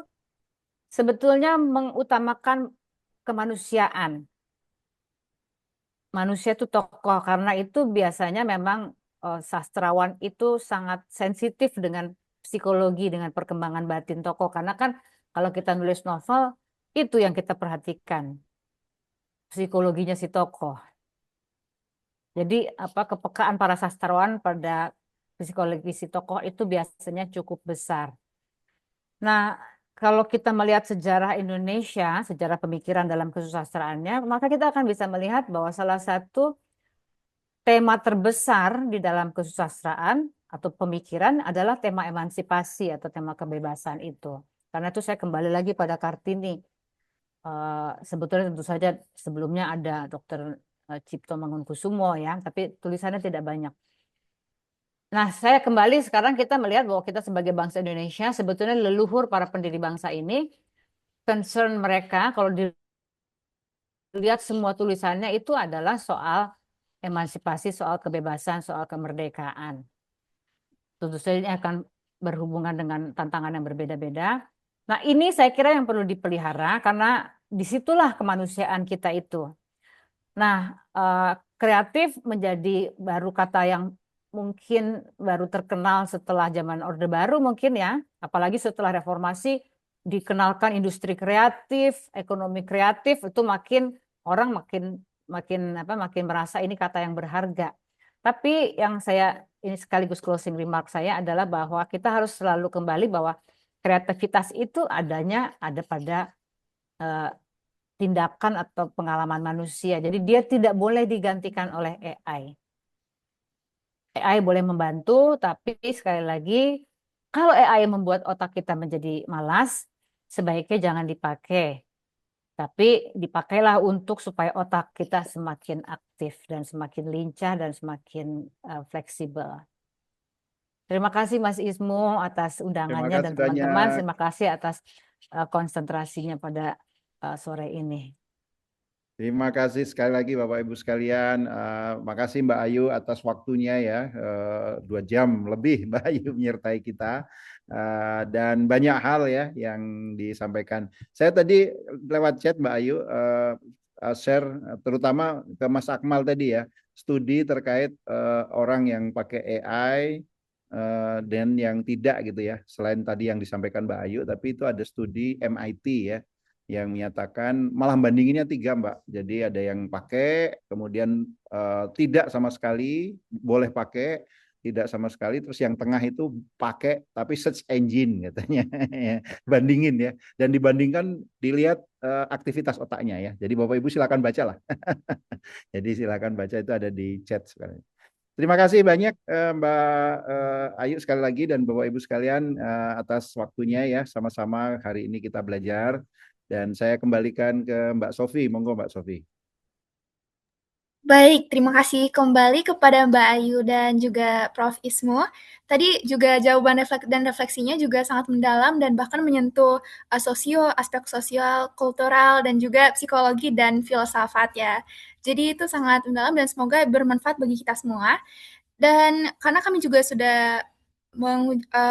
C: sebetulnya mengutamakan kemanusiaan. Manusia itu tokoh, karena itu biasanya memang sastrawan itu sangat sensitif dengan psikologi, dengan perkembangan batin tokoh. Karena kan kalau kita nulis novel, itu yang kita perhatikan, psikologinya si tokoh. Jadi kepekaan para sastrawan pada psikologi si tokoh itu biasanya cukup besar. Nah, kalau kita melihat sejarah Indonesia, sejarah pemikiran dalam kesusastraannya, maka kita akan bisa melihat bahwa salah satu tema terbesar di dalam kesusastraan atau pemikiran adalah tema emansipasi atau tema kebebasan itu. Karena itu saya kembali lagi pada Kartini. Sebetulnya tentu saja sebelumnya ada Dr. Cipto Mangunkusumo ya, tapi tulisannya tidak banyak. Nah, saya kembali sekarang kita melihat bahwa kita sebagai bangsa Indonesia sebetulnya leluhur para pendiri bangsa ini, concern mereka kalau dilihat semua tulisannya itu adalah soal emansipasi, soal kebebasan, soal kemerdekaan. Tentu saja ini akan berhubungan dengan tantangan yang berbeda-beda. Nah, ini saya kira yang perlu dipelihara karena disitulah kemanusiaan kita itu. Nah, kreatif menjadi baru kata yang mungkin baru terkenal setelah zaman Orde Baru mungkin ya, apalagi setelah reformasi dikenalkan industri kreatif, ekonomi kreatif, itu orang makin merasa ini kata yang berharga. Tapi yang ini sekaligus closing remark saya adalah bahwa kita harus selalu kembali bahwa kreativitas itu ada pada tindakan atau pengalaman manusia. Jadi dia tidak boleh digantikan oleh AI. AI boleh membantu, tapi sekali lagi, kalau AI membuat otak kita menjadi malas, sebaiknya jangan dipakai. Tapi dipakailah supaya otak kita semakin aktif dan semakin lincah dan semakin fleksibel. Terima kasih Mas Ismu atas undangannya dan teman-teman. Terima kasih atas konsentrasinya pada sore ini.
D: Terima kasih sekali lagi Bapak Ibu sekalian. Makasih Mbak Ayu atas waktunya ya. 2 jam lebih Mbak Ayu menyertai kita. Dan banyak hal ya yang disampaikan. Saya tadi lewat chat Mbak Ayu share terutama ke Mas Akmal tadi ya. Studi terkait orang yang pakai AI dan yang tidak gitu ya. Selain tadi yang disampaikan Mbak Ayu, tapi itu ada studi MIT ya yang menyatakan malah bandinginnya 3 Mbak. Jadi ada yang pakai, kemudian tidak sama sekali, boleh pakai, tidak sama sekali, terus yang tengah itu pakai tapi search engine katanya. Bandingin ya. Dan dibandingkan dilihat aktivitas otaknya ya. Jadi Bapak Ibu silakan baca lah. Jadi silakan baca, itu ada di chat sekarang. Terima kasih banyak Mbak Ayu sekali lagi dan Bapak Ibu sekalian atas waktunya ya. Sama-sama hari ini kita belajar. Dan saya kembalikan ke Mbak Sofi. Monggo Mbak Sofi.
A: Baik, terima kasih kembali kepada Mbak Ayu dan juga Prof. Ismo. Tadi juga jawaban dan refleksinya juga sangat mendalam dan bahkan menyentuh aspek sosial, kultural, dan juga psikologi dan filsafat ya. Jadi itu sangat mendalam dan semoga bermanfaat bagi kita semua. Dan karena kami juga sudah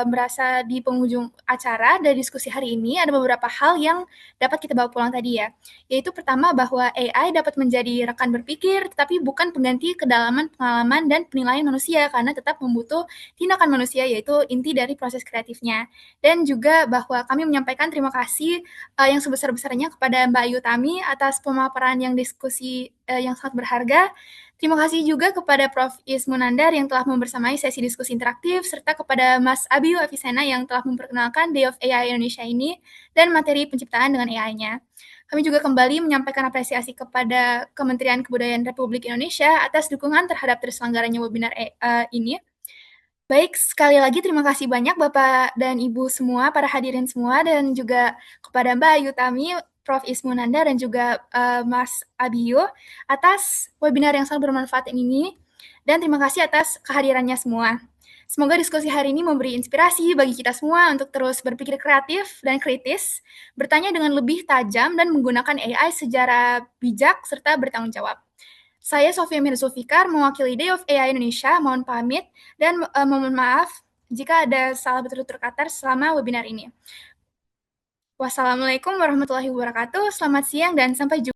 A: merasa di penghujung acara dari diskusi hari ini, ada beberapa hal yang dapat kita bawa pulang tadi ya. Yaitu pertama bahwa AI dapat menjadi rekan berpikir, tetapi bukan pengganti kedalaman pengalaman dan penilaian manusia, karena tetap membutuh tindakan manusia, yaitu inti dari proses kreatifnya. Dan juga bahwa kami menyampaikan terima kasih yang sebesar-besarnya kepada Mbak Ayu Tami atas pemaparan yang diskusi yang sangat berharga. Terima kasih juga kepada Prof. Ismu Nandar yang telah membersamai sesi diskusi interaktif, serta kepada Mas Abiyu Afisena yang telah memperkenalkan Day of AI Indonesia ini dan materi penciptaan dengan AI-nya. Kami juga kembali menyampaikan apresiasi kepada Kementerian Kebudayaan Republik Indonesia atas dukungan terhadap terselenggaranya webinar ini. Baik, sekali lagi terima kasih banyak Bapak dan Ibu semua, para hadirin semua, dan juga kepada Mbak Ayu Tami, Prof. Ismu Nanda, dan juga Mas Abiyo atas webinar yang sangat bermanfaat ini, dan terima kasih atas kehadirannya semua. Semoga diskusi hari ini memberi inspirasi bagi kita semua untuk terus berpikir kreatif dan kritis, bertanya dengan lebih tajam, dan menggunakan AI secara bijak serta bertanggung jawab. Saya Sofia Mirzulfikar, mewakili Day of AI Indonesia, mohon pamit dan mohon maaf jika ada salah bertutur kata selama webinar ini. Wassalamualaikum warahmatullahi wabarakatuh, selamat siang dan sampai jumpa.